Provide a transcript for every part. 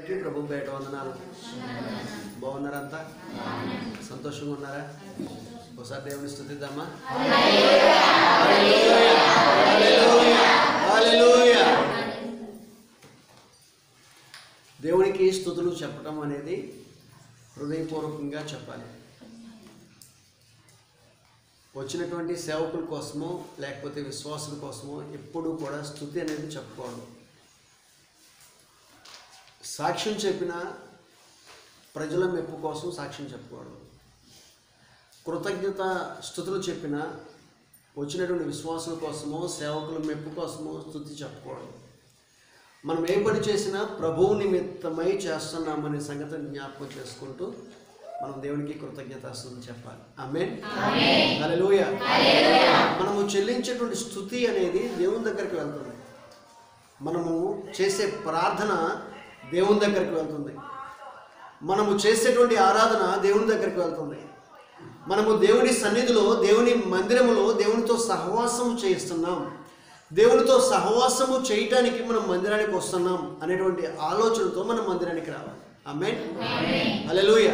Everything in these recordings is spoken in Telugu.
అందరికీ ప్రభు పేట వందనాలు. బాగున్నారంతా? సంతోషంగా ఉన్నారా? ఒకసారి దేవుని స్తుతిద్దామా? హల్లెలూయా. దేవునికి స్తుతులు చెప్పటం అనేది హృదయపూర్వకంగా చెప్పాలి. వచ్చినటువంటి సేవకుల కోసమో లేకపోతే విశ్వాసుల కోసమో ఎప్పుడూ కూడా స్తుతి అనేది చెప్పుకోవడం. సాక్ష్యం చెప్పిన ప్రజల మెప్పు కోసం సాక్ష్యం చెప్పుకోవడం. కృతజ్ఞత స్తుతులు చెప్పిన వచ్చినటువంటి విశ్వాసుల కోసమో సేవకుల మెప్పు కోసమో స్తుతి చెప్పుకోవడం. మనం ఏ పని చేసినా ప్రభువు నిమిత్తమై చేస్తున్నామనే సంగతిని జ్ఞాపకం చేసుకుంటూ మనం దేవునికి కృతజ్ఞతాస్తుతులు చెప్పాలి. ఆమేన్. హల్లెలూయా. మనము చెల్లించేటువంటి స్తుతి అనేది దేవుని దగ్గరికి వెళ్తుంది. మనము చేసే ప్రార్థన దేవుని దగ్గరికి వెళ్తుంది. మనము చేసేటువంటి ఆరాధన దేవుని దగ్గరికి వెళ్తుంది. మనము దేవుని సన్నిధిలో, దేవుని మందిరములో దేవునితో సహవాసము చేస్తున్నాం. దేవునితో సహవాసము చేయటానికి మనం మందిరానికి వస్తున్నాం అనేటువంటి ఆలోచనతో మనం మందిరానికి రావాలి. ఆమేన్. హల్లెలూయా.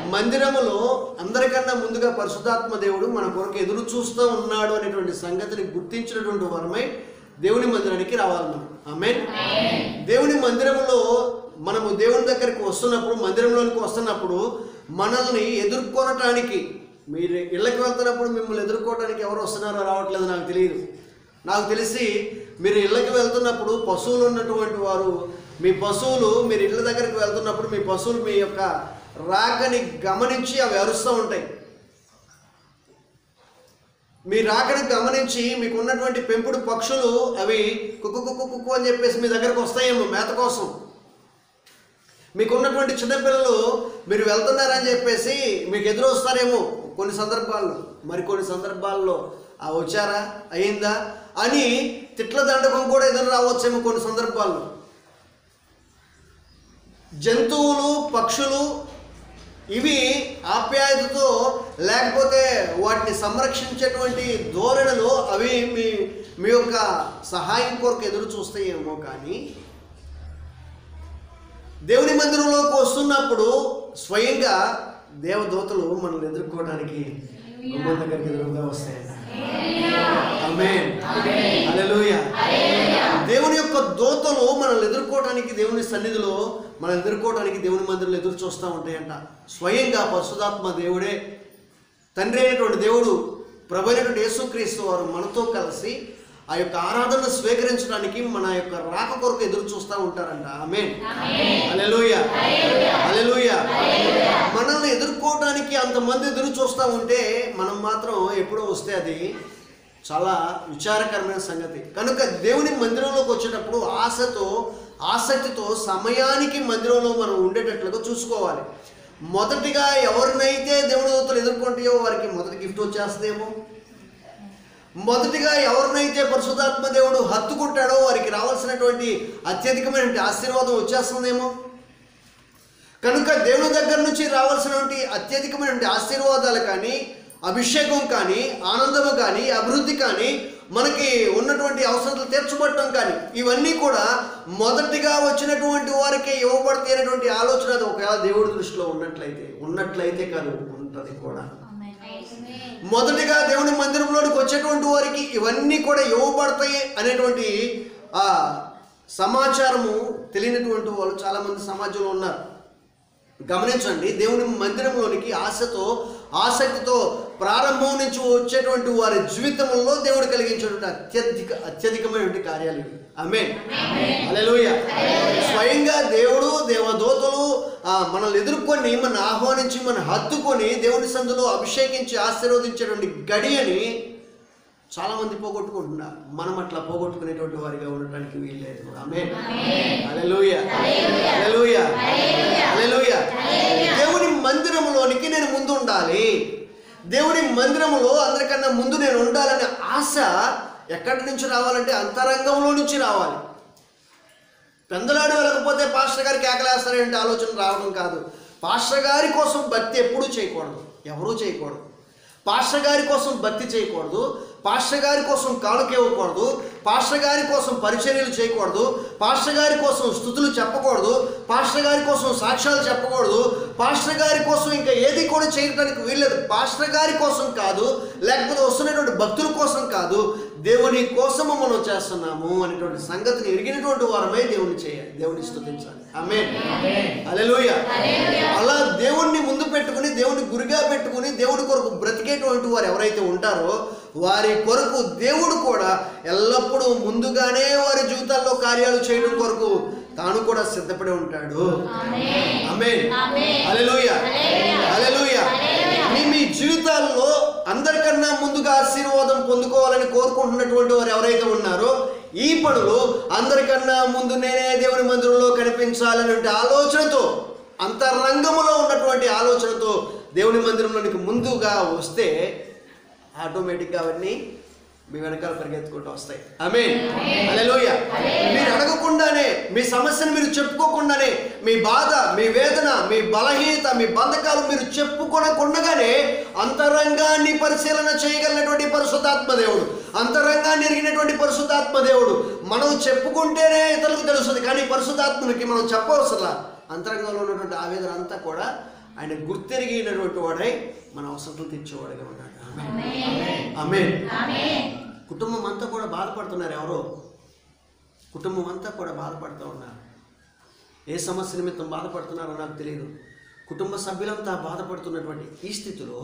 మందిరములో అందరికన్నా ముందుగా పరిశుద్ధాత్మ దేవుడు మన కొరకు ఎదురు చూస్తూ ఉన్నాడు అనేటువంటి సంగతిని గుర్తించినటువంటి వరమై దేవుని మందిరానికి రావాలి మనం. ఆమేన్. దేవుని మందిరములో మనము దేవుని దగ్గరికి వస్తున్నప్పుడు, మందిరంలోనికి వస్తున్నప్పుడు మనల్ని ఎదుర్కొనటానికి, మీరు ఇళ్ళకి వెళ్తున్నప్పుడు మిమ్మల్ని ఎదుర్కోవడానికి ఎవరు వస్తున్నారో రావట్లేదు నాకు తెలియదు. నాకు తెలిసి మీరు ఇళ్ళకి వెళ్తున్నప్పుడు పశువులు ఉన్నటువంటి వారు, మీ పశువులు మీరు ఇళ్ళ దగ్గరికి వెళ్తున్నప్పుడు మీ పశువులు మీ యొక్క రాకని గమనించి అవి అరుస్తూ ఉంటాయి. మీ రాకని గమనించి మీకు ఉన్నటువంటి పెంపుడు పక్షులు అవి కుక్కు కుక్కు కుక్కు అని చెప్పేసి మీ దగ్గరకు వస్తాయేమో మేత కోసం. మీకు ఉన్నటువంటి చిన్నపిల్లలు మీరు వెళ్తున్నారని చెప్పేసి మీకు ఎదురు వస్తారేమో కొన్ని సందర్భాల్లో. మరికొన్ని సందర్భాల్లో వచ్చారా, అయిందా అని తిట్ల దండకం కూడా ఎదురు రావచ్చేమో కొన్ని సందర్భాల్లో. జంతువులు, పక్షులు ఇవి ఆప్యాయతతో లేకపోతే వాటిని సంరక్షించేటువంటి ధోరణిలో అవి మీ యొక్క సహాయం కొరకు ఎదురు చూస్తాయేమో. కానీ దేవుని మందిరంలోకి వస్తున్నప్పుడు స్వయంగా దేవదూతలు మనల్ని ఎదుర్కోవడానికి గుమ్మం దగ్గరికి ఎదురుగా వస్తాయంట. ఆమేన్. హల్లెలూయా. దేవుని యొక్క దూతలు మనల్ని ఎదుర్కోవడానికి దేవుని సన్నిధిలో మనల్ని ఎదుర్కోవడానికి దేవుని మందిరంలో ఎదురు చూస్తూ ఉంటాయంట. స్వయంగా పరిశుద్ధాత్మ దేవుడే, తండ్రి అయినటువంటి దేవుడు, ప్రభు అయినటువంటి యేసుక్రీస్తు వారు మనతో కలిసి ఆ యొక్క ఆరాధనను స్వీకరించడానికి మన యొక్క రాక కొరకు ఎదురు చూస్తూ ఉంటారంట. ఆమేన్. హల్లెలూయా. హల్లెలూయా. మనల్ని ఎదుర్కోవడానికి అంతమంది ఎదురు చూస్తూ ఉంటే మనం మాత్రం ఎప్పుడో వస్తే అది చాలా విచారకరమైన సంగతి. కనుక దేవుని మందిరంలోకి వచ్చేటప్పుడు ఆశతో, ఆసక్తితో సమయానికి మందిరంలో మనం ఉండేటట్లుగా చూసుకోవాలి. మొదటిగా ఎవరినైతే దేవుని దూతలు ఎదుర్కొంటాయో వారికి మొదటి గిఫ్ట్ వచ్చేస్తుందేమో. మొదటిగా ఎవరినైతే పరిశుద్ధాత్మ దేవుడు హత్తుకుంటాడో వారికి రావాల్సినటువంటి అత్యధికమైన ఆశీర్వాదం వచ్చేస్తుందేమో. కనుక దేవుని దగ్గర నుంచి రావాల్సినటువంటి అత్యధికమైన ఆశీర్వాదాలు కానీ, అభిషేకం కానీ, ఆనందము కానీ, అభివృద్ధి కానీ, మనకి ఉన్నటువంటి అవసరాలు తీర్చబడటం కానీ, ఇవన్నీ కూడా మొదటిగా వచ్చినటువంటి వారికి ఇవ్వబడతాయి అనేటువంటి ఆలోచన అది ఒకవేళ దేవుడి దృష్టిలో ఉన్నట్లయితే కాదు ఉంటుంది కూడా. మొదటిగా దేవుని మందిరంలోనికి వచ్చేటువంటి వారికి ఇవన్నీ కూడా ఇవ్వబడతాయి అనేటువంటి సమాచారము తెలియనటువంటి వాళ్ళు చాలామంది సమాజంలో ఉన్నారు. గమనించండి, దేవుని మందిరంలోనికి ఆశతో, ఆసక్తితో ప్రారంభం నుంచి వచ్చేటువంటి వారి జీవితంలో దేవుడు కలిగించేటువంటి అత్యధికమైనటువంటి కార్యాలు ఇవి. ఆమేన్. హల్లెలూయా. స్వయంగా దేవుడు, దేవదూతలు మనల్ని ఎదుర్కొని, మన ఆహ్వానించి, మన హత్తుకొని దేవుని సందులో అభిషేకించి ఆశీర్వదించేటువంటి గడియని చాలామంది పోగొట్టుకుంటున్నారు. మనం అట్లా పోగొట్టుకునేటువంటి వారిగా ఉండటానికి వీల్లేదు. ఆమేన్. హల్లెలూయా. హల్లెలూయా. హల్లెలూయా. దేవుని మందిరంలోనికి నేను ముందు ఉండాలి, దేవుని మందిరంలో అందరికన్నా ముందు నేను ఉండాలనే ఆశ ఎక్కడి నుంచి రావాలంటే అంతరంగంలో నుంచి రావాలి. పెందలాడు వెళ్ళకపోతే పాస్టర్ గారికి కేకలేస్తారంటే ఆలోచన రావడం కాదు. పాస్టర్ గారి కోసం భక్తి ఎప్పుడూ చేయకూడదు, ఎవరూ చేయకూడదు. పాస్టర్ గారి కోసం భక్తి చేయకూడదు, పాస్టర్ గారి కోసం కానుక ఇవ్వకూడదు, పాస్టర్ గారి కోసం పరిచర్యలు చేయకూడదు, పాస్టర్ గారి కోసం స్తుతులు చెప్పకూడదు, పాస్టర్ గారి కోసం సాక్ష్యాలు చెప్పకూడదు, పాస్టర్ గారి కోసం ఇంకా ఏది కూడా చేయడానికి వీల్లేదు. పాస్టర్ గారి కోసం కాదు, లేకపోతే వస్తున్నటువంటి భక్తుల కోసం కాదు, దేవుని కోసము మనం చేస్తున్నాము అనేటువంటి సంగతిని ఎరిగినటువంటి వారమై దేవుని చేయాలి, దేవుని స్తుతించాలి. ఆమేన్, హల్లెలూయా. అలా దేవుణ్ణి ముందు పెట్టుకుని, దేవుని గురిగా పెట్టుకుని, దేవుడి కొరకు బ్రతికేటువంటి వారు ఎవరైతే ఉంటారో వారి కొరకు దేవుడు కూడా ఎల్లప్పుడూ ముందుగానే వారి జీవితాల్లో కార్యాలు చేయడం కొరకు తాను కూడా సిద్ధపడి ఉంటాడు. ఆమేన్, హల్లెలూయా, హల్లెలూయా. మీ జీవితాల్లో అందరికన్నా ముందుగా ఆశీర్వాదం పొందుకోవాలని కోరుకుంటున్నటువంటి వారు ఎవరైతే ఉన్నారో ఈ పనులు అందరికన్నా ముందు నేనే దేవుని మందిరంలో కనిపించాలనే ఆలోచనతో, అంతరంగములో ఉన్నటువంటి ఆలోచనతో దేవుని మందిరంలోనికి ముందుగా వస్తే ఆటోమేటిక్గా అవన్నీ మీ వెనకాల పరిగెత్తుకుంటూ వస్తాయి. ఆమేన్, హల్లెలూయా. మీరు అడగకుండానే, మీ సమస్యను మీరు చెప్పుకోకుండానే, మీ బాధ, మీ వేదన, మీ బలహీనత, మీ బంధకాలు మీరు చెప్పుకోనకుండగానే అంతరంగాన్ని పరిశీలన చేయగలిగినటువంటి పరిశుద్ధాత్మ దేవుడు, అంతరంగాన్ని ఎరిగినటువంటి పరిశుద్ధాత్మ దేవుడు. మనం చెప్పుకుంటేనే ఇతరులకు తెలుస్తుంది, కానీ పరిశుద్ధాత్మనికి మనం చెప్పవలసిన అంతరంగంలో ఉన్నటువంటి ఆవేదన అంతా కూడా ఆయన గుర్తెరిగినటువంటి వాడై మన అవసరం తీర్చేవాడుగా ఉన్నాడు. ఆమేన్. కుటుంబం అంతా కూడా బాధపడుతున్నారు. ఎవరో కుటుంబం అంతా కూడా బాధపడుతూ ఉన్నారు. ఏ సమస్య నిమిత్తం బాధపడుతున్నారో నాకు తెలియదు. కుటుంబ సభ్యులంతా బాధపడుతున్నటువంటి ఈ స్థితిలో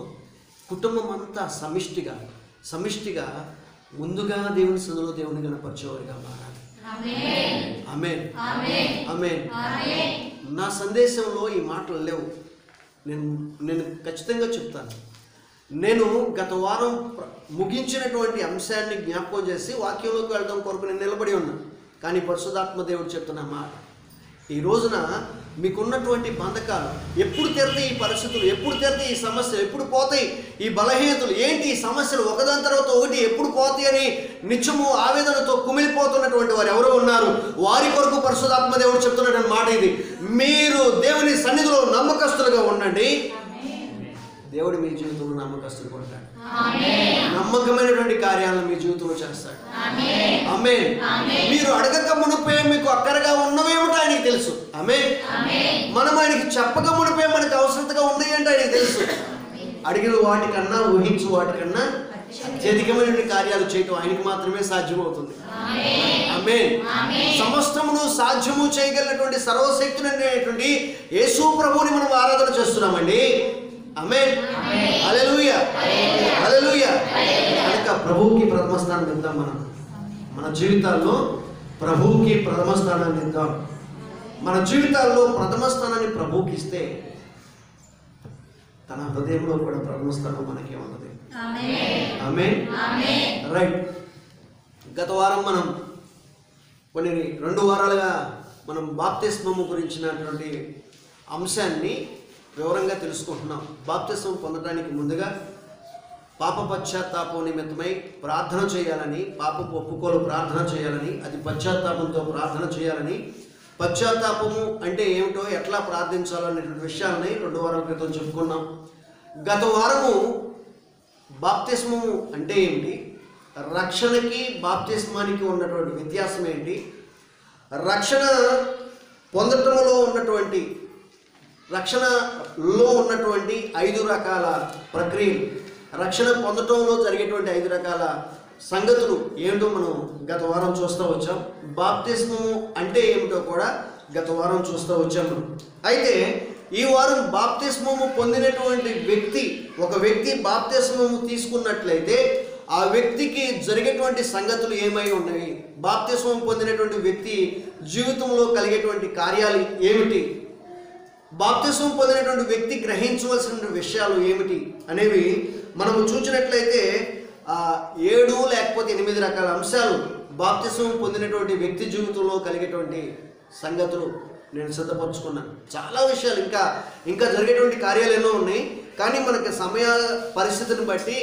కుటుంబం అంతా సమిష్టిగా ముందుగా దేవుని సన్నిధిలో దేవుని కనపరిచేవారిగా మారాలి. ఆమేన్, ఆమేన్. నా సందేశంలో ఈ మాటలు లేవు. నేను ఖచ్చితంగా చెప్తాను. నేను గత వారం ముగించినటువంటి అంశాన్ని జ్ఞాపకం చేసి వాక్యంలోకి వెళ్ళడం కొరకు నేను నిలబడి ఉన్నాను. కానీ పరిశుద్ధాత్మ దేవుడు చెప్తున్న మాట, ఈ రోజున మీకున్నటువంటి బంధకాలు ఎప్పుడు తీరుతాయి, ఈ పరిస్థితులు ఎప్పుడు తీరుతాయి, ఈ సమస్యలు ఎప్పుడు పోతాయి, ఈ బలహీనతలు ఏంటి, ఈ సమస్యలు ఒకదాని తర్వాత ఒకటి ఎప్పుడు పోతాయి అని నిత్యము ఆవేదనతో కుమిలిపోతున్నటువంటి వారు ఎవరో ఉన్నారు. వారి కొరకు పరిశుద్ధాత్మ దేవుడు చెప్తున్నటువంటి మాట ఇది. మీరు దేవుని సన్నిధిలో నమ్మకస్తులుగా ఉండండి, దేవుడు మీ జీవితంలో నమ్మకస్తులుగా ఉంటాడు. నమ్మకమైనటువంటి కార్యాలను మీ జీవితంలో చేస్తాడు. ఆమేన్. మీరు అడగక మునిపే మీకు అక్కరగా ఉన్నవేమిటో ఆయనకి తెలుసు. ఆమేన్. మనం ఆయనకి చెప్పక మునిపే మనకు అవసరతగా ఉంది అంటే ఆయనకి తెలుసు. అడిగిన వాటికన్నా, ఊహించు వాటికన్నా అత్యధికమైనటువంటి కార్యాలు చేయటం ఆయనకి మాత్రమే సాధ్యమవుతుంది. ఆమేన్. సమస్తమును సాధ్యము చేయగలిగినటువంటి సర్వశక్తుడైనటువంటి యేసు ప్రభువుని మనం ఆరాధన చేస్తున్నామండి. ఆమేన్, హల్లెలూయా, హల్లెలూయా. కనుక ప్రభువుకి ప్రథమ స్థానం ఇద్దాం. మన జీవితాల్లో ప్రభువుకి ప్రథమ స్థానాన్ని ఇద్దాం. మన జీవితాల్లో ప్రథమ స్థానాన్ని ప్రభువుకి ఇస్తే తన హృదయంలో కూడా ప్రథమ స్థానం మనకే ఉన్నది. ఆమేన్, రైట్. గత వారం మనం 2 వారాలుగా మనం బాప్తిస్మము గురించినటువంటి అంశాన్ని వివరంగా తెలుసుకుంటున్నాం. బాప్తిస్మం పొందడానికి ముందుగా పాప పశ్చాత్తాపం నిమిత్తమై ప్రార్థన చేయాలని, పాపపు ఒప్పుకోలు ప్రార్థన చేయాలని, అది పశ్చాత్తాపంతో ప్రార్థన చేయాలని, పశ్చాత్తాపము అంటే ఏమిటో, ఎట్లా ప్రార్థించాలో అనేటువంటి విషయాలని 2 వారాల క్రితం చెప్పుకున్నాం. గత వారము బాప్తిస్మము అంటే ఏంటి, రక్షణకి బాప్తిస్మానికి ఉన్నటువంటి వ్యత్యాసం ఏంటి, రక్షణ పొందటంలో ఉన్నటువంటి, రక్షణలో ఉన్నటువంటి 5 రకాల ప్రక్రియలు, రక్షణ పొందటంలో జరిగేటువంటి 5 రకాల సంగతులు ఏమిటో మనం గత వారం చూస్తూ వచ్చాం. బాప్తిస్మము అంటే ఏమిటో కూడా గత వారం చూస్తూ వచ్చాము. అయితే ఈ వారం బాప్తిస్మము పొందినటువంటి వ్యక్తి, ఒక వ్యక్తి బాప్తిస్మము తీసుకున్నట్లయితే ఆ వ్యక్తికి జరిగేటువంటి సంగతులు ఏమై ఉన్నవి, బాప్తిస్మం పొందినటువంటి వ్యక్తి జీవితంలో కలిగేటువంటి కార్యాలు ఏమిటి, బాప్తిస్మం పొందినటువంటి వ్యక్తి గ్రహించవలసిన విషయాలు ఏమిటి అనేవి మనము చూసినట్లయితే 7 లేకపోతే 8 రకాల అంశాలు బాప్తిస్మం పొందినటువంటి వ్యక్తి జీవితంలో కలిగేటువంటి సంగతులు నేను సిద్ధపరచుకున్నాను. చాలా విషయాలు ఇంకా జరిగేటువంటి కార్యాలు ఎన్నో ఉన్నాయి. కానీ మనకి సమయ పరిస్థితిని బట్టి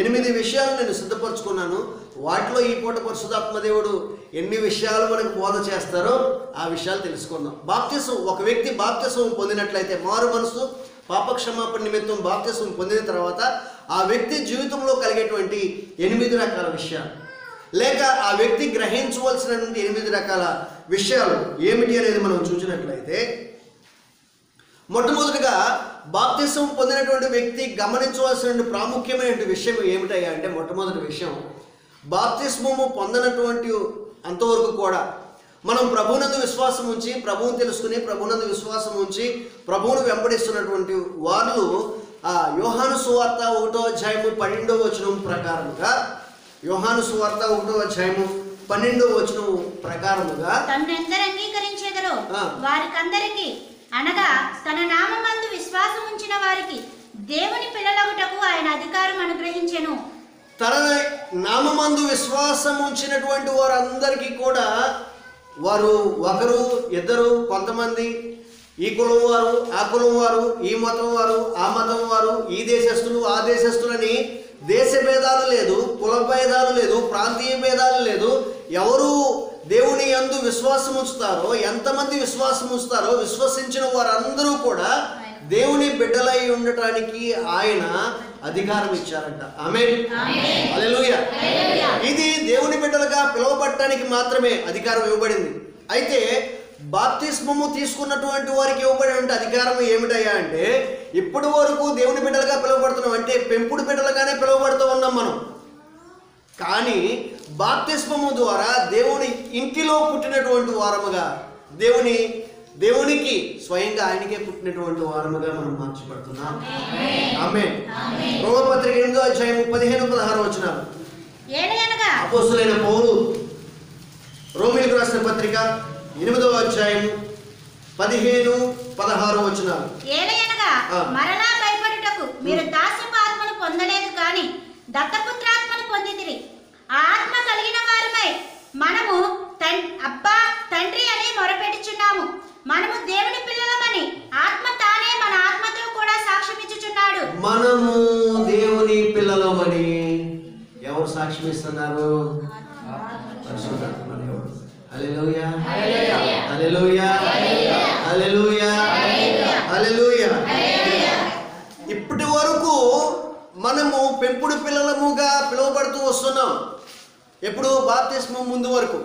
8 విషయాలు నేను సిద్ధపరచుకున్నాను. వాటిలో ఈ పూట పరిశుద్ధాత్మ దేవుడు ఎన్ని విషయాలు మనకు బోధ చేస్తారో ఆ విషయాలు తెలుసుకుందాం. బాప్తిస్మం, ఒక వ్యక్తి బాప్తిస్మం పొందినట్లయితే, మారు మనసు పాపక్షమాపణ నిమిత్తం బాప్తిస్మం పొందిన తర్వాత ఆ వ్యక్తి జీవితంలో కలిగేటువంటి 8 రకాల విషయాలు, లేక ఆ వ్యక్తి గ్రహించవలసినటువంటి 8 రకాల విషయాలు ఏమిటి అనేది మనం చూసినట్లయితే, మొట్టమొదటిగా బాప్తిసం పొందినటువంటి వ్యక్తి గమనించవలసిన ప్రాముఖ్యమైన విషయం ఏమిటయ్యా అంటే, మొట్టమొదటి విషయం, బాప్తిస్మము పొందినటువంటి అంతవరకు కూడా మనం ప్రభువునందు విశ్వాసం ఉంచి, ప్రభువును తెలుసుకుని, ప్రభువునందు విశ్వాసం ఉంచి ప్రభువును వెంబడిస్తున్నటువంటి వాళ్ళు యోహాను సువార్త 1వ అధ్యాయము 12వ వచనం ప్రకారముగా, యోహాను సువార్త 1వ అధ్యాయము 12వ వచనం ప్రకారముగా, తన్నెందరు అంగీకరించెదరో వారికందరికి, అనగా తన నామమందు విశ్వాసం ఉంచిన వారికి దేవుని పిల్లలగుటకు ఆయన అధికారం అనుగ్రహించెను. తన నామమందు విశ్వాసం ఉంచినటువంటి వారందరికీ కూడా, వారు ఒకరు ఇద్దరు కొంతమంది, ఈ కులం వారు ఆ కులం వారు, ఈ మతం వారు ఆ మతం వారు, ఈ దేశస్తులు ఆ దేశస్తులని దేశ భేదాలు లేదు, కుల భేదాలు లేదు, ప్రాంతీయ భేదాలు లేదు. ఎవరు దేవుని యందు విశ్వాసం ఉంచుతారో, ఎంతమంది విశ్వాసం ఉంచుతారో, విశ్వసించిన వారందరూ కూడా దేవుని బిడ్డలై ఉండటానికి ఆయన అధికారం ఇచ్చారంట. ఆమేన్, హల్లెలూయా. ఇది దేవుని బిడ్డలుగా పిలువబడటానికి మాత్రమే అధికారం ఇవ్వబడింది. అయితే బాప్తిస్మము తీసుకున్నటువంటి వారికి ఇవ్వబడిన అధికారం ఏమిటయ్యా అంటే, ఇప్పటి వరకు దేవుని బిడ్డలుగా పిలువబడుతున్నాం, అంటే పెంపుడు బిడ్డలుగానే పిలువబడుతూ ఉన్నాం మనం. కానీ బాప్తిస్మము ద్వారా దేవుని ఇంటిలో పుట్టినటువంటి వారముగా, దేవునికి స్వయంగా ఆయనకే పుట్టినటువంటి వారముగా మనం మార్చబడుతున్నాం. ఆమేన్. రోమపత్రిక 8వ అధ్యాయం 15-16 వచనాలు. అపోస్తలుడైన పౌలు రోమీయులకు రాసిన పత్రిక 8వ అధ్యాయం 15-16 వచనాలు. ఏలయనగా మరలా భయపడుటకు మీరు దాస్యపు ఆత్మను పొందలేదు కానీ దత్తపుత్రాత్మను పొందితిరి. ఆ ఆత్మ కలిగిన వారమై మనము అబ్బా తండ్రి అని మొరపెట్టుచున్నాము. మనము దేవుని పిల్లలమని ఆత్మ తానే మన ఆత్మతో కూడా సాక్ష్యమిచ్చుచున్నాడు. మనము దేవుని పిల్లలమని ఎవరు సాక్ష్యం ఇస్తున్నారు? పరిశుద్ధాత్మ దేవుడు. హల్లెలూయా, హల్లెలూయా, హల్లెలూయా, హల్లెలూయా. ఇప్పటి వరకు మనము పెంపుడు పిల్లలముగా పిలువబడుతూ వస్తున్నాం. ఎప్పుడు? బాప్తిస్మం ముందు వరకు.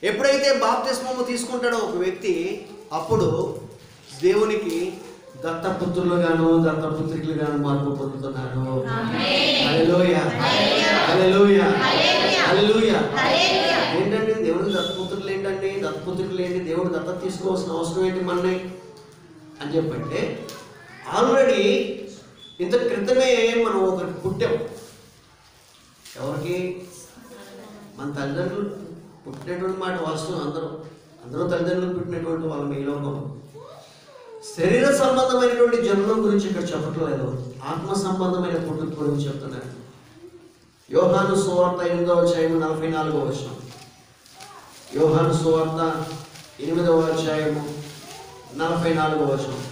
ఎప్పుడైతే బాప్తిస్మము తీసుకుంటాడో ఒక వ్యక్తి, అప్పుడు దేవునికి దత్తపుత్రులుగాను దత్తపుత్రికలుగాను మార్పు పొందుతున్నారు. హల్లెలూయా, హల్లెలూయా, హల్లెలూయా. ఏంటండి దేవుని దత్తపుత్రులు ఏంటండి, దత్తపుత్రికలు ఏంటి, దేవుడు దత్తత తీసుకోవాల్సిన అవసరం ఏంటి మనని అని చెప్పంటే, ఆల్రెడీ ఇంత క్రితమే మనం ఒకరికి పుట్టాం. ఎవరికి? మన తల్లిదండ్రులు పుట్టినటువంటి మాట వాస్తవం. అందరూ తల్లిదండ్రులు పుట్టినటువంటి వాళ్ళ ఈ లోకం. శరీర సంబంధమైనటువంటి జన్మం గురించి ఇక్కడ చెప్పట్లేదు, ఆత్మ సంబంధమైన పుట్టుక గురించి చెప్తున్నారు. యోహాను సువార్త 8వ అధ్యాయం 44వ వచనం. యోహాను సువార్త 8వ అధ్యాయం 44వ వచనం.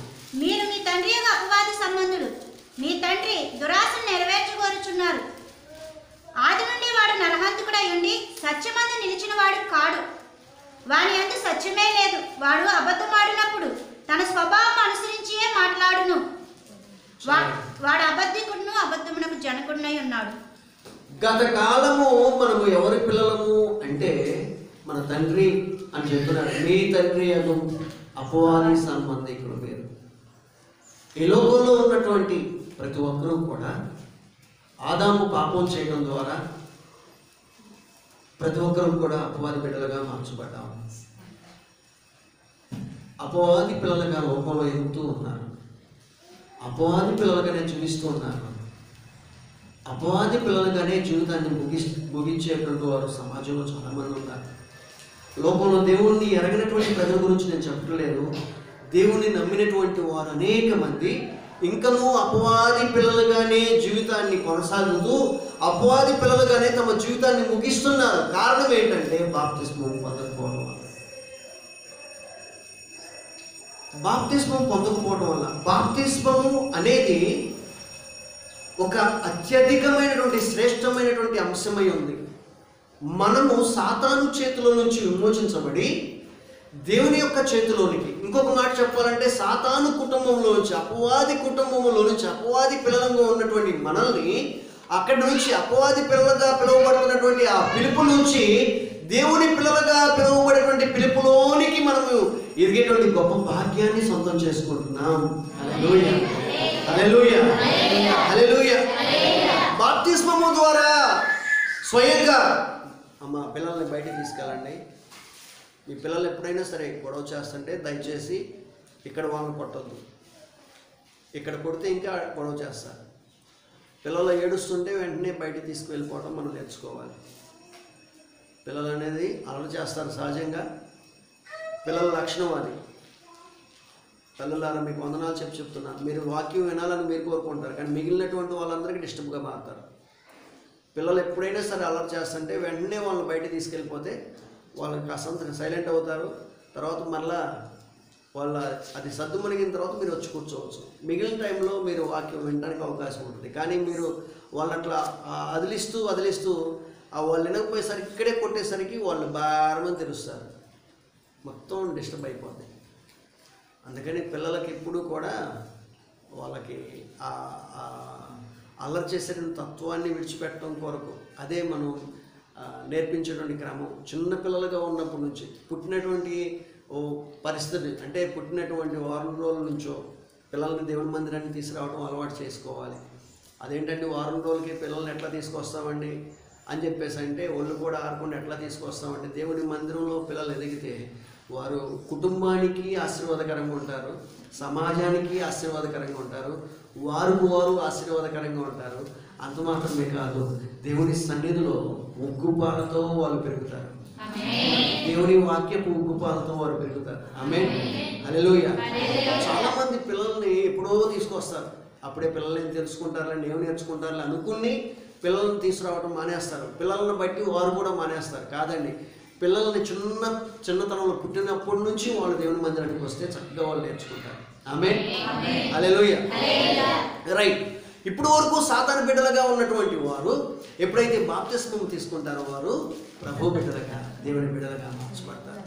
మీరు మీ తండ్రి యొక్క అపవాది సంబంధులు, మీ తండ్రి దురాశను నెరవేర్చుకోరుచున్నారు. ఆది నుండి వాడు నరహంతకుడై ఉండి సత్యమందు నిలిచిన వాడు కాడు, వాని యందు సత్యమే లేదు. వాడు అబద్ధమాడినప్పుడు తన స్వభావం అనుసరించియే మాట్లాడును. వాడు అబద్ధికుడును అబద్ధమునకు జనకుడునై ఉన్నాడు. గత కాలము మనము ఎవరి పిల్లలము అంటే మన తండ్రి అని చెప్తున్నాడు. మీ తండ్రి అను అపవాది సంబంధికులు మీరు. ఈ లోకంలో ఉన్నటువంటి ప్రతి ఒక్కరూ కూడా ఆదాము పాపం చేయడం ద్వారా ప్రతి ఒక్కరూ కూడా అపవాది బిడ్డలుగా మార్చబడ్డాము. అపవాది పిల్లలుగా లోకంలో ఎదుగుతూ ఉన్నారు. అపవాది పిల్లలుగానే జీవిస్తూ ఉన్నారు. అపవాది పిల్లలుగానే జీవితాన్ని ముగించేటువంటి వారు సమాజంలో చాలామంది ఉన్నారు. లోకంలో దేవుణ్ణి ఎరగినటువంటి ప్రజల గురించి నేను చెప్పట్లేదు. దేవుణ్ణి నమ్మినటువంటి వారు అనేక మంది ఇంకనూ అపవాది పిల్లలుగానే జీవితాన్ని కొనసాగుతూ అపవాది పిల్లలుగానే తమ జీవితాన్ని ముగిస్తున్నారు. కారణం ఏంటంటే బాప్తిస్మం పొందకపోవడం వల్ల. బాప్తిస్మం పొందకపోవడం వల్ల. బాప్తిస్మము అనేది ఒక అత్యధికమైనటువంటి శ్రేష్టమైనటువంటి అంశమై ఉంది. మనము సాతాను చేతుల నుంచి విమోచించబడి దేవుని యొక్క చేతిలోనికి. ఇంకొక మాట చెప్పాలంటే సాతాను కుటుంబంలో నుంచి, అపవాది కుటుంబంలో నుంచి, అపవాది పిల్లలుగా ఉన్నటువంటి మనల్ని అక్కడి నుంచి అపవాది పిల్లలుగా పిలువబడుతున్నటువంటి ఆ పిలుపు నుంచి దేవుని పిల్లలుగా పిలువబడేటువంటి పిలుపులోనికి మనము ఎదిగేటువంటి గొప్ప భాగ్యాన్ని సొంతం చేసుకుంటున్నాం. హల్లెలూయా, హల్లెలూయా, హల్లెలూయా. బాప్తిస్మము ద్వారా స్వయంగా అమ్మ పిల్లల్ని బయటికి తీసుకెళ్ళండి. మీ పిల్లలు ఎప్పుడైనా సరే గొడవ చేస్తుంటే దయచేసి ఇక్కడ వాళ్ళని కొట్టద్దు. ఇక్కడ కొడితే ఇంకా గొడవ చేస్తారు. పిల్లలు ఏడుస్తుంటే వెంటనే బయటికి తీసుకువెళ్ళిపోవడం మనం నేర్చుకోవాలి. పిల్లలు అనేది అలవాటు చేస్తారు సహజంగా. పిల్లల లక్షణం అది. పిల్లలారా మీకు వందనాలు చెప్తున్నాను. మీరు వాక్యం వినాలని మీరు కోరుకుంటారు, కానీ మిగిలినటువంటి వాళ్ళందరికీ డిస్టర్బ్గా మారుతారు. పిల్లలు ఎప్పుడైనా సరే అలర్ట్ చేస్తుంటే వెంటనే వాళ్ళని బయట తీసుకెళ్ళిపోతే వాళ్ళకి కాస్తంత సైలెంట్ అవుతారు. తర్వాత మళ్ళా వాళ్ళ అది సర్దు మణిగిన తర్వాత మీరు వచ్చి కూర్చోవచ్చు. మిగిలిన టైంలో మీరు వాక్యం వినడానికి అవకాశం ఉంటుంది. కానీ మీరు వాళ్ళని అట్లా వదిలిస్తూ వాళ్ళు వినకపోయేసరికి ఇక్కడే కొట్టేసరికి వాళ్ళు భారమని తెలుస్తారు, మొత్తం డిస్టర్బ్ అయిపోద్ది. అందుకని పిల్లలకి ఎప్పుడూ కూడా వాళ్ళకి అల్లరి చేసే తత్వాన్ని విడిచిపెట్టడం కొరకు అదే మనం నేర్పించేటువంటి క్రమం. చిన్నపిల్లలుగా ఉన్నప్పటి నుంచి పుట్టినటువంటి పరిస్థితి అంటే పుట్టినటువంటి వారం రోజుల నుంచో పిల్లల్ని దేవుని మందిరాన్ని తీసుకురావడం అలవాటు చేసుకోవాలి. అదేంటంటే వారం రోజులకి పిల్లల్ని ఎట్లా తీసుకొస్తామండి అని చెప్పేసి అంటే ఒళ్ళు కూడా ఆరకుండా ఎట్లా తీసుకొస్తామంటే దేవుని మందిరంలో పిల్లలు ఎదిగితే వారు కుటుంబానికి ఆశీర్వాదకరంగా ఉంటారు, సమాజానికి ఆశీర్వాదకరంగా ఉంటారు, వారు ఆశీర్వాదకరంగా ఉంటారు. అంత మాత్రమే కాదు, దేవుని సన్నిధిలో ఉగ్గుపాలతో వాళ్ళు పెరుగుతారు. దేవుని వాక్యపు ఉగ్గుపాలతో వారు పెరుగుతారు. ఆమేన్, హల్లెలూయా. చాలా మంది పిల్లల్ని ఎప్పుడో తీసుకొస్తారు, అప్పుడే పిల్లల్ని తెలుసుకుంటారని ఏమి నేర్చుకుంటారని అనుకుని పిల్లల్ని తీసుకురావడం మానేస్తారు. పిల్లలను బట్టి వారు కూడా మానేస్తారు. కాదండి, పిల్లల్ని చిన్నతనంలో పుట్టినప్పటి నుంచి వాళ్ళు దేవుని మందిరానికి వస్తే చక్కగా వాళ్ళు నేర్చుకుంటారు. ఆమేన్, హల్లెలూయా. రైట్. ఇప్పుడు వరకు సాతాను బిడ్డలుగా ఉన్నటువంటి వారు ఎప్పుడైతే బాప్తిస్మం తీసుకుంటారో వారు ప్రభు బిడ్డలుగా దేవుని బిడ్డలుగా మార్చబడతారు.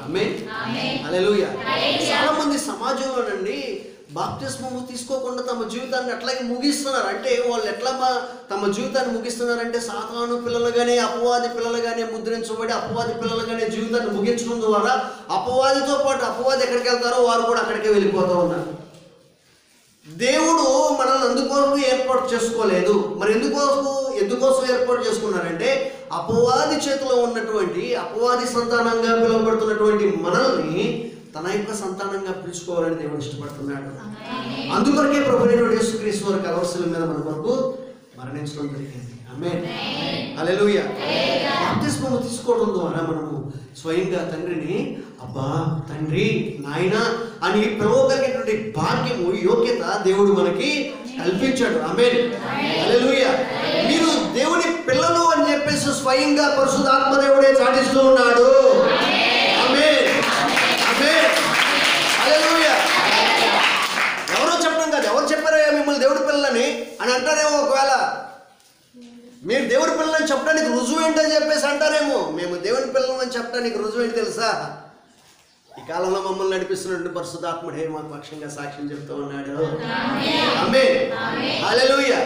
ఆమేన్, హల్లెలూయా. చాలా మంది సమాజంలోనండి బాప్తిస్మము తీసుకోకుండా తమ జీవితాన్ని అట్లాగే ముగిస్తున్నారు. అంటే వాళ్ళు ఎట్లా తమ జీవితాన్ని ముగిస్తున్నారంటే సాతాను పిల్లలుగానే అపవాది పిల్లలుగానే ముద్రించబడి అపవాది పిల్లలుగానే జీవితాన్ని ముగించడం ద్వారా అపవాదితో పాటు అపవాది ఎక్కడికి వెళ్తారో వారు కూడా అక్కడికే వెళ్ళిపోతూ ఉన్నారు. దేవుడు మనల్ని అందుకోసం ఏర్పాటు చేసుకోలేదు. మరి ఎందుకోసం ఏర్పాటు చేసుకున్నారంటే అపవాది చేతిలో ఉన్నటువంటి అపవాది సంతానంగా పిలువబడుతున్నటువంటి మనల్ని తన యొక్క సంతానంగా పిలుచుకోవాలని దేవుడు ఇష్టపడుతున్నాడు. అందుకొరకే ప్రభువైన యేసుక్రీస్తు వారి కలవరశిల మీద మన కొరకు మరణించడం జరిగింది. ఆమేన్, హల్లెలూయా. బాప్తిస్మము తీసుకోవడం ద్వారా మనము స్వయంగా తండ్రిని అబ్బా తండ్రి నాయన అని పిలవగలిగినటువంటి భాగ్యము యోగ్యత దేవుడు మనకి కల్పించాడు. ఆమేన్, హల్లెలూయా. మీరు దేవుని పిల్లలు అని చెప్పేసి స్వయంగా పరిశుద్ధాత్మ దేవుడే చాటిస్తూ ఉన్నాడు. ఆమేన్, ఆమేన్, హల్లెలూయా. ఎవరో చెప్పడం కాదు, ఎవరు చెప్పారో మిమ్మల్ని దేవుడి పిల్లలని అని అంటారేమో. ఒకవేళ మీరు దేవుడి పిల్లలని చెప్పడానికి రుజువు ఏంటని చెప్పేసి అంటారేమో. మేము దేవుని పిల్లలు అని చెప్పడానికి రుజువు ఏంటి తెలుసా? ఈ కాలంలో మమ్మల్ని నడిపిస్తున్నటువంటి పరిశుద్ధాత్ముడే మాకు పక్షంగా సాక్ష్యం చెప్తూ ఉన్నాడు. ఆమేన్, హల్లెలూయా,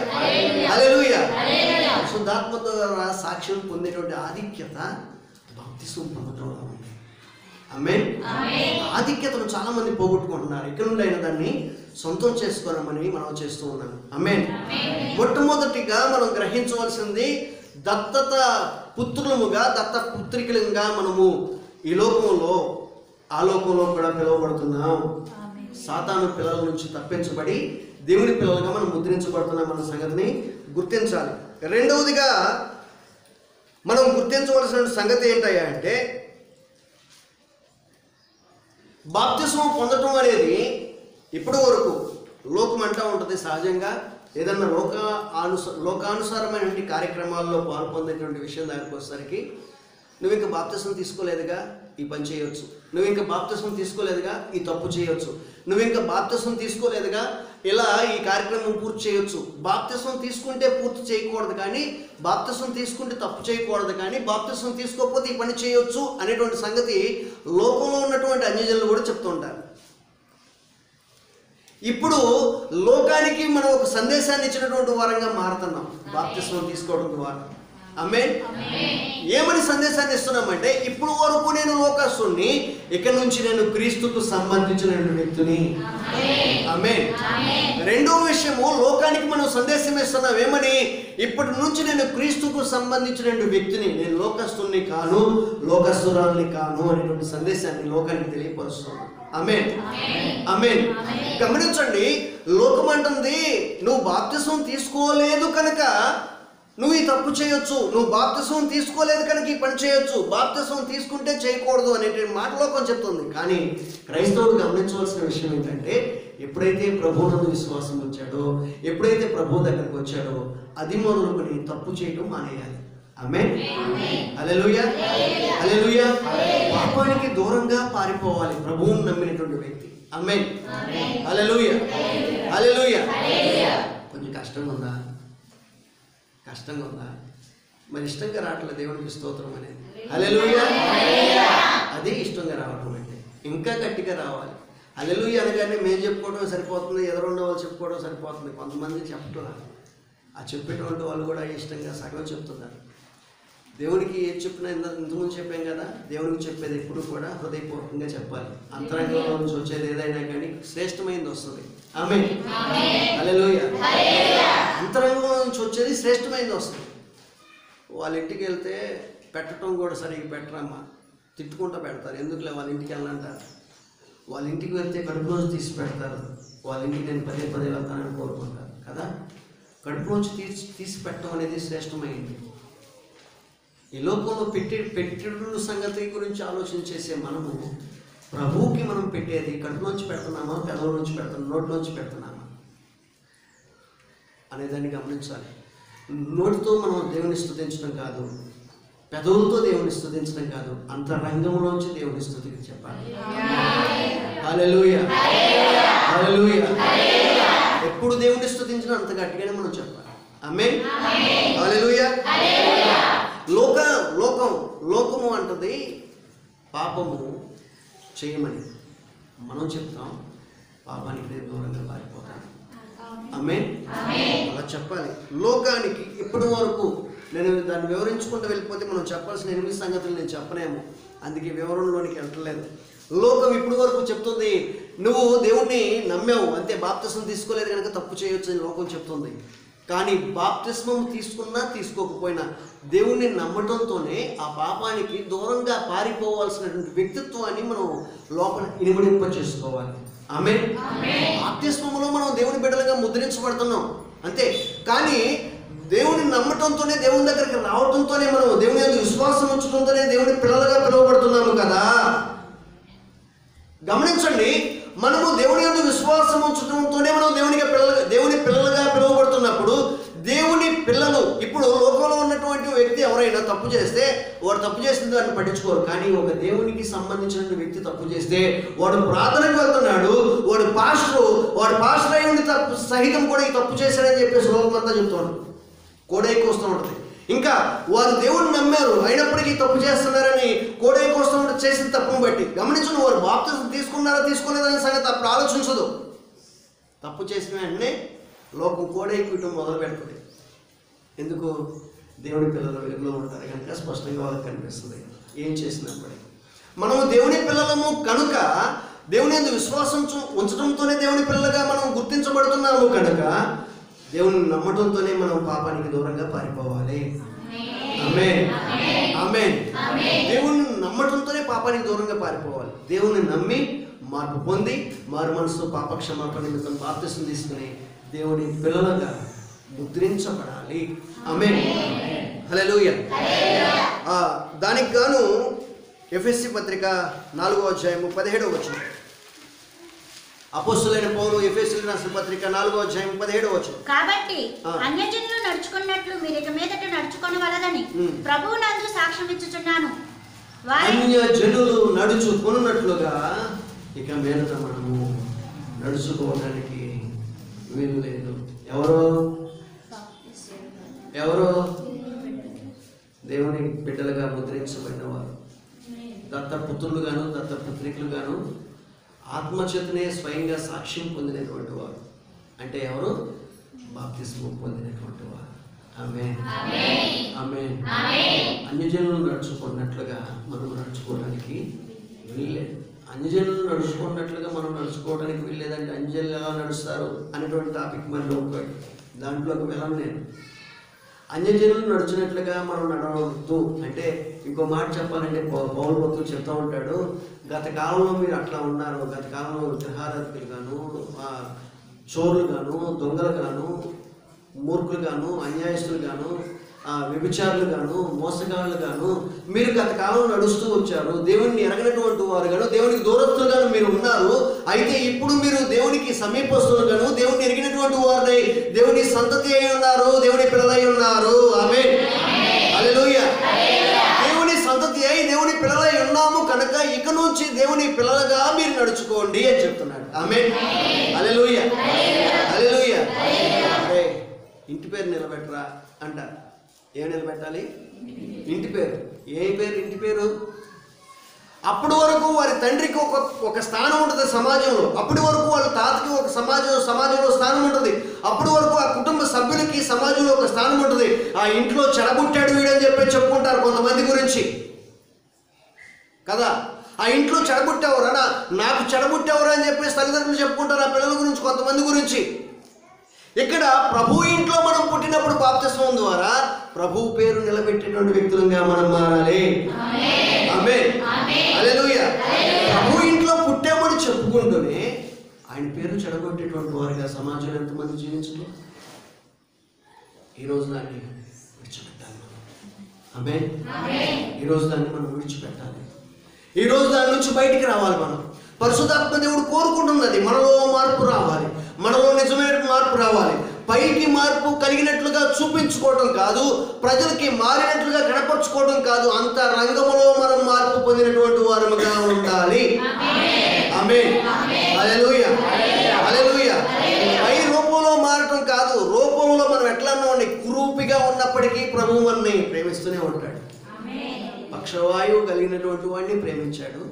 హల్లెలూయా. పరిశుద్ధాత్మ ద్వారా సాక్ష్యం పొందేటువంటి ఆధిక్యత బాప్తిస్మం పొందడం ఉంది. ఆమేన్. ఆధిక్యతను చాలా మంది పోగొట్టుకుంటున్నారు. ఇక్కడ నుండి అయినా దాన్ని సొంతం చేసుకోవడమని మనం చేస్తూ ఉన్నాం. ఆమేన్. మొట్టమొదటిగా మనం గ్రహించవలసింది దత్తత పుత్రులముగా దత్త పుత్రికలుగా మనము ఈ లోకంలో ఆ లోకంలో కూడా పిలువబడుతున్నాం. సాతాను పిల్లల నుంచి తప్పించబడి దేవుని పిల్లలుగా మనం ముద్రించబడుతున్నాం అన్న సంగతిని గుర్తించాలి. రెండవదిగా మనం గుర్తించవలసిన సంగతి ఏంటయ్యా అంటే బాప్తిస్మం పొందటం అనేది ఇప్పటి వరకు లోకం అంటూ ఉంటుంది సహజంగా. ఏదన్నా లోకానుసారమైనటువంటి కార్యక్రమాల్లో పాల్పొందేటువంటి విషయం దానికి వచ్చేసరికి నువ్వు ఇంకా బాప్తిస్మం తీసుకోలేదుగా ఈ పని చేయవచ్చు, నువ్వు ఇంకా బాప్తిసం తీసుకోలేదుగా, ఈ తప్పు చేయొచ్చు. నువ్వు ఇంకా బాప్తిసం తీసుకోలేదుగా, ఇలా ఈ కార్యక్రమం పూర్తి చేయొచ్చు. బాప్తిసం తీసుకుంటే పూర్తి చేయకూడదు కానీ, బాప్తిసం తీసుకుంటే తప్పు చేయకూడదు కానీ, బాప్తిసం తీసుకోకపోతే ఈ పని చేయొచ్చు అనేటువంటి సంగతి లోకంలో ఉన్నటువంటి అన్యజనులు కూడా చెప్తూ ఉంటారు. ఇప్పుడు లోకానికి మనం ఒక సందేశాన్ని ఇచ్చినటువంటి వారంగా మారుతున్నాం బాప్తిసం తీసుకోవడం ద్వారా. ఆమేన్. ఏమని సందేశాన్ని ఇస్తున్నామంటే, ఇప్పుడు వరకు నేను లోకస్తుని, ఇక నుంచి నేను క్రీస్తుకు సంబంధించిన వ్యక్తిని. ఆమేన్. రెండో విషయము, లోకానికి మనం సందేశం ఇస్తున్నాం ఏమని, ఇప్పటి నుంచి నేను క్రీస్తుకు సంబంధించిన వ్యక్తిని, నేను లోకస్తుని కాను, లోకస్తురాల్ని కాను అనేటువంటి సందేశాన్ని లోకానికి తెలియపరుస్తున్నాను. ఆమేన్. ఆమేన్. గమనించండి, లోకం అంటుంది నువ్వు బాప్తిసం తీసుకోలేదు కనుక నువ్వు ఈ తప్పు చేయొచ్చు, నువ్వు బాప్తిసం తీసుకోలేదు కనుక ఈ పని చేయొచ్చు, బాప్తిసం తీసుకుంటే చేయకూడదు అనేటువంటి మాట లోకం చెప్తుంది. కానీ క్రైస్తవుడు గమనించవలసిన విషయం ఏంటంటే, ఎప్పుడైతే ప్రభువునందు విశ్వాసం వచ్చాడో, ఎప్పుడైతే ప్రభు దగ్గరకు వచ్చాడో, అది మొదలుకొని తప్పు చేయడం మానేయాలి. ఆమేన్. హల్లెలూయా. హల్లెలూయా. పాపానికి దూరంగా పారిపోవాలి ప్రభువుని నమ్మినటువంటి వ్యక్తి. ఆమేన్. హల్లెలూయా. హల్లెలూయా. కొంచెం కష్టంగా ఉందా? కష్టంగా ఉందా? మరి ఇష్టంగా రావట్లేదు దేవునికి స్తోత్రం అనేది. హల్లెలూయా. అదే ఇష్టంగా రావడం అంటే. ఇంకా గట్టిగా రావాలి. హల్లెలూయా అనగానే మేము చెప్పుకోవడం సరిపోతుంది, ఎదురున్న వాళ్ళు చెప్పుకోవడం సరిపోతుంది. కొంతమంది చెప్పట్లా. ఆ చెప్పేటువంటి వాళ్ళు కూడా ఇష్టంగా సగం చెప్తున్నారు. దేవునికి ఏది చెప్పినా ఇంతకుముందు చెప్పాం కదా, దేవునికి చెప్పేది ఎప్పుడు కూడా హృదయపూర్వకంగా చెప్పాలి. అంతరంగంలో నుంచి వచ్చేది ఏదైనా కానీ శ్రేష్టమైనది వస్తుంది. ఆమేన్. హల్లెలూయా. అంతరంగంలో నుంచి వచ్చేది శ్రేష్టమైనది వస్తుంది. వాళ్ళ ఇంటికి వెళ్తే పెట్టడం కూడా సరిగ్గా పెట్టరమ్మా, తిట్టుకుంటూ పెడతారు. ఎందుకులే వాళ్ళ ఇంటికి వెళ్ళంటారు. వాళ్ళ ఇంటికి వెళ్తే కడుపులోంచి తీసి పెడతారు. వాళ్ళ ఇంటికి నేను పదే పదే వెళ్తానని కోరుకుంటారు కదా. కడుపులోంచి తీసి పెట్టడం అనేది శ్రేష్టమైంది. ఈ లోకంలో పెట్టెడు సంగతి గురించి ఆలోచన చేసే మనము ప్రభువుకి మనం పెట్టేది కడుపులోంచి పెడుతున్నామా, పెదవులోంచి పెడుతున్నామా, నోట్లోంచి పెడుతున్నామా అనేదాన్ని గమనించాలి. నోటితో మనం దేవుని స్తుతించడం కాదు, పెదవులతో దేవుని స్తుతించడం కాదు, అంతరంగంలోంచి దేవుని స్తుతికి చెప్పాలి. హల్లెలూయా. హల్లెలూయా. ఎప్పుడు దేవుని స్తుతించినా అంత గట్టిగానే మనం చెప్పాలి. ఆమేన్. హల్లెలూయా. లోకము అంటది పాపము చేయమని, మనం చెప్తాం పాపానికి దూరంగా పారిపోతాం. ఆమేన్. అలా చెప్పాలి. లోకానికి ఇప్పటి వరకు నేను దాన్ని వివరించుకుంటూ వెళ్ళిపోతే మనం చెప్పాల్సిన 8 సంగతులు నేను చెప్పలేము, అందుకే వివరణలోనికి వెళ్ళట్లేదు. లోకం ఇప్పటి వరకు చెప్తుంది నువ్వు దేవుణ్ణి నమ్మావు అంతే, బాప్తిసం తీసుకోలేదు కనుక తప్పు చేయొచ్చు అని లోకం చెప్తుంది. కానీ బాప్తిస్మం తీసుకున్నా తీసుకోకపోయినా దేవుణ్ణి నమ్మటంతోనే ఆ పాపానికి దూరంగా పారిపోవాల్సినటువంటి వ్యక్తిత్వాన్ని మనం లోపల ఇనుమడింప చేసుకోవాలి. ఆమేన్. బాప్తిస్మములో మనం దేవుని బిడ్డలుగా ముద్రించబడుతున్నాం అంతే. కానీ దేవుని నమ్మటంతోనే, దేవుని దగ్గరికి రావడంతోనే, మనం దేవుని యందు విశ్వాసం ఉంచడంతోనే దేవుని పిల్లలుగా పిలువబడుతున్నాము కదా. గమనించండి, మనము దేవుని యందు విశ్వాసం ఉంచడంతోనే మనం దేవుని పిల్లలుగా పిలువబడుతున్నప్పుడు, దేవుని పిల్లలు ఇప్పుడు లోకంలో ఉన్నటువంటి వ్యక్తి ఎవరైనా తప్పు చేస్తే వాడు తప్పు చేసిన దాన్ని పట్టించుకోరు. కానీ ఒక దేవునికి సంబంధించిన వ్యక్తి తప్పు చేస్తే వాడు ప్రార్థనకు వెళ్తున్నాడు, వాడు పాస్టర్ అయి ఉండి తప్పు సహితం కూడా ఈ తప్పు చేశాడని చెప్పేసి లోకం అంతా చెప్తున్నాడు, కోడైకి వస్తూ ఉంటుంది. ఇంకా వారు దేవుడిని నమ్మారు అయినప్పటికీ తప్పు చేస్తున్నారని కోడైకి వస్తూ ఉంటుంది చేసిన తప్పును బట్టి. గమనించండి, వారు బాప్తిసం తీసుకున్నారా తీసుకోలేదనే సంగతి అప్పుడు ఆలోచించదు. తప్పు చేసిన వెంటనే లోకం కోడైకుటం మొదలు పెడుతుంది. ఎందుకు? దేవుని పిల్లలు వెలుగులో ఉంటారు కనుక స్పష్టంగా వాళ్ళకి కనిపిస్తుంది ఏం చేసినప్పటికీ. మనము దేవుని పిల్లలము కనుక, దేవుని యందు విశ్వాసం ఉంచడంతోనే దేవుని పిల్లలుగా మనం గుర్తించబడుతున్నాము కనుక, దేవుని నమ్మటంతోనే మనం పాపానికి దూరంగా పారిపోవాలి. ఆమేన్. ఆమేన్. దేవుని నమ్మటంతోనే పాపానికి దూరంగా పారిపోవాలి. దేవుని నమ్మి మార్పు పొంది మారు మనసు పాప క్షమాపణ నిమిత్తం బాప్తిసం తీసుకుని దేవుని పిల్లలుగా ముద్రించబడాలి. ఆమేన్. హల్లెలూయా. దానికి గాను ఎఫెసీ పత్రిక 4వ అధ్యాయము 17వ వచనం. అపోస్తలుడైన పౌలు ఎఫెసీయులకు రాసిన పత్రిక 4వ అధ్యాయం 17వ వచనం. కాబట్టి అన్యజనులు నడుచుకున్నట్లు మీరు ఇక మీదట నడుచుకొనవలదని ప్రభువునందు సాక్ష్యం ఇచ్చుచున్నాను. అన్య జనులు నడుచుకున్నట్లుగా ఇక మీదట మనము నడుచుకోవడానికి వీలు లేదు. ఎవరో దేవుని బిడ్డలుగా ముద్రించబడిన వారు, దత్తపుత్రులుగాను దత్తపుత్రికలుగాను ఆత్మచేతనే స్వయంగా సాక్ష్యం పొందినటువంటి వారు. అంటే ఎవరు? బాప్తిస్మం పొందినటువంటి వారు. ఆమేన్, ఆమేన్. అన్యజనులు నడుచుకున్నట్లుగా మనం నడుచుకోవడానికి వీల్లేదు. అన్యజనులు నడుచుకున్నట్లుగా మనం నడుచుకోవడానికి వీల్లేదంటే అన్యజనులు ఎలా నడుస్తారు అనేటువంటి టాపిక్ మనలో ఒకటి, దాంట్లోకి వెళ్ళను నేను. అన్యజనులు నడిచినట్లుగా మనం నడవద్దు అంటే ఇంకో మాట చెప్పాలంటే పౌలు భక్తులు చెప్తూ ఉంటాడు, గత కాలంలో మీరు అట్లా ఉన్నారు, గత కాలంలో విగ్రహారాధకులు గాను, చోరులు గాను, దొంగలు గాను, మూర్ఖులు గాను, అన్యాయస్తులు గాను, వ్యభిచారులు గాను, మోసగాళ్ళు గాను మీరు గత కాలంలో నడుస్తూ వచ్చారు. దేవుడిని ఎరగనటువంటి వారు గాను, దేవునికి దూరస్తులుగాను మీరు ఉన్నారు. అయితే ఇప్పుడు మీరు దేవునికి సమీపస్తులు గాను, దేవుడిని ఎరిగినటువంటి వారిని, దేవుని సంతతి అయి ఉన్నారు, దేవుని పిల్లలై ఉన్నారు. ఆమేన్, హల్లెలూయా. దేవుని సంతతి అయి దేవుని పిల్లలై ఉన్నాము కనుక ఇక నుంచి దేవుని పిల్లలుగా మీరు నడుచుకోండి అని చెప్తున్నాడు. ఆమేన్, హల్లెలూయా, హల్లెలూయా. ఇంటి పేరు నిలబెట్టరా అంటారు. ఏం నిలబెట్టాలి? ఇంటి పేరు. ఏ పేరు? ఇంటి పేరు. అప్పటి వరకు వారి తండ్రికి ఒక స్థానం ఉంటుంది సమాజంలో, అప్పటి వరకు వాళ్ళ తాతకి ఒక సమాజంలో స్థానం ఉంటుంది, అప్పటి వరకు ఆ కుటుంబ సభ్యులకి సమాజంలో ఒక స్థానం ఉంటుంది. ఆ ఇంట్లో చెడబుట్టాడు వీడని చెప్పి చెప్పుకుంటారు కొంతమంది గురించి కదా. ఆ ఇంట్లో చెడబుట్టేవరా, నాకు చెడబుట్టేవరా అని చెప్పేసి తల్లిదండ్రులు చెప్పుకుంటారు ఆ పిల్లల గురించి, కొంతమంది గురించి. ఇక్కడ ప్రభు ఇంట్లో మనం పుట్టినప్పుడు బాప్తిస్మం ద్వారా ప్రభు పేరు నిలబెట్టేటువంటి వ్యక్తులుగా మనం మారాలి. ఆమేన్, హల్లెలూయా. ప్రభు ఇంట్లో పుట్టామని చెప్పుకుంటూనే ఆయన పేరు చెడగొట్టేటువంటి వారిగా సమాజంలో ఎంతమంది జీవించలేదు. ఈరోజు దాన్ని విడిచిపెట్టాలి మనం. ఆమేన్, ఈరోజు దాన్ని మనం విడిచిపెట్టాలి. ఈరోజు దాని నుంచి బయటికి రావాలి మనం. పరిశుద్ధాత్మ దేవుడు కోరుకుంటున్నది మనలో మార్పు రావాలి, మనలో నిజమైన మార్పు రావాలి. పైకి మార్పు కలిగినట్లుగా చూపించుకోవడం కాదు, ప్రజలకి మారినట్లుగా కనపరుచుకోవడం కాదు, అంత రంగంలో మనం మార్పు పొందినటువంటి వారముగా ఉండాలి. ఆమేన్, హల్లెలూయా, హల్లెలూయా. పై రూపంలో మారటం కాదు, రూపంలో మనం ఎట్లా కురూపిగా ఉన్నప్పటికీ ప్రభువు మనల్ని ప్రేమిస్తూనే ఉంటాడు. పక్షవాయువు కలిగినటువంటి వాడిని ప్రేమించాడు,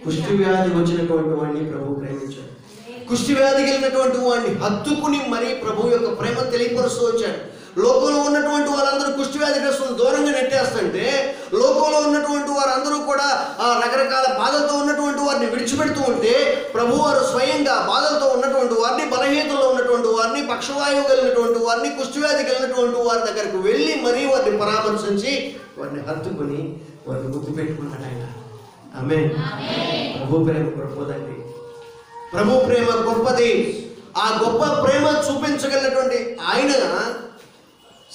కుష్టి వ్యాధి వచ్చినటువంటి వాడిని ప్రభు ప్రేమించాడు. కుష్టి వ్యాధి కలిగినటువంటి వాడిని హత్తుకుని మరీ ప్రభు యొక్క ప్రేమ తెలియపరుస్తూ వచ్చాడు. లోకంలో ఉన్నటువంటి వారందరూ కుష్టి వ్యాధిగ్రస్తులను దూరంగా నెట్టేస్తుంటే, లోకంలో ఉన్నటువంటి వారందరూ కూడా రకరకాల బాధలతో ఉన్నటువంటి వారిని విడిచిపెడుతూ ఉంటే, ప్రభు వారు స్వయంగా బాధలతో ఉన్నటువంటి వారిని, బలహీనతలో ఉన్నటువంటి వారిని, పక్షవాయువు కలిగినటువంటి వారిని, కుష్టి వ్యాధి కలిగినటువంటి వారి దగ్గరకు వెళ్ళి మరీ వారిని పరామర్శించి వారిని హత్తుకుని వారిని గుర్తు పెట్టుకున్నాడు ఆయన. ఆమేన్. ప్రభు ప్రేమ గొప్పదండి, ప్రభు ప్రేమ గొప్పది. ఆ గొప్ప ప్రేమ చూపించగలిగినటువంటి ఆయన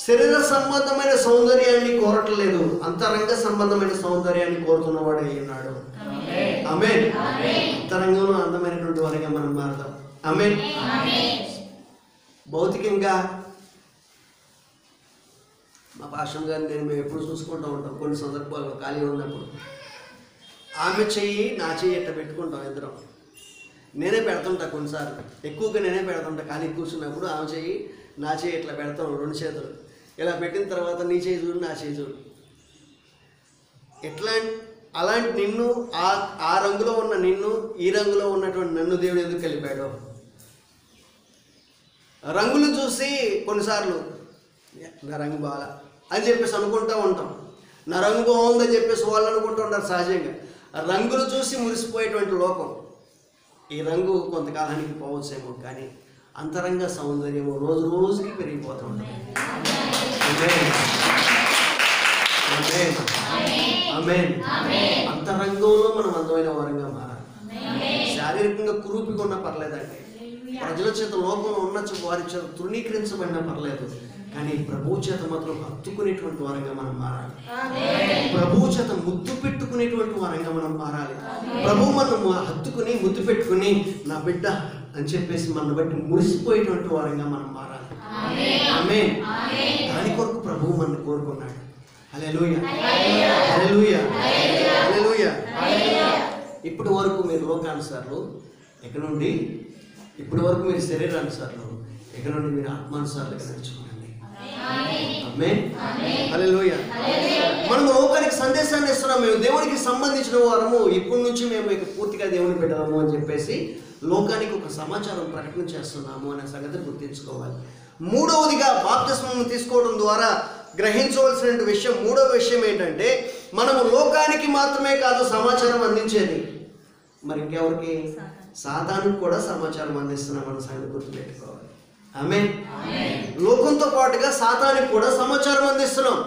శరీర సంబంధమైన సౌందర్యాన్ని కోరట్లేదు, అంతరంగ సంబంధమైన సౌందర్యాన్ని కోరుతున్నవాడు అయి ఉన్నాడు. ఆమేన్. అంతరంగంలో అందమైనటువంటి వారిగా మనం మారదాం. ఆమేన్. భౌతికంగా మా పాషం గారిని మేము ఎప్పుడు చూసుకుంటూ ఉంటాం, కొన్ని సందర్భాల్లో ఖాళీ ఉన్నప్పుడు ఆమె చెయ్యి నా చెయ్యి ఎట్ట పెట్టుకుంటాం ఇద్దరం. నేనే పెడుతుంటా, కొన్నిసార్లు ఎక్కువగా నేనే పెడుతుంటా. ఖాళీ కూర్చున్నప్పుడు ఆమె చెయ్యి నా చెయ్యి ఇట్లా పెడతాం, రెండు చేతులు ఇలా పెట్టిన తర్వాత నీ చేయి చూడు నా చేయి చూడు. ఎట్లా అలాంటి నిన్ను ఆ రంగులో ఉన్న నిన్ను ఈ రంగులో ఉన్నటువంటి నన్ను దేవుడు ఎందుకు కలిపాడు? రంగులు చూసి కొన్నిసార్లు నా రంగు బాగా అని చెప్పేసి అనుకుంటూ ఉంటాం, నా రంగు బాగుందని చెప్పేసి వాళ్ళు అనుకుంటూ ఉంటారు సహజంగా. రంగులు చూసి మురిసిపోయేటువంటి లోకం. ఈ రంగు కొంతకాలానికి పోవచ్చేమో, కానీ అంతరంగ సౌందర్యము రోజు రోజుకి పెరిగిపోతూ ఉంటుంది. అంతరంగంలో మనం అందమైన వారంగా మారాలి. శారీరకంగా కురూపిగా ఉన్నా పర్లేదండి, ప్రజల చేత లోకంలో ఉన్న వారి చేత తృణీకరించబడినా పర్లేదు, కానీ ప్రభు చేత మాత్రం హత్తుకునేటువంటి వారంగా మనం మారాలి. ప్రభు చేత ముద్దు పెట్టుకునేటువంటి వారంగా మనం మారాలి. ప్రభు మనం హత్తుకుని ముద్దు పెట్టుకుని నా బిడ్డ అని చెప్పేసి మన బట్టి మురిసిపోయేటువంటి వారంగా మనం మారాలి. ఆమేన్. దాని కొరకు ప్రభువు మనల్ని కోరుకున్నాడు. హల్లెలూయా, హల్లెలూయా, హల్లెలూయా. ఇప్పటి వరకు మీరు లోకానుసారులు ఎక్కడి నుండి, ఇప్పటి వరకు మీరు శరీరానుసారులు ఎక్కడి నుండి మీరు ఆత్మానుసారులుగా నడుచుకోండి. ఆమేన్, హల్లెలూయా. మనము లోకానికి సందేశాన్ని ఇస్తున్నాం. మేము దేవునికి సంబంధించిన వారము, ఇప్పటి నుంచి మేము ఇక పూర్తిగా దేవుని బిడ్డలము అని చెప్పేసి లోకానికి ఒక సమాచారం ప్రకటన చేస్తున్నాము అనే సంగతి గుర్తించుకోవాలి. మూడవదిగా బాప్తిస్మం తీసుకోవడం ద్వారా గ్రహించవలసిన విషయం, మూడవ విషయం ఏంటంటే మనము లోకానికి మాత్రమే కాదు సమాచారం అందించేది, మరి ఇంకెవరికి? సాతానుకు కూడా సమాచారం అందిస్తున్నాం అన్న సంగతి గుర్తుపెట్టుకోవాలి. ఆమేన్. లోకంతో పాటుగా సాతానుకు కూడా సమాచారం అందిస్తున్నాం.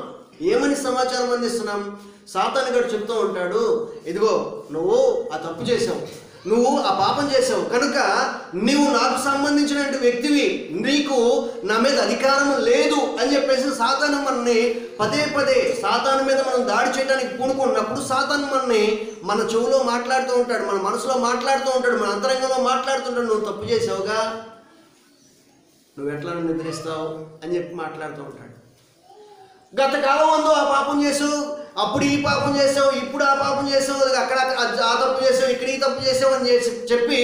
ఏమని సమాచారం అందిస్తున్నాం? సాతాను గారు చెప్తూ ఉంటాడు, ఇదిగో నువ్వు ఆ తప్పు చేసావు, నువ్వు ఆ పాపం చేసావు కనుక నీవు నాకు సంబంధించిన వ్యక్తివి, నీకు నా మీద అధికారం లేదు అని చెప్పేసి సాతాను మనని పదే పదే సాతాను మీద మనం దాడి చేయడానికి పూనుకున్నప్పుడు సాతాను మనని మన చెవులో మాట్లాడుతూ ఉంటాడు, మన మనసులో మాట్లాడుతూ ఉంటాడు, మన అంతరంగంలో మాట్లాడుతుంటాడు. నువ్వు తప్పు చేసావుగా, నువ్వు ఎట్లా నిద్రిస్తావు అని చెప్పి మాట్లాడుతూ ఉంటాడు. గత కాలం ముందు ఆ పాపం చేసావు, అప్పుడు ఈ పాపం చేసావు, ఇప్పుడు ఆ పాపం చేసావు, అక్కడ ఆ తప్పు చేసావు, ఇక్కడ ఈ తప్పు చేసావు అని చెప్పి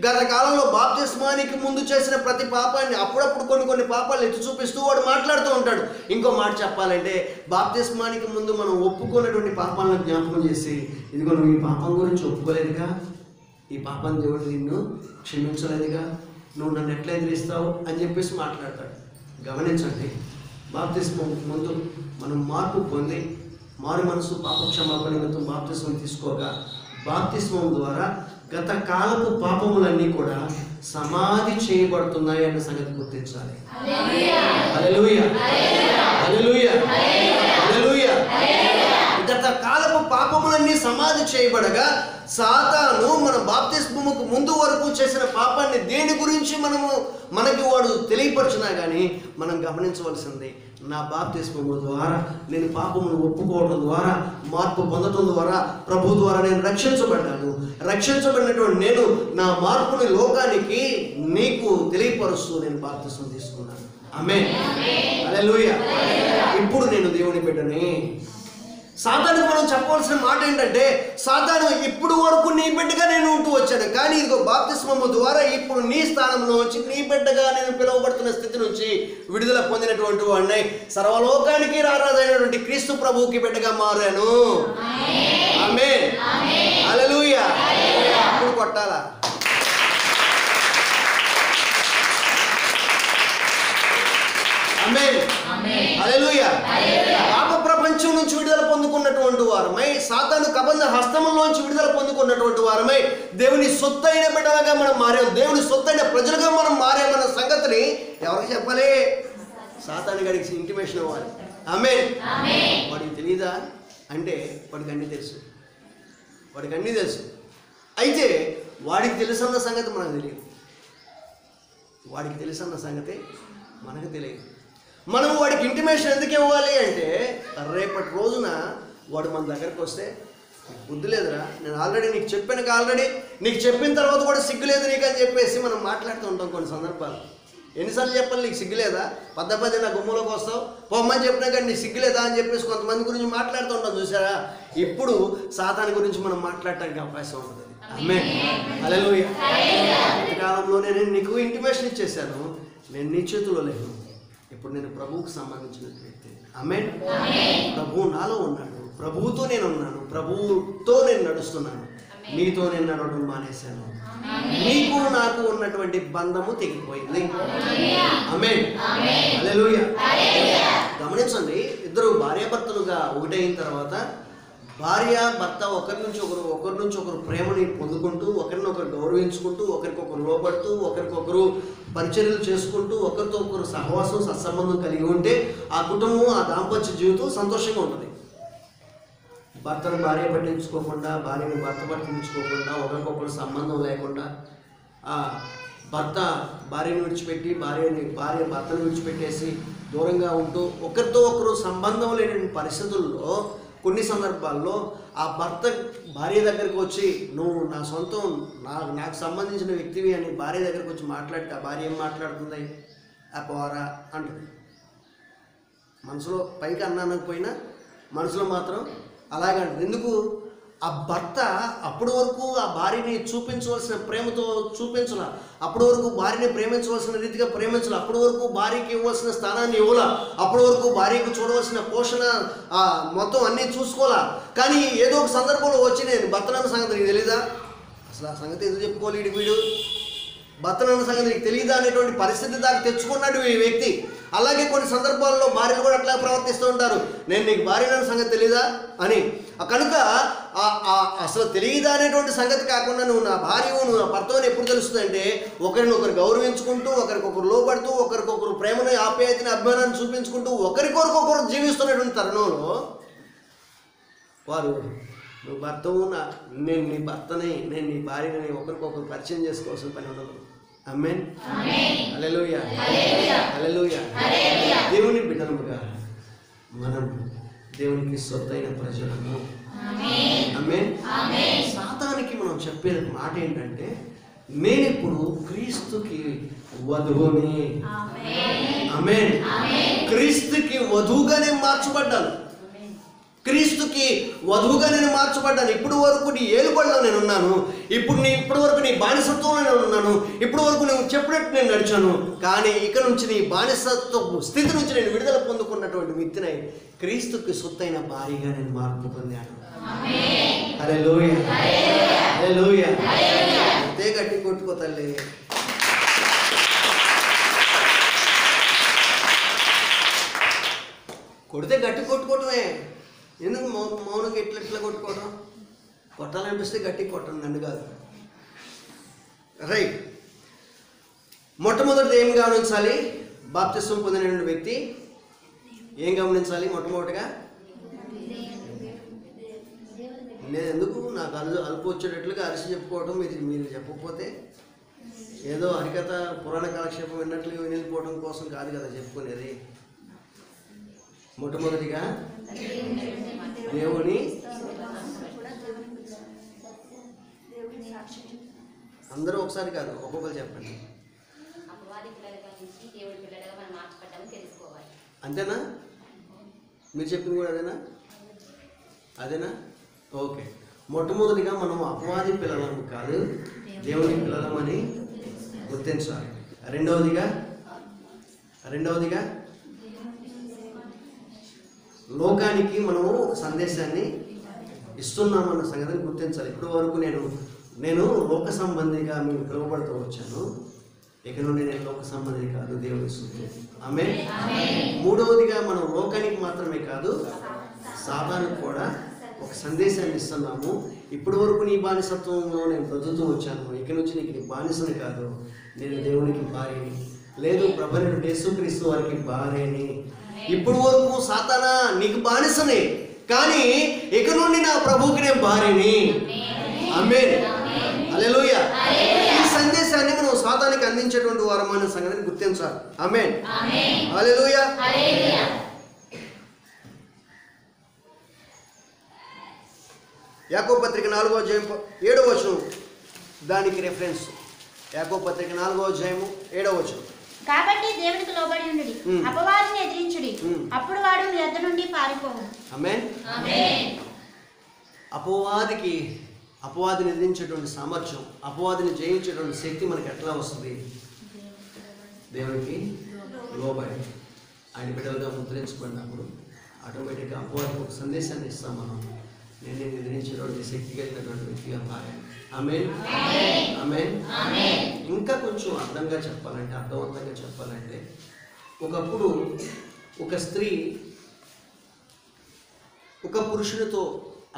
గత కాలంలో బాప్తిస్మానికి ముందు చేసిన ప్రతి పాపాన్ని అప్పుడప్పుడు కొన్ని పాపాలు ఎత్తి చూపిస్తూ వాడు మాట్లాడుతూ ఉంటాడు. ఇంకో మాట చెప్పాలంటే బాప్తిస్మానికి ముందు మనం ఒప్పుకున్నటువంటి పాపాలను జ్ఞాపకం చేసి, ఇదిగో నువ్వు ఈ పాపం గురించి ఒప్పుకోలేదుగా, ఈ పాపాన్ని దేవుడు నిన్ను క్షమించలేదుగా, నువ్వు నన్ను ఎట్లా ఎదిరిస్తావు అని చెప్పేసి మాట్లాడతాడు. గమనించండి, బాప్తిస్మం ముందు మనం మార్పు పొంది మారు మనసు పాప క్షమాపణ నిమిత్తం బాప్తిస్మం తీసుకోగా బాప్తిస్మం ద్వారా గత కాలపు పాపములన్నీ కూడా సమాధి చేయబడుతున్నాయి అన్న సంగతి గుర్తించాలి. హల్లెలూయా, హల్లెలూయా, హల్లెలూయా. గత కాలపు పాపములన్నీ సమాధి చేయబడగా సాతాను మన బాప్తిస్మముకు ముందు వరకు చేసిన పాపాన్ని దేని గురించి మనకి వాడు తెలియపరిచినా కానీ మనం గమనించవలసింది, నా బాప్తిస్మము ద్వారా నేను పాపమును ఒప్పుకోవడం ద్వారా మార్పు పొందడం ద్వారా ప్రభు ద్వారా నేను రక్షించబడ్డాను. రక్షించబడినటువంటి నేను నా మార్పుని లోకానికి నీకు తెలియపరుస్తూ నేను బాప్తిస్మం తీసుకున్నాను. ఆమేన్, హల్లెలూయా. ఇప్పుడు నేను దేవుని బిడ్డని. సాతానుకు మనం చెప్పవలసిన మాట ఏంటంటే, సాతాను ఇప్పుడు వరకు నీ బిడ్డగా నేను ఉంటూ వచ్చాను, కానీ ఇదిగో బాప్తిస్మము ద్వారా ఇప్పుడు నీ స్థానంలో వచ్చి నీ బిడ్డగా నేను పిలువబడుతున్న స్థితి నుంచి విడుదల పొందినటువంటి వాడిని, సర్వలోకానికి రారాజైనటువంటి క్రీస్తు ప్రభువుకి బిడ్డగా మారాను. ఆమేన్, హల్లెలూయా. ఇప్పుడు కొట్టాలా? ఆమేన్, హల్లెలూయా. పాప ప్రపంచం నుంచి విడుదల పొందుకున్నటువంటి వారమై, సాతాను కబంధ హస్తములోంచి విడుదల పొందుకున్నటువంటి వారమై దేవుని సొత్తైన బిడ్డలుగా మనం మారాం, దేవుని సొత్తైన ప్రజలుగా మనం మారామన్న సంగతిని ఎవరికి చెప్పాలి? సాతాను గడికి ఇంటిమేషన్ ఇవ్వాలి. ఆమేన్. వాడికి తెలియదా అంటే వాడికి అన్నీ తెలుసు, వాడికి అన్నీ తెలుసు. అయితే వాడికి తెలుసన్న సంగతి మనకు తెలియదు, వాడికి తెలుసన్న సంగతి మనకు తెలియదు. మనం వాడికి ఇంటిమేషన్ ఎందుకు ఇవ్వాలి అంటే, రేపటి రోజున వాడు మన దగ్గరకు వస్తే, బుద్ధి లేదురా, నేను ఆల్రెడీ నీకు చెప్పాను, ఆల్రెడీ నీకు చెప్పిన తర్వాత కూడా సిగ్గు లేదు నీకు అని చెప్పేసి మనం మాట్లాడుతూ ఉంటాం కొన్ని సందర్భాలు. ఎన్నిసార్లు చెప్పాలి నీకు సిగ్గు లేదా, పదే నా గుమ్మలోకి వస్తావు, పొమ్మని చెప్పినా కానీ నీకు సిగ్గు లేదా అని చెప్పేసి కొంతమంది గురించి మాట్లాడుతూ ఉంటాం. చూసారా, ఇప్పుడు సాతాను గురించి మనం మాట్లాడటానికి అవకాశం ఉంటుంది. ఆమేన్, హల్లెలూయా. ఇంతకాలంలోనే నేను నీకు ఇంటిమేషన్ ఇచ్చేసాను, నేను నీ చేతిలో లేను, ఇప్పుడు నేను ప్రభువుకు సంబంధించిన వ్యక్తి. ఆమేన్. ప్రభువు నాలో ఉన్నాడు, ప్రభువుతో నేను ఉన్నాను, ప్రభువుతో నేను నడుస్తున్నాను, నీతో నేను నడవడం మానేశాను, నీకు నాకు ఉన్నటువంటి బంధము తెగిపోయింది. ఆమేన్, హల్లెలూయా. గమనించండి, ఇద్దరు భార్యాభర్తలుగా ఒకటైన తర్వాత భార్య భర్త ఒకరి నుంచి ఒకరు ప్రేమని పొందుకుంటూ, ఒకరినొకరు గౌరవించుకుంటూ, ఒకరికొకరు లోబడుతూ, ఒకరికొకరు పరిచర్యలు చేసుకుంటూ, ఒకరితో ఒకరు సహవాసం సత్సంబంధం కలిగి ఉంటే ఆ కుటుంబం, ఆ దాంపత్య జీవితం సంతోషంగా ఉంటుంది. భర్తను భార్య పట్టించుకోకుండా, భార్యను భర్త పట్టించుకోకుండా, ఒకరికొకరు సంబంధం లేకుండా, భర్త భార్యను విడిచిపెట్టి భార్య భర్తను విడిచిపెట్టేసి దూరంగా ఉంటూ ఒకరితో ఒకరు సంబంధం లేని పరిస్థితుల్లో కొన్ని సందర్భాల్లో ఆ భర్త భార్య దగ్గరికి వచ్చి, నువ్వు నా సొంతం, నాకు సంబంధించిన వ్యక్తివి అని భార్య దగ్గరికి వచ్చి మాట్లాడితే ఆ భార్య ఏం మాట్లాడుతుంది? ఆ పోరా అంటుంది. మనసులో పైకి అన్నానకపోయినా మనసులో మాత్రం అలాగే అంటుంది. ఎందుకు? ఆ భర్త అప్పటి వరకు ఆ భార్యని చూపించవలసిన ప్రేమతో చూపించాల, అప్పటి వరకు భార్యని ప్రేమించవలసిన రీతిగా ప్రేమించాల, అప్పటి వరకు భార్యకి ఇవ్వాల్సిన స్థానాన్ని ఇవ్వాల, అప్పటి వరకు భార్యకు చూడవలసిన పోషణ మొత్తం అన్నీ చూసుకోవాలా. కానీ ఏదో ఒక సందర్భంలో వచ్చి నేను భర్తనన్న సంగతి నీకు తెలీదా, అసలు ఆ సంగతి ఎందుకు చెప్పుకోవాలి వీడు, భర్తనన్న సంగతి నీకు తెలియదా అనేటువంటి పరిస్థితి దాకా తెచ్చుకున్నాడు ఈ వ్యక్తి. అలాగే కొన్ని సందర్భాల్లో భార్యలు కూడా అట్లా ప్రవర్తిస్తూ ఉంటారు, నేను నీకు భార్యనన్న సంగతి తెలీదా అని. కనుక అసలు తెలియదా అనేటువంటి సంగతి కాకుండా నువ్వు నా భార్యవు, నువ్వు నా భర్తవని ఎప్పుడు తెలుస్తుందంటే ఒకరినొకరు గౌరవించుకుంటూ, ఒకరికొకరు లోబడుతూ, ఒకరికొకరు ప్రేమను, ఆప్యాయతని, అభిమానాన్ని చూపించుకుంటూ ఒకరికొకరు జీవిస్తున్నటువంటి తరుణంలో వారు నువ్వు భర్తవు, నేను నీ భర్తని, నేను నీ భార్యని ఒకరికొకరు పరిచయం చేసుకోవాల్సిన పని ఉండదు. ఆమేన్. హల్లెలూయా, హల్లెలూయా. దేవుని బిడ్డలముగా మనం దేవునికి సొత్తైన ప్రజలము. ఆమేన్. సాతానికి మనం చెప్పే మాట ఏంటంటే నేను ఇప్పుడు క్రీస్తుకి వధువుని. ఆమేన్. క్రీస్తుకి వధువుగానే మార్చబడ్డాను, క్రీస్తుకి వధువుగా నేను మార్చబడ్డాను. ఇప్పుడు వరకు నీ ఏలుబడిలో నేను ఉన్నాను, ఇప్పటి వరకు నీ బానిసత్వంలో నేను ఉన్నాను, ఇప్పటి వరకు నువ్వు చెప్పినట్టు నేను నడిచాను. కానీ ఇక నుంచి నీ బానిసత్వ స్థితి నుంచి నేను విడుదల పొందుకున్నటువంటి వ్యక్తిని క్రీస్తుకి సొత్తైన భార్యగా నేను మార్పు పొందాను. హల్లెలూయా, హల్లెలూయా. అంతే గట్టి కొట్టుకో తల్లి. కొడితే గట్టి కొట్టుకోవటమే, ఎందుకు మౌనంగా ఎట్లా కొట్టుకోవడం? కొట్టాలనిపిస్తే గట్టి కొట్టండి, నన్ను కాదు. రైట్. మొట్టమొదటి ఏం గమనించాలి? బాప్తిస్మం పొందిన వ్యక్తి ఏం గమనించాలి? మొట్టమొదటిగా నేను ఎందుకు నాకు అలుపు వచ్చేటట్లుగా అరిసి చెప్పుకోవడం, మీరు చెప్పకపోతే ఏదో హరికథ పురాణ కాలక్షేపం విన్నట్లు వినిపోవడం కోసం కాదు కదా చెప్పుకునేది. మొట్టమొదటిగా దేవుని, అందరూ ఒకసారి కాదు ఒక్కొక్కరు చెప్పండి. అంతేనా? మీరు చెప్పింది కూడా అదేనా? అదేనా? ఓకే. మొట్టమొదటిగా మనం అపవాది పిల్లలం కాదు, దేవుని పిల్లలమని గుర్తించాలి. రెండవదిగా లోకానికి మనము సందేశాన్ని ఇస్తున్నామన్న సంగతిని గుర్తించాలి. ఇప్పటి వరకు నేను లోక సంబంధిగా మేము పిలువబడుతూ వచ్చాను, ఇక నుండి నేను లోక సంబంధి కాదు, దేవుని స్తుతి. ఆమేన్. మూడవదిగా మనం లోకానికి మాత్రమే కాదు సాతానుకు కూడా ఒక సందేశాన్ని ఇస్తున్నాము. ఇప్పటి వరకు నీ బానిసత్వంలో నేను బ్రతుకుతూ వచ్చాను, ఇక నుంచి నీకు నీ బానిసని కాదు, నేను దేవునికి భార్యని, లేదు ప్రభువైన యేసుక్రీస్తు వారికి భార్యని. ఇప్పుడు వరకు సాతానా నీకు బానిసనే, కానీ ఇక నుండి నా ప్రభువుకి నేను భార్యని. ఆమేన్, హల్లెలూయా. ఈ సందేశాన్ని మనం సాతానికి అందించేటువంటి వారమైన సంగతిని గుర్తించాలి. ఆమేన్, హల్లెలూయా. యాకోబు పత్రిక 4వ అధ్యాయం 7వ వచనం దానికి రెఫరెన్స్. యాకోబు పత్రిక 4వ అధ్యాయం 7వ వచనం. కాబట్టి దేవునికి లోబడి ఉండుడి, అపవాదిని ఎదిరించుడి, అప్పుడు వాడు మీ యొద్ద నుండి పారిపోవు. ఆమేన్. అపవాదిని ఎదిరించేటువంటి సామర్థ్యం, అపవాదిని జయించేటువంటి శక్తి మనకి ఎట్లా వస్తుంది? దేవునికి లోబడి ఆయన బిడ్డలుగా ముద్రించబడినప్పుడు ఆటోమేటిక్గా అపవాదికి ఒక సందేశాన్ని ఇస్తాం మనం, నేను ఎదిరించేటువంటి శక్తి కలిగినటువంటి వ్యక్తిగా మారాను. ఆమేన్, ఆమేన్. ఇంకా కొంచెం అర్థవంతంగా చెప్పాలంటే ఒకప్పుడు ఒక స్త్రీ ఒక పురుషునితో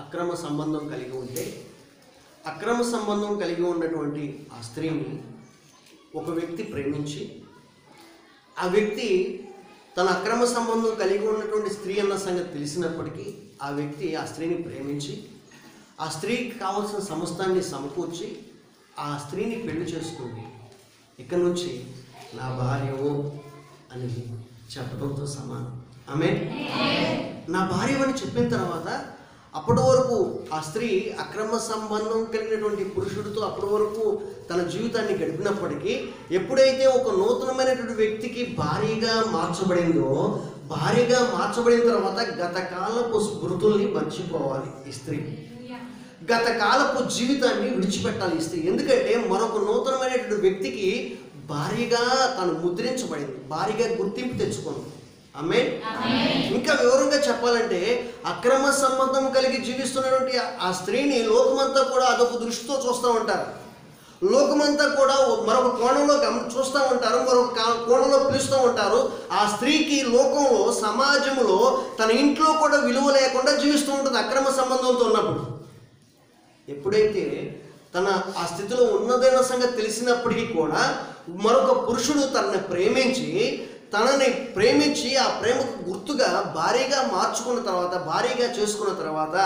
అక్రమ సంబంధం కలిగి ఉంటే, అక్రమ సంబంధం కలిగి ఉన్నటువంటి ఆ స్త్రీని ఒక వ్యక్తి ప్రేమించి, ఆ వ్యక్తి తన అక్రమ సంబంధం కలిగి ఉన్నటువంటి స్త్రీ అన్న సంగతి తెలిసినప్పటికీ ఆ వ్యక్తి ఆ స్త్రీని ప్రేమించి, ఆ స్త్రీకి కావాల్సిన సమస్తాన్ని సమకూర్చి ఆ స్త్రీని పెళ్లి చేసుకుంది. ఇక్కడి నుంచి నా భార్యవు అని చెప్పడంతో సమానం. ఆమేన్. నా భార్య అని చెప్పిన తర్వాత అప్పటి వరకు ఆ స్త్రీ అక్రమ సంబంధం కలిగినటువంటి పురుషుడితో అప్పటి వరకు తన జీవితాన్ని గడిపినప్పటికీ, ఎప్పుడైతే ఒక నూతనమైనటువంటి వ్యక్తికి భార్యగా మార్చబడిందో, భార్యగా మార్చబడిన తర్వాత గత కాలపు స్మృతుల్ని మర్చిపోవాలి ఈ స్త్రీ. గత కాలపు జీవితాన్ని విడిచిపెట్టాలి ఈ స్త్రీ. ఎందుకంటే మరొక నూతనమైనటువంటి వ్యక్తికి భార్యగా తను ముద్రించబడింది, భార్యగా గుర్తింపు తెచ్చుకుంది. ఆమేన్. ఇంకా వివరంగా చెప్పాలంటే అక్రమ సంబంధం కలిగి జీవిస్తున్నటువంటి ఆ స్త్రీని లోకమంతా కూడా అదొక దృష్టితో చూస్తూ ఉంటారు. లోకమంతా కూడా మరొక కోణంలో చూస్తూ ఉంటారు, మరొక కోణంలో పిలుస్తూ ఉంటారు. ఆ స్త్రీకి లోకంలో, సమాజంలో, తన ఇంట్లో కూడా విలువ లేకుండా జీవిస్తూ ఉంటుంది అక్రమ సంబంధంతో ఉన్నప్పుడు. ఎప్పుడైతే తన ఆ స్థితిలో ఉన్నదైన సంగతి తెలిసినప్పటికీ కూడా మరొక పురుషుడు తనని ప్రేమించి ఆ ప్రేమకు గుర్తుగా భార్యగా మార్చుకున్న తర్వాత, భార్యగా చేసుకున్న తర్వాత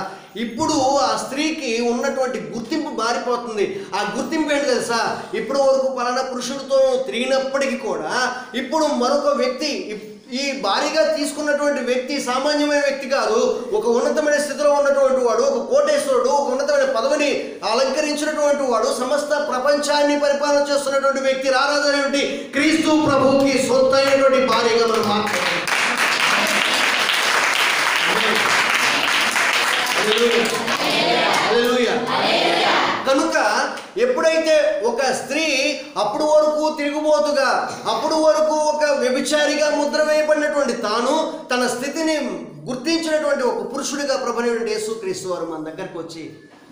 ఇప్పుడు ఆ స్త్రీకి ఉన్నటువంటి గుర్తింపు మారిపోతుంది. ఆ గుర్తింపు ఏంటి తెలుసా? ఇప్పుడు వరకు పలానా పురుషుడితో తిరిగినప్పటికీ కూడా ఇప్పుడు మరొక వ్యక్తి, ఈ భార్యగా తీసుకున్నటువంటి వ్యక్తి సామాన్యమైన వ్యక్తి కాదు, ఒక ఉన్నతమైన స్థితిలో ఉన్నటువంటి వాడు, ఒక కోటేశ్వరుడు, ఒక ఉన్నతమైన పదవిని అలంకరించినటువంటి వాడు, సమస్త ప్రపంచాన్ని పరిపాలన చేస్తున్నటువంటి వ్యక్తి, రారాజైనటువంటి క్రీస్తు ప్రభువుకి సొత్తైనటువంటి భార్యగా మనం మాట్లాడాలి. కనుక ఎప్పుడైతే ఒక స్త్రీ అప్పుడు వరకు తిరుగుబోతుగా, అప్పుడు వరకు ఒక వ్యభిచారిగా ముద్ర వేయబడినటువంటి తాను తన స్థితిని గుర్తించినటువంటి ఒక పురుషుడిగా ప్రభువైనటువంటి యేసుక్రీస్తు వారు మన దగ్గరకు వచ్చి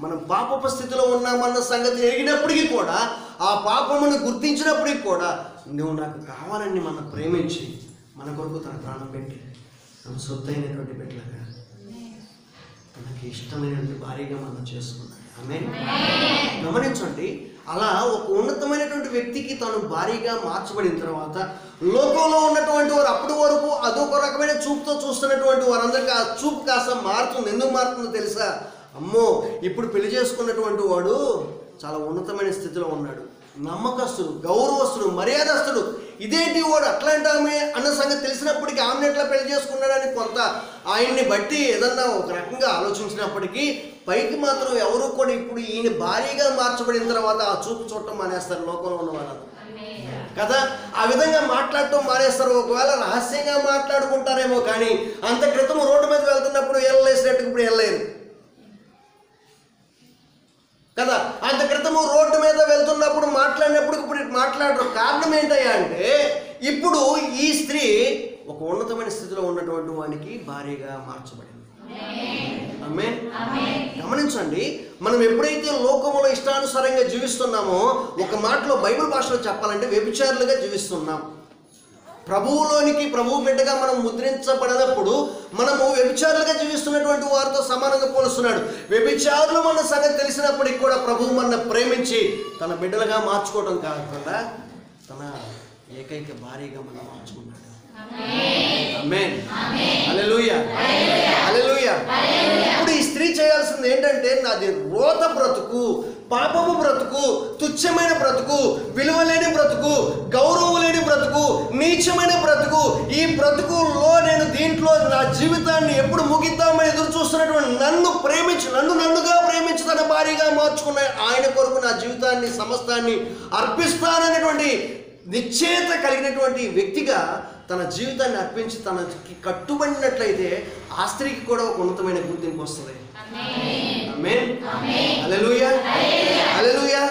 మనం పాపపు స్థితిలో ఉన్నామన్న సంగతి ఎరిగినప్పటికీ కూడా, ఆ పాపమును గుర్తించినప్పటికీ కూడా నువ్వు నాకు కావాలని మనం ప్రేమించి మన కొరకు తన ప్రాణం పెట్టి తన సొత్తైనటువంటి బిడ్డలుగా తనకి ఇష్టమైనటువంటి భార్యగా మనం చేసుకున్నాడు. ఆమేన్. గమనించండి, అలా ఒక ఉన్నతమైనటువంటి వ్యక్తికి తను భార్యగా మార్చబడిన తర్వాత లోకంలో ఉన్నటువంటి వారు అప్పటి వరకు అదొక రకమైన చూపుతో చూస్తున్నటువంటి వారందరికీ ఆ చూపు కాస్త మారుతుంది. ఎందుకు మారుతుందో తెలుసా? అమ్మో, ఇప్పుడు పెళ్లి చేసుకున్నటువంటి వాడు చాలా ఉన్నతమైన స్థితిలో ఉన్నాడు, నమ్మకస్తుడు, గౌరవస్తుడు, మర్యాదస్తుడు, ఇదేంటి వాడు అట్లాంటి ఆమె అన్న సంగతి తెలిసినప్పటికీ ఆమెను ఎట్లా పెళ్లి చేసుకున్నాడని కొంత ఆయన్ని బట్టి ఏదన్నా ఒక రకంగా ఆలోచించినప్పటికీ పైకి మాత్రం ఎవరు కూడా ఇప్పుడు ఈయన భార్యగా మార్చబడిన తర్వాత ఆ చూపు చూడటం మానేస్తారు లోకంలో ఉన్న వాళ్ళందరూ కదా. ఆ విధంగా మాట్లాడటం మానేస్తారు. ఒకవేళ రహస్యంగా మాట్లాడుకుంటారేమో కానీ అంత క్రితం రోడ్డు మీద వెళ్తున్నప్పుడు వెళ్ళలేసినట్టుకు ఇప్పుడు వెళ్ళలేరు కదా. అంత క్రితము రోడ్డు మీద వెళ్తున్నప్పుడు మాట్లాడినప్పుడు ఇప్పుడు మాట్లాడరు. కారణం ఏంటయ్యా అంటే ఇప్పుడు ఈ స్త్రీ ఒక ఉన్నతమైన స్థితిలో ఉన్నటువంటి వానికి భార్యగా మార్చబడింది. ఆమేన్. గమనించండి, మనం ఎప్పుడైతే లోకంలో ఇష్టానుసారంగా జీవిస్తున్నామో, ఒక మాటలో బైబిల్ భాషలో చెప్పాలంటే వ్యభిచారులుగా జీవిస్తున్నాం. ప్రభువులోనికి, ప్రభువు బిడ్డగా మనం ముద్రించబడినప్పుడు మనము వ్యభిచారులుగా జీవిస్తున్నటువంటి వారితో సమానంగా పోలుస్తున్నాడు. వ్యభిచారులు మన సంగతి తెలిసినప్పటికీ కూడా ప్రభువు మన ప్రేమించి తన బిడ్డలుగా మార్చుకోవడం కాకుండా తన ఏకైక భార్యగా మనం మార్చుకున్నాడు. ఆమేన్. హల్లెలూయా. హల్లెలూయా. ఇప్పుడు ఈ స్త్రీ చేయాల్సింది ఏంటంటే, నాది రోత బ్రతుకు, పాపము బ్రతుకు, తుచ్చమైన బ్రతుకు, విలువలేని బ్రతుకు, గౌరవం లేని బ్రతుకు, నీచమైన బ్రతుకు, ఈ బ్రతుకులో నేను దీంట్లో నా జీవితాన్ని ఎప్పుడు ముగిద్దామని ఎదురు చూస్తున్నటువంటి నన్ను ప్రేమించి, నన్నుగా ప్రేమించి తన భార్యగా మార్చుకున్న ఆయన కొరకు నా జీవితాన్ని సమస్తాన్ని అర్పిస్తాననేటువంటి నిశ్చయత కలిగినటువంటి వ్యక్తిగా తన జీవితాన్ని అర్పించి తనకి కట్టుబడినట్లయితే ఆ స్త్రీకి కూడా ఒక ఉన్నతమైన గుర్తింపు వస్తుంది. ఆమేన్. హల్లెలూయా. హల్లెలూయా.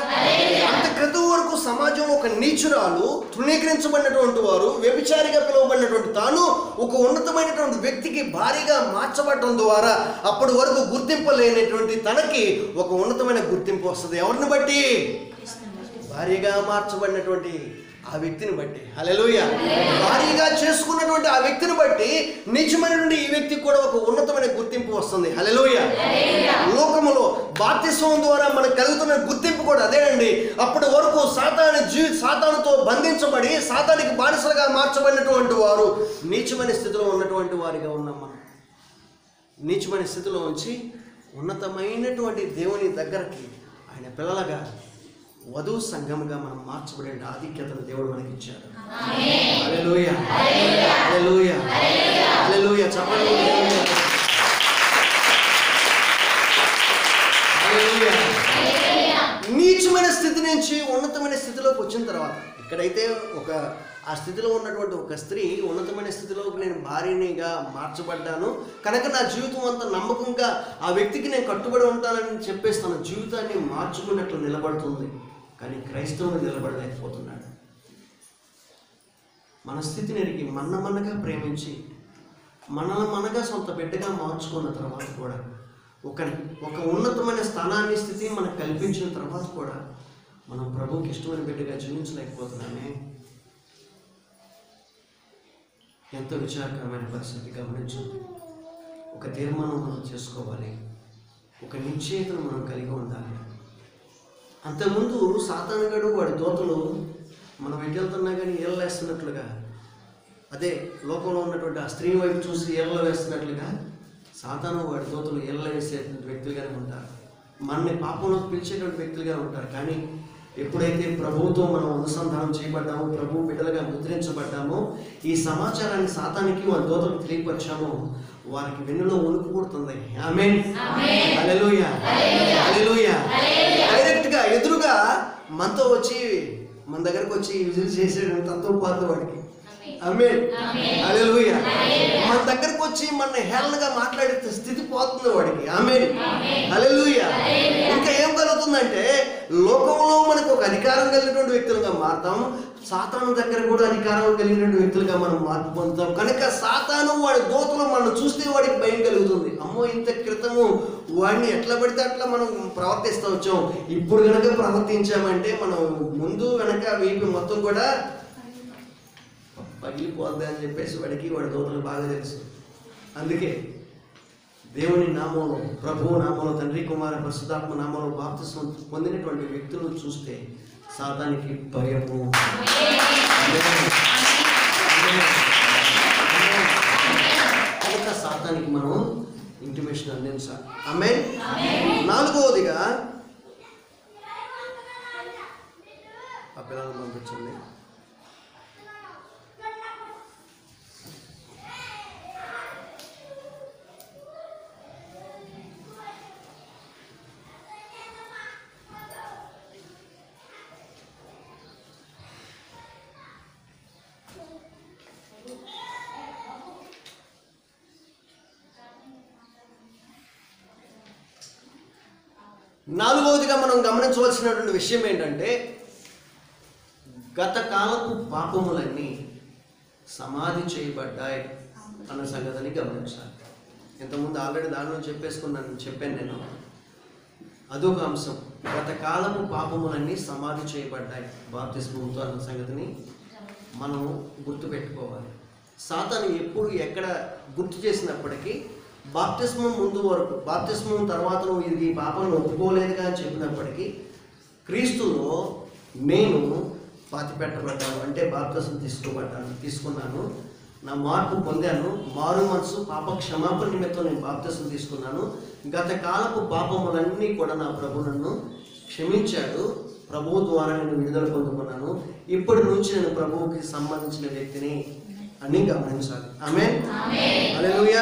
అంత క్రితం వరకు సమాజంలో ఒక నీచురాలు, తృణీకరించబడినటువంటి వారు, వ్యభిచారిగా పిలువబడినటువంటి తాను ఒక ఉన్నతమైనటువంటి వ్యక్తికి భారీగా మార్చబడటం ద్వారా అప్పటి వరకు గుర్తింపు లేనటువంటి తనకి ఒక ఉన్నతమైన గుర్తింపు వస్తుంది. ఎవరిని బట్టి? భారీగా మార్చబడినటువంటి ఆ వ్యక్తిని బట్టి. హల్లెలూయా. భారీగా చేసుకున్నటువంటి ఆ వ్యక్తిని బట్టి నిజమైనటువంటి ఈ వ్యక్తికి కూడా ఒక ఉన్నతమైన గుర్తింపు వస్తుంది. హల్లెలూయా. లోకములో బాప్తిస్మం ద్వారా మనకు కలుగుతున్న గుర్తింపు కూడా అదేనండి. అప్పటి వరకు సాతానుతో బంధించబడి సాతానికి బానిసలుగా మార్చబడినటువంటి వారు నీచమైన స్థితిలో ఉన్నటువంటి వారిగా ఉన్నాం. మనం నీచమైన స్థితిలో ఉంచి ఉన్నతమైనటువంటి దేవుని దగ్గరకి ఆయన పిల్లలుగా, వధువు సంఘముగా మనం మార్చబడే ఆధిక్యతను దేవుడు మనకి ఇచ్చాడు. హల్లెలూయా. హల్లెలూయా. హల్లెలూయా. చెప్పండి. హల్లెలూయా. నీచమైన స్థితి నుంచి ఉన్నతమైన స్థితిలోకి వచ్చిన తర్వాత ఇక్కడైతే ఒక ఆ స్థితిలో ఉన్నటువంటి ఒక స్త్రీ ఉన్నతమైన స్థితిలోకి నేను భార్యనిగా మార్చబడ్డాను కనుక నా జీవితం అంతా నమ్మకంగా ఆ వ్యక్తికి నేను కట్టుబడి ఉంటానని చెప్పేసి తన జీవితాన్ని మార్చుకున్నట్లు నిలబడుతుంది. కానీ క్రైస్తవుని నిలబడలేకపోతున్నాడు. మన స్థితిని ఎరిగి మనగా ప్రేమించి మనగా సొంత బిడ్డగా మార్చుకున్న తర్వాత కూడా ఒక ఉన్నతమైన స్థానాన్ని స్థితిని మనకు కల్పించిన తర్వాత కూడా మనం ప్రభువుకి ఇష్టమైన బిడ్డగా జీవించలేకపోతున్నామే. ఎంతో విచారకరమైన పరిస్థితి. గమనించండి. ఒక తీర్మానం మనం చేసుకోవాలి, ఒక నిశ్చయితను మనం కలిగి ఉండాలి. అంతకుముందు సాతానుగాడు వాడి దూతలు మనం ఎటువెళ్తున్నా కానీ ఏళ్ళు వేస్తున్నట్లుగా, అదే లోకంలో ఉన్నటువంటి ఆ స్త్రీ వైపు చూసి ఏళ్ళ వేస్తున్నట్లుగా సాతాను వాడి దూతలు ఏళ్ళ వేసేటువంటి వ్యక్తులుగానే ఉంటారు. మనల్ని పాపంలోకి పిలిచేటువంటి వ్యక్తులుగా ఉంటారు. కానీ ఎప్పుడైతే ప్రభువుతో మనం అనుసంధానం చేయబడ్డామో, ప్రభు బిడ్డలుగా ముద్రించబడ్డామో, ఈ సమాచారాన్ని సాతానికి వారి దూతలకు తెలియపరిచామో వారికి వెన్నులో వణుకు పుడుతుంది. ఆమేన్. హల్లెలూయా. హల్లెలూయా. డైరెక్ట్గా ఎదురుగా మనతో వచ్చి మన దగ్గరకు వచ్చి విజిల్ చేసేటువంటి తత్వం పాత వాడికి. ఆమేన్. హల్లెలూయా. మన దగ్గరకు వచ్చి మన హేళనగా మాట్లాడే స్థితి పోతుంది వాడికి. ఆమేన్. హల్లెలూయా. ఇంకా ఏం కలుగుతుందంటే లోకంలో మనకు ఒక అధికారం కలిగినటువంటి వ్యక్తులుగా మారుతాం, సాతాను దగ్గర కూడా అధికారం కలిగినటువంటి వ్యక్తులుగా మనం మార్పు పొందుతాం. కనుక సాతాను వాడి దూతలు మనం చూస్తే వాడికి భయం కలుగుతుంది. అమ్మో, ఇంత క్రితము వాడిని ఎట్లా పడితే అట్లా మనం ప్రవర్తిస్తూ వచ్చాం, ఇప్పుడు కనుక ప్రవర్తించామంటే మనం ముందు వెనక వీపు మొత్తం కూడా పగిలిపోద్ది అని చెప్పేసి వాడి దూతలు బాగా తెలుసు. అందుకే దేవుని నామంలో, ప్రభువు నామంలో, తండ్రి కుమార పరిశుద్ధాత్మ నామంలో బాప్తిస్మం పొందినటువంటి వ్యక్తులను చూస్తే సాతానికి భయము. కనుక సాతానికి మనం ఇంటిమేషన్ అందించాలి. ఆమేన్. నాలుగవదిగా ఆ పిల్లలను పంపించండి. నాలుగవదిగా మనం గమనించవలసినటువంటి విషయం ఏంటంటే గత కాలపు పాపములన్నీ సమాధి చేయబడ్డాయి అన్న సంగతిని గమనించాలి. ఇంతకుముందు ఆల్రెడీ దానిలో చెప్పాను నేను. అదొక అంశం. గత కాలపు పాపములన్నీ సమాధి చేయబడ్డాయి బాప్తిస్మంతో అన్న సంగతిని మనం గుర్తుపెట్టుకోవాలి. సాతాను ఎప్పుడు ఎక్కడ గుర్తు చేసినప్పటికీ బాప్తిస్మం ముందు వరకు, బాప్తిస్మం తర్వాత నువ్వు ఇది ఈ పాపాలను ఒప్పుకోలేదుగా అని చెప్పినప్పటికీ క్రీస్తులో నేను పాతిపెట్టబడ్డాను, అంటే బాప్తిస్మం తీసుకున్నాను, నా మార్పు పొందాను, మారు మనసు పాప క్షమాపణ నిమిత్తం నేను బాప్తిస్మం తీసుకున్నాను, గత కాలపు పాపములన్నీ కూడా నా ప్రభు నన్ను క్షమించాడు, ప్రభువు ద్వారా నేను విడుదల పొందుకున్నాను, ఇప్పటి నుంచి నేను ప్రభువుకి సంబంధించిన వ్యక్తిని అని గమనించాలి. ఆమేన్. హల్లెలూయా.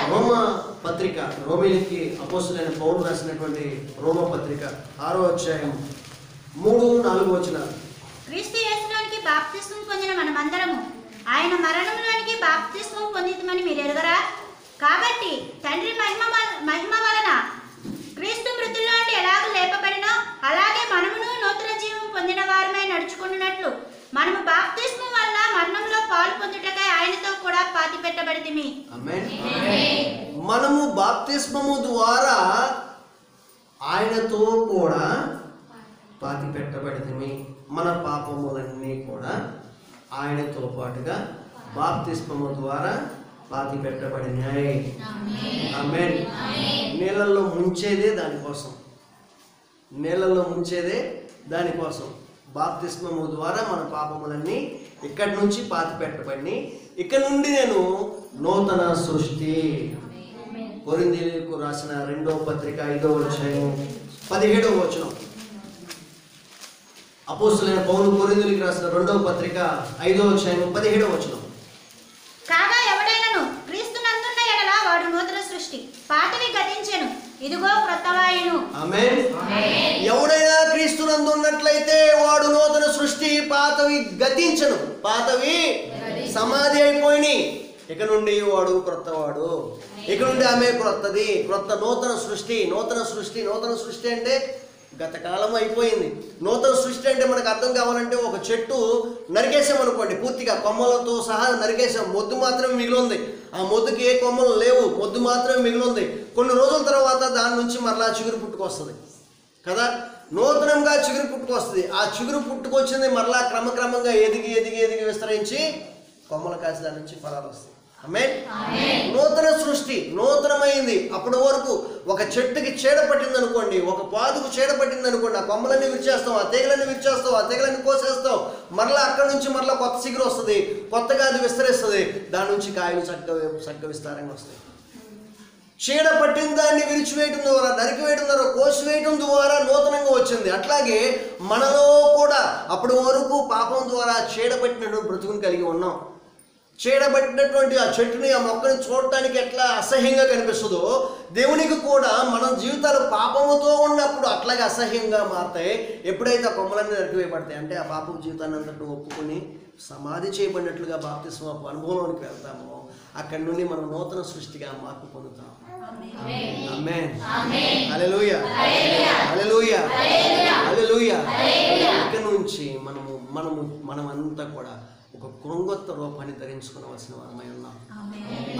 రోమా పత్రిక, రోమీయులకి అపోస్తలుడైన పౌలు రాసినటువంటి రోమా పత్రిక 6వ అధ్యాయం 3-4 వచనాలు. క్రీస్తు యేసులోనికి బాప్తిస్మం పొందిన మనమందరము ఆయన మరణంలోనికి బాప్తిస్మం పొందితమని మీరు ఎరుగరా? కాబట్టి తండ్రి మహిమ వలన క్రీస్తు మృతుల్లో నుండి ఎలాగూ లేపబడినో అలాగే మనమును నూతన జీవం పొందిన వారమై నడుచుకున్నట్లు మనము బాప్తిస్మం వలన మరణంలో పాలు పొందుటకై ఆయనతో కూడా పాతి పెట్టబడితిమి. ఆమేన్. మనము బాప్తిస్మము ద్వారా ఆయనతో కూడా పాతి పెట్టబడితిమి. మన పాపములన్నీ కూడా ఆయనతో పాటుగా బాప్తిస్మము ద్వారా పాతి పెట్టబడినాయి. ఆమేన్. నీళ్ళల్లో ముంచేదే దానికోసం, నీళ్ళల్లో ముంచేదే దానికోసం. బాప్తిస్మము ద్వారా మన పాపములన్నీ ఇక్కడి నుంచి పాతి పెట్టబడి ఇక్కడ నుండి నేను నూతన సృష్టి. కొరింథీయులకు రాసిన 2వ పత్రిక 5వ అధ్యాయం 17వ వచనం. అపోస్తలుడైన పౌలు కొరింథీయులకు రాసిన 2వ పత్రిక 5వ అధ్యాయం 17వ వచనం. కాగా ఎవడైనను క్రీస్తునందున్న ఎడల వాడు నూతన సృష్టి, పాతవి గతించెను, ఇదిగో క్రొత్తవాయును. ఆమేన్. ఎవడైనా క్రీస్తునందు ఉన్నట్లయితే వాడు నూతన సృష్టి, పాతవి గతించను, పాతవి సమాధి అయిపోయినాయి, ఇక నుండి వాడు క్రొత్తవాడు, ఇక నుండి ఆమె క్రొత్తది, క్రొత్త నూతన సృష్టి. నూతన సృష్టి, నూతన సృష్టి అంటే గత కాలం అయిపోయింది. నూతన సృష్టి అంటే మనకు అర్థం కావాలంటే ఒక చెట్టు నరికేసాం అనుకోండి, పూర్తిగా కొమ్మలతో సహా నరికేసాం, మొద్దు మాత్రమే మిగిలి ఉంది. ఆ మొద్దుకి ఏ కొమ్మలు లేవు, మొద్దు మాత్రమే మిగిలి ఉంది. కొన్ని రోజుల తర్వాత దాని నుంచి మరలా చిగురు పుట్టుకొస్తుంది కదా, నూతనంగా చిగురు పుట్టుకొస్తుంది. ఆ చిగురు పుట్టుకొచ్చింది మరలా క్రమక్రమంగా ఎదిగి ఎదిగి ఎదిగి విస్తరించి కొమ్మలు కాసి దాని నుంచి ఫలాలు వస్తాయి. ఆమేన్. నూతన సృష్టి నూతనమైంది. అప్పటి వరకు ఒక చెట్టుకి చీడ పట్టింది అనుకోండి, ఒక పాదుకు చీడ పట్టింది అనుకోండి, ఆ కొమ్మలన్నీ విరిచేస్తాం, ఆ తీగలన్నీ విరిచేస్తాం, ఆ తీగలన్నీ కోసేస్తాం, మరలా అక్కడి నుంచి మరలా కొత్త చిగురు వస్తుంది, కొత్తగా అది విస్తరిస్తుంది, దాని నుంచి కాయలు చక్కగా విస్తారంగా వస్తాయి. చీడ పట్టిన దాన్ని విరిచివేయడం ద్వారా, నరికివేయడం ద్వారా, కోసివేయడం ద్వారా నూతనంగా వచ్చింది. అట్లాగే మనలో కూడా అప్పటి వరకు పాపం ద్వారా చీడ పట్టినటువంటి బ్రతుకుని కలిగి ఉన్నాం. చీడబట్టినటువంటి ఆ చెట్టుని, ఆ మొక్కని చూడటానికి ఎట్లా అసహ్యంగా కనిపిస్తుందో, దేవునికి కూడా మన జీవితాలు పాపముతో ఉన్నప్పుడు అట్లాగే అసహ్యంగా మారుతాయి. ఎప్పుడైతే ఆ కొమ్మలన్నీ నరికివేయబడతాయి అంటే ఆ పాపం జీవితాన్ని అంతటా ఒప్పుకొని సమాధి చేయబడినట్లుగా బాప్తిస్మ అనుభవంలోనికి వెళ్తామో, అక్కడి నుండి మనం నూతన సృష్టిగా మార్పు పొందుతాం. ఆమేన్. హల్లెలూయా, హల్లెలూయా, హల్లెలూయా. ఇక నుంచి మనమంతా కూడా ఒక కృంగొత్త రూపాన్ని ధరించుకోవాల్సిన వారమై ఉన్నాం.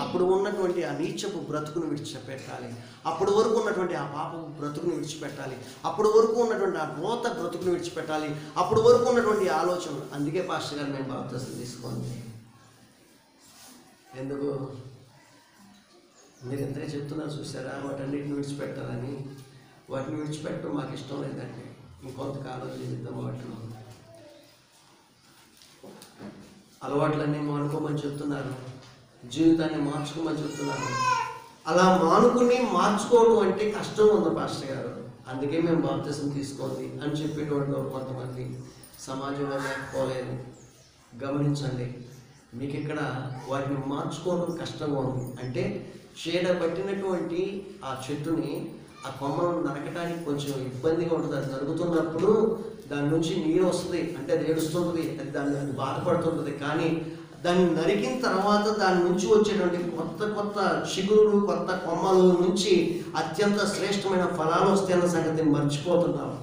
అప్పుడు ఉన్నటువంటి ఆ నీచపు బ్రతుకును విడిచిపెట్టాలి, అప్పుడు వరకు ఉన్నటువంటి ఆ పాపపు బ్రతుకును విడిచిపెట్టాలి, అప్పుడు వరకు ఉన్నటువంటి ఆ రోత బ్రతుకును విడిచిపెట్టాలి, అప్పుడు వరకు ఉన్నటువంటి ఆలోచనలు. అందుకే పాస్టర్ గారు మేము బాప్తిసం తీసుకోండి. ఎందుకు మీరు ఎంతగా చెప్తున్నారు చూసారా, వాటన్నిటిని విడిచిపెట్టాలని. వాటిని విడిచిపెట్టడం మాకు ఇష్టం లేదండి, ఇంకొంతకాలం జీవితం వాటిలో అలవాట్లన్నీ మానుకోమని చెప్తున్నారు, జీవితాన్ని మార్చుకోమని చెప్తున్నారు. అలా మానుకుని మార్చుకోవడం అంటే కష్టం ఉంది పాస్టర్ గారు. అందుకే మేము బాప్తిసం తీసుకోండి అని చెప్పేటువంటి కొంతమంది సమాజంలో లేకపోలేదు. గమనించండి, మీకు ఇక్కడ వాటిని మార్చుకోవడం కష్టంగా ఉంది. అంటే చీడ పట్టినటువంటి ఆ చెట్టుని, ఆ కొమ్మలను నరకడానికి కొంచెం ఇబ్బందిగా ఉంటుంది. అది నరుగుతున్నప్పుడు దాని నుంచి నీరు వస్తుంది, అంటే అది ఏడుస్తుంటుంది, అది దాన్ని బాధపడుతుంటుంది. కానీ దాన్ని నరికిన తర్వాత దాని నుంచి వచ్చేటువంటి కొత్త కొత్త చిగురులు, కొత్త కొమ్మల నుంచి అత్యంత శ్రేష్టమైన ఫలాలు వస్తాయన్న సంగతిని మర్చిపోతున్నాము.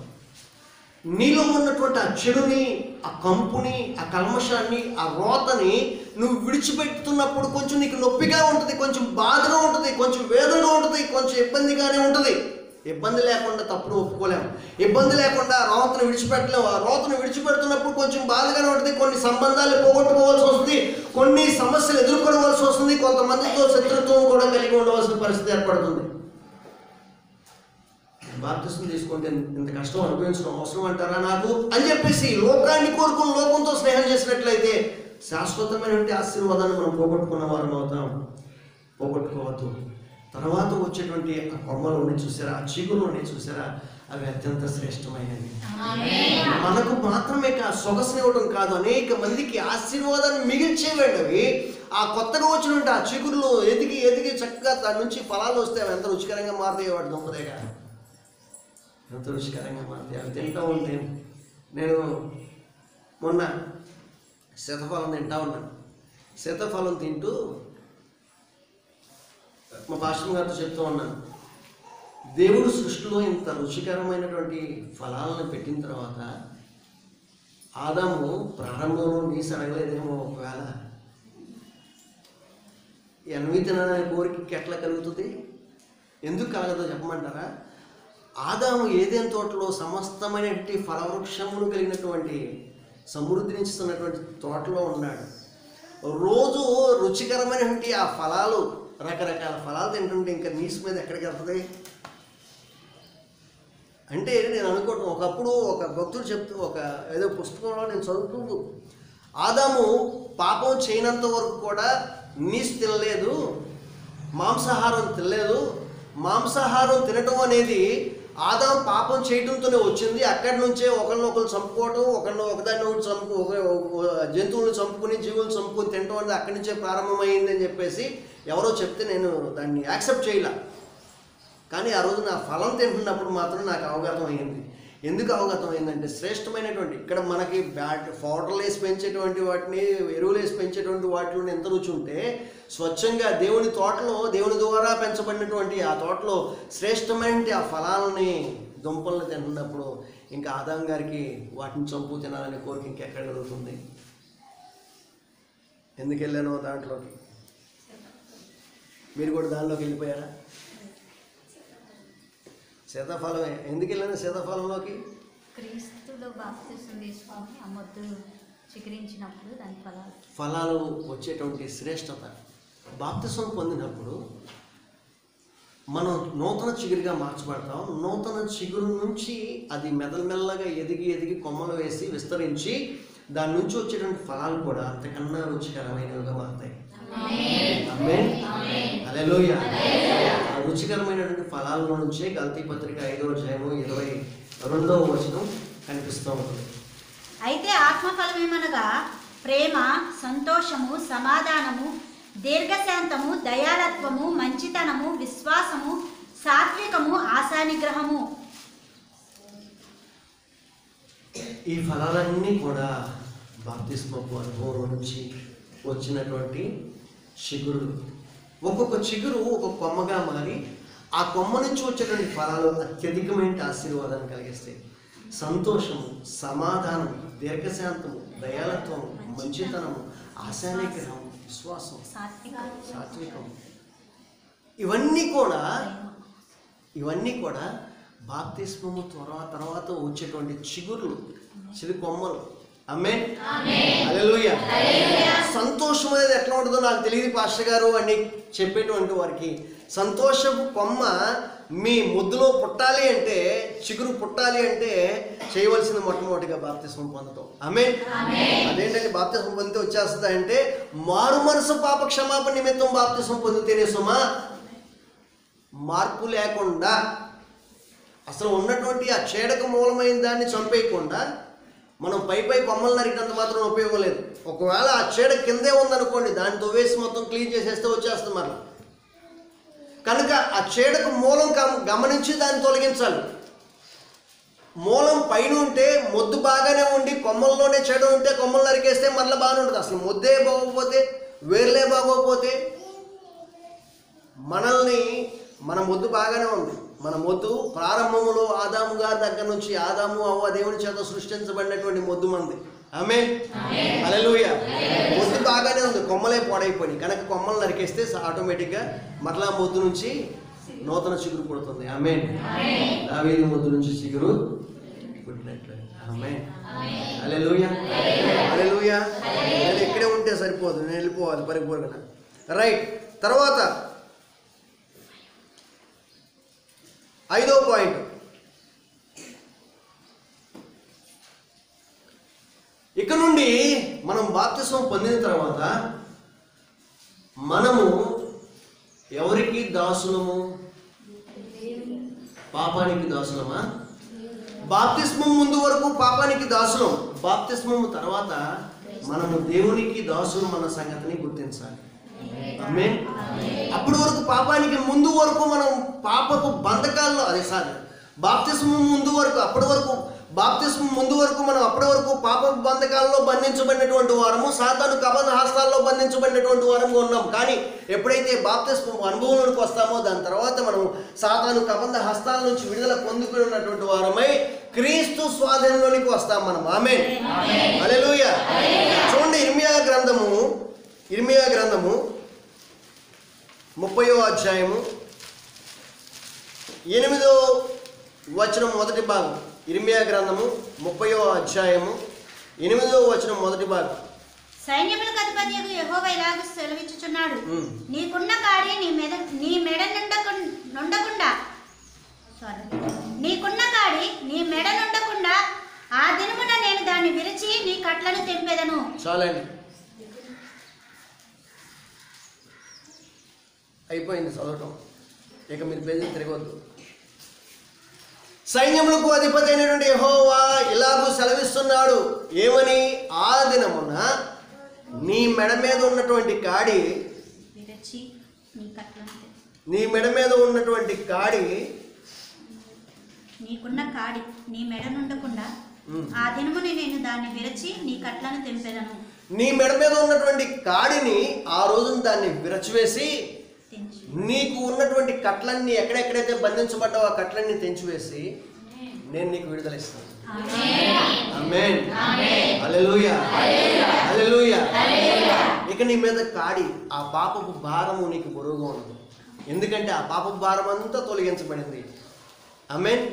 నీలో ఉన్నటువంటి ఆ చెడుని, ఆ కంపుని, ఆ కల్మషాన్ని, ఆ రోతని నువ్వు విడిచిపెడుతున్నప్పుడు కొంచెం నీకు నొప్పిగా ఉంటుంది, కొంచెం బాధగా ఉంటుంది, కొంచెం వేదనగా ఉంటుంది, కొంచెం ఇబ్బందిగానే ఉంటుంది. ఇబ్బంది లేకుండా తప్పుడు ఒప్పుకోలేము, ఇబ్బంది లేకుండా ఆ రోతను విడిచిపెట్టలేము. ఆ రోతను విడిచిపెడుతున్నప్పుడు కొంచెం బాధగానే ఉంటుంది, కొన్ని సంబంధాలు పోగొట్టుకోవాల్సి వస్తుంది, కొన్ని సమస్యలు ఎదుర్కోవాల్సి వస్తుంది, కొంతమందితో శత్రుత్వం కూడా కలిగి ఉండవలసిన పరిస్థితి ఏర్పడుతుంది. బాప్తిసం తీసుకుంటే ఇంత కష్టం అనుభవించడం అవసరం అంటారా నాకు అని చెప్పేసి లోకాన్ని కోరుకుని లోకంతో స్నేహం చేసినట్లయితే శాశ్వతమైనటువంటి ఆశీర్వాదాన్ని మనం పోగొట్టుకున్న వారం అవుతాం. పోగొట్టుకోవద్దు. తర్వాత వచ్చేటువంటి ఆ కొమ్మలు ఉన్నాయి చూసారా, ఆ చిగురు ఉన్నాయి చూసారా, అవి అత్యంత శ్రేష్టమైనవి. మనకు మాత్రమే సొగసునివ్వడం కాదు, అనేక మందికి ఆశీర్వాదాన్ని మిగిల్చేవండి అవి. ఆ కొత్తగా వచ్చినటువంటి ఆ చిగురులు ఎదిగి ఎదిగి చక్కగా దాని నుంచి ఫలాలు వస్తే అవి ఎంత రుచికరంగా మారుతాయి. వాటి దొంగదేగా ఎంత రుచికరంగా మారుతాయి. అవి తింటూ ఉంటే, నేను మొన్న శతఫలం తింటా ఉన్నాను. శతఫలం తింటూ మా పాస్టర్ గారితో చెప్తూ ఉన్నాను, దేవుడు సృష్టిలో ఇంత రుచికరమైనటువంటి ఫలాలను పెట్టిన తర్వాత ఆదాము ప్రారంభంలో నీసు అడగలేదేమో. ఒకవేళ ఎనవి తినడానికి కోరిక ఎట్లా కలుగుతుంది? ఎందుకు కలగదో చెప్పమంటారా? ఆదాము ఏదైనా తోటలో సమస్తమైనటువంటి ఫలవృక్షమును కలిగినటువంటి సమృద్ధినిస్తున్నటువంటి తోటలో ఉన్నాడు. రోజు రుచికరమైనటువంటి ఆ ఫలాలు, రకరకాల ఫలాలు తింటుంటే ఇంకా నీసు మీద ఎక్కడికి వెళ్తుంది? అంటే నేను అనుకోవటం, ఒకప్పుడు ఒక భక్తుడు చెప్తూ ఒక ఏదో పుస్తకంలో నేను చదువుతూ, ఆదాము పాపం చేయనంత వరకు కూడా నీసు తినలేదు, మాంసాహారం తినలేదు. మాంసాహారం తినటం అనేది ఆదాము పాపం చేయడంతోనే వచ్చింది. అక్కడి నుంచే ఒకరినొకరు చంపుకోవటం, ఒకదాన్ని జంతువులను చంపుకుని, జీవులను చంపుకొని తినటం అనేది అక్కడి నుంచే ప్రారంభమైంది అని చెప్పేసి ఎవరో చెప్తే నేను దాన్ని యాక్సెప్ట్ చేయలే. కానీ ఆ రోజు నా ఫలం తింటున్నప్పుడు మాత్రం నాకు అవగతం అయింది. ఎందుకు అవగతం అయిందంటే శ్రేష్టమైనటువంటి ఇక్కడ మనకి పౌడర్లు వేసి పెంచేటువంటి వాటిని, ఎరువులు వేసి పెంచేటువంటి వాటిలో ఎంత రుచి ఉంటే, స్వచ్ఛంగా దేవుని తోటలో దేవుని ద్వారా పెంచబడినటువంటి ఆ తోటలో శ్రేష్టమైన ఆ ఫలాలని, దుంపలను తింటున్నప్పుడు ఇంకా ఆదాం గారికి వాటిని చంపు తినాలనే కోరిక ఇంకెక్కడ కలుగుతుంది? ఎందుకు వెళ్ళానో దాంట్లోకి. మీరు కూడా దానిలోకి వెళ్ళిపోయారా? సీతాఫలమే. ఎందుకు వెళ్ళాను సీతాఫలంలోకి? క్రీస్తులో బాప్తిసం తీసుకొని ఆ మొద్దు చిగురించినప్పుడు దాని ఫలాలు వచ్చేటువంటి శ్రేష్టత. బాప్తిసం పొందినప్పుడు మనం నూతన చిగురుగా మార్చబడతాం. నూతన చిగురు నుంచి అది మెల్లగా ఎదిగి ఎదిగి కొమ్మలు వేసి విస్తరించి దాని నుంచి వచ్చేటువంటి ఫలాలు కూడా అంతకన్నా రుచికరమైనవిగా మారుతాయి. ఆమేన్. హల్లెలూయా. ఆ రుచికరమైనటువంటి ఫలాలలో నుంచే గలతీ పత్రిక 5వ అధ్యాయము 22వ వచనం కనిపిస్తూ ఉంటుంది. అయితే ఆత్మఫలమేమనగా ప్రేమ, సంతోషము, సమాధానము, దీర్ఘశాంతము, దయాళత్వము, మంచితనము, విశ్వాసము, సాత్వికము, ఆశానిగ్రహము. ఈ ఫలాలన్నీ కూడా బాప్తిస్మపు అనుభవం నుంచి వచ్చినటువంటి చిగురులు. ఒక్కొక్క చిగురు ఒక కొమ్మగా మారి ఆ కొమ్మ నుంచి వచ్చేటువంటి ఫలాలు అత్యధికమైన ఆశీర్వాదాన్ని కలిగిస్తాయి. సంతోషము, సమాధానం, దీర్ఘశాంతము, దయాళత్వము, మంచితనము, ఆశానిగ్రహం, విశ్వాసం, సాత్వికం, ఇవన్నీ కూడా బాప్తిస్మము తర్వాత వచ్చేటువంటి చిగురులు, చిరు కొమ్మలు. ఆమేన్. హల్లెలూయా. సంతోషం అనేది ఎట్లా ఉంటుందో నాకు తెలియదు పాస్టర్ గారు అని చెప్పేటువంటి వారికి, సంతోషపు కొమ్మ మీ ముద్దులో పుట్టాలి అంటే, చిగురు పుట్టాలి అంటే చేయవలసింది మొట్టమొదటిగా బాప్తిస్మం పొందటం. ఆమేన్. అదేంటంటే బాప్తిస్మం పొందితే వచ్చేస్తుంది అంటే, మారు మనసు పాప క్షమాపణ నిమిత్తం బాప్తిస్మం పొందితేనే సుమా. మార్పు లేకుండా అసలు ఉన్నటువంటి ఆ చేడకు మూలమైన దాన్ని చంపేయకుండా మనం పై కొమ్మలు నరికినంత మాత్రం ఉపయోగం లేదు. ఒకవేళ ఆ చీడ కిందే ఉందనుకోండి, దాన్ని తవ్వేసి మొత్తం క్లీన్ చేసేస్తే వచ్చేస్తుంది మరలా. కనుక ఆ చీడకు మూలం గమనించి దాన్ని తొలగించాలి. మూలం పైన ఉంటే మొద్దు బాగానే ఉండి కొమ్మల్లోనే చీడ ఉంటే కొమ్మలు నరికేస్తే మరలా బాగానే ఉంటుంది. అసలు మొద్దే బాగోకపోతే, వేర్లే బాగోకపోతే, మన మొద్దు బాగానే ఉంది. మన మొద్దు ప్రారంభములో ఆదాము గారి దగ్గర నుంచి, ఆదాము అవ్వ దేవుని చేత సృష్టించబడినటువంటి మొద్దు మంది. ఆమేన్. హల్లెలూయా. మొద్దు బాగానే ఉంది, కొమ్మలే పాడైపోయి. కనుక కొమ్మలు నరికేస్తే ఆటోమేటిక్గా మరలా మొద్దు నుంచి నూతన చిగురు పుడుతుంది. ఆమేన్. దావీదు మొద్దు నుంచి చిగురు పుట్టినట్లు. ఆమేన్. హల్లెలూయా. హల్లెలూయా. నేను ఇక్కడే ఉంటే సరిపోదు, నేను వెళ్ళిపోవాలి పరిపూర్ణంగా. రైట్. తర్వాత 5వ పాయింట్. ఇక నుండి మనం బాప్తిస్మం పొందిన తర్వాత మనము ఎవరికి దాసులము? పాపానికి దాసులమా? బాప్తిస్మం ముందు వరకు పాపానికి దాసులం. బాప్తిస్మం తర్వాత మనము దేవునికి దాసులు మన సంగతిని గుర్తించాలి. ఆమేన్. అప్పటి వరకు పాపానికి ముందు వరకు మనం పాపపు బంధకాల్లో, అదే సార్ బాప్తిస్మం ముందు వరకు, బాప్తిస్మం ముందు వరకు మనం అప్పటి వరకు పాపపు బంధకాల్లో బంధించబడినటువంటి వారము, సాతాను కబంధ హస్తాల్లో బంధించబడినటువంటి వారము ఉన్నాం. కానీ ఎప్పుడైతే బాప్తిస్మం అనుభవంలోకి వస్తామో దాని తర్వాత మనం సాతాను కబంధ హస్తాల నుంచి విడుదల పొందుకుని ఉన్నటువంటి వారమై క్రీస్తు స్వాధీనంలోనికి వస్తాం మనం. ఆమేన్. హల్లెలూయా. చూడండి, ఇర్మియా గ్రంథము 30వ అధ్యాయము 8వ వచనం మొదటి భాగం. ఇర్మియా గ్రంథము 30వ అధ్యాయము 8వ వచనం మొదటి భాగం. సైన్యములకు అధిపతియగు యెహోవా ఇలాగ సెలవిచ్చుచున్నాడు, నీకున్న కాడి నీ మెడ నుండకుండా ఆ దినమున నేను దాన్ని విరిచి నీ కట్లను తెంపెదను. చాలండి, అయిపోయింది చదవటం. ఇక మీరు పేజీ తిరగవద్దు. సైన్యములకు అధిపతి అయినటువంటి యెహోవా ఇలాగూ సెలవిస్తున్నాడు. ఏమని? ఆ దినమున నీ మెడ మీద ఉన్నటువంటి కాడి విరిచి నీ కట్లను నీ మెడ మీద ఉన్నటువంటి కాడి, నీకున్న కాడి నీ మెడ నుండకుండా ఆ దినముని నేను దాన్ని విరచి నీ కట్లను తెంపెదను. నీ మెడ మీద ఉన్నటువంటి కాడిని ఆ రోజున దాన్ని విరచివేసి నీకు ఉన్నటువంటి కట్లన్నీ ఎక్కడెక్కడైతే బంధించబడ్డావో ఆ కట్లన్నీ తెంచివేసి నేను నీకు విడుదల ఇస్తాను. ఆమేన్. హల్లెలూయా. హల్లెలూయా. ఇక నీ మీద కాడి, ఆ పాపపు భారము నీకు బరువుగా ఉండదు. ఎందుకంటే ఆ పాపపు భారం అంతా తొలగించబడింది. ఆమేన్.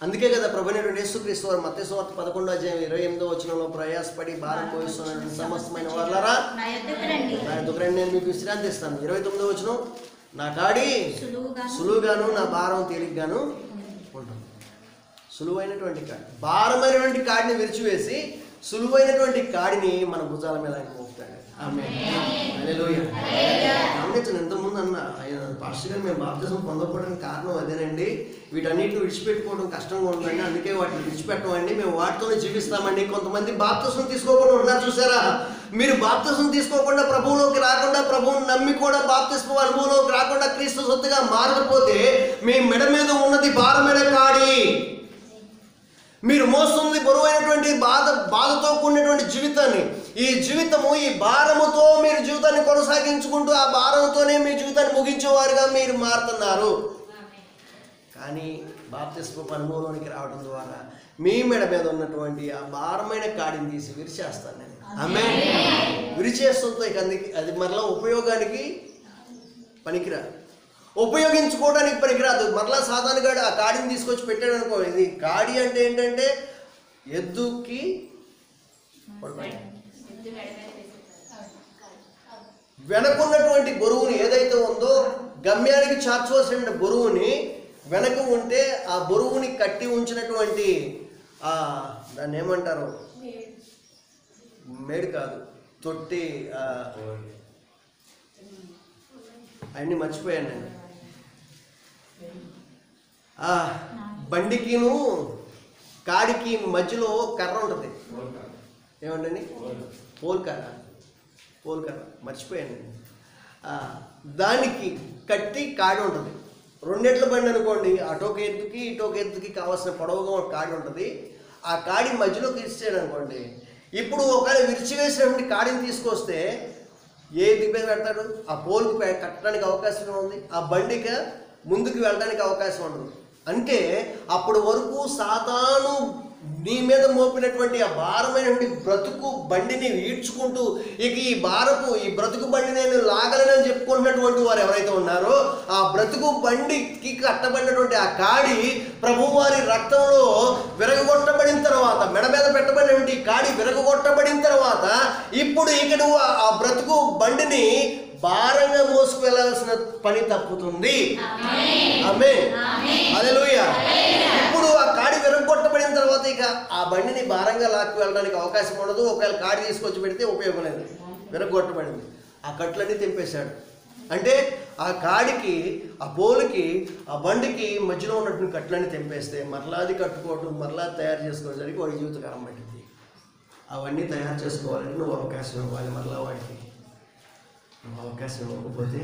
అందుకే కదా ప్రభువైనటువంటి యేసుక్రీస్తు వారు మత్తయి సువార్త 11:28 ప్రయాసపడి భారం మోస్తున్న సమస్తమైన వారులారా నా యొద్దకు రండి, నేను మీకు విశ్రాంతి ఇస్తాను. 29 నా కాడి సులువుగాను నా భారం తేలిగ్గాను ఉంటుంది. సులువైనటువంటి కాడి, భారమైనటువంటి కాడిని విరిచివేసి సులువైనటువంటి కాడిని మన భుజాల మీద ఆయన మోపుతాడు. ఆమేన్. హల్లెలూయా. గమనించండి, ఇంతకుముందు అన్న పాస్టర్ గారు మేము బాప్తిజం పొందకపోవడానికి కారణం అదేనండి, వీటన్నిటిని విడిచిపెట్టుకోవడం కష్టంగా ఉందండి, అందుకే వాటిని విడిచిపెట్టమండి, మేము వాటితోనే జీవిస్తామండి. కొంతమంది బాప్తిజం తీసుకోకుండా ఉన్నారు చూసారా? మీరు బాప్తిజం తీసుకోకుండా ప్రభువులోకి రాకుండా, ప్రభువుని నమ్మి కూడా బాప్తిస్మ అనుభవంలోకి రాకుండా క్రీస్తు సొత్తుగా మారకపోతే మీ మెడ మీద ఉన్నది భారమైన కాడి, మీరు మోస్తుంది బరువైనటువంటి బాధతో కూడినటువంటి జీవితాన్ని. ఈ జీవితము, ఈ భారముతో మీరు జీవితాన్ని కొనసాగించుకుంటూ ఆ భారంతోనే మీ జీవితాన్ని ముగించేవారుగా మీరు మారుతున్నారు. కానీ బాప్తిస్మ అనుభవంలోనికి రావడం ద్వారా మీ మెడ మీద ఉన్నటువంటి ఆ భారమైన కాడిని తీసి విరిచేస్తాను నేను. ఆమేన్. విరిచేస్తుంటే ఇక అది మరలా ఉపయోగానికి పనికిరాదు, ఉపయోగించుకోవడానికి పనికిరాదు. మరలా సాధారణంగా ఆ కాడిని తీసుకొచ్చి పెట్టాడు అనుకో. ఇది కాడి అంటే ఏంటంటే ఎద్దుకి వెనకున్నటువంటి బరువుని ఏదైతే ఉందో గమ్యానికి చేర్చవలసిన బరువుని వెనక ఉంటే ఆ బరువుని కట్టి ఉంచినటువంటి దాన్ని ఏమంటారు, మేడు కాదు, తొట్టి, అవన్నీ మర్చిపోయాను నేను. బండికిను కాడికి మధ్యలో కర్ర ఉంటుంది, ఏమంటండి, పోల్కర్ర మర్చిపోయాను. దానికి కట్టి కాడి ఉంటుంది. రెండెట్ల బండి అనుకోండి, అటోక ఎత్తుకి ఇటోక ఎత్తుకి కావాల్సిన పొడవుగా ఒక కాడి ఉంటుంది. ఆ కాడి మధ్యలోకి ఇచ్చాడు అనుకోండి, ఇప్పుడు ఒకవేళ విరిచివేసినటువంటి కాడిని తీసుకొస్తే ఏ దిబ్బ పెడతాడు? ఆ పోల్కి కట్టడానికి అవకాశం ఉంది, ఆ బండికి ముందుకు వెళ్ళడానికి అవకాశం ఉండదు. అంటే అప్పటి వరకు సాతాను నీ మీద మోపినటువంటి ఆ భారమైనటువంటి బ్రతుకు బండిని ఈడ్చుకుంటూ ఇక ఈ బ్రతుకు బండి నేను లాగలేనని చెప్పుకుంటున్నటువంటి వారు ఎవరైతే ఉన్నారో ఆ బ్రతుకు బండికి కట్టబడినటువంటి ఆ కాడి ప్రభువారి రక్తంలో విరగొట్టబడిన తర్వాత, మెడ మీద పెట్టబడినటువంటి కాడి విరగొట్టబడిన తర్వాత ఇప్పుడు ఇక నువ్వు ఆ బ్రతుకు బండిని భారంగా మోసుకు వెళ్ళాల్సిన పని తప్పుతుంది. ఆమేన్. హల్లెలూయా. ఇప్పుడు ఆ కాడి విరగొట్టబడిన తర్వాత ఇక ఆ బండిని భారంగా లాక్కు వెళ్ళడానికి అవకాశం ఉండదు. ఒకవేళ కాడి తీసుకొచ్చి పెడితే ఉపయోగం లేదు, విరగొట్టబడింది. ఆ కట్లన్నీ తెంపేశాడు. అంటే ఆ కాడికి, ఆ పోలుకి, ఆ బండికి మధ్యలో ఉన్నటువంటి కట్లన్నీ తెంపేస్తే మరలా అది కట్టుకోవడం, మరలా తయారు చేసుకోవడానికి వాడి జీవితకాలం పట్టింది. అవన్నీ తయారు చేసుకోవాలని నువ్వు అవకాశం ఇవ్వాలి. మరలా వాడికి నువ్వు అవకాశం ఇవ్వకపోతే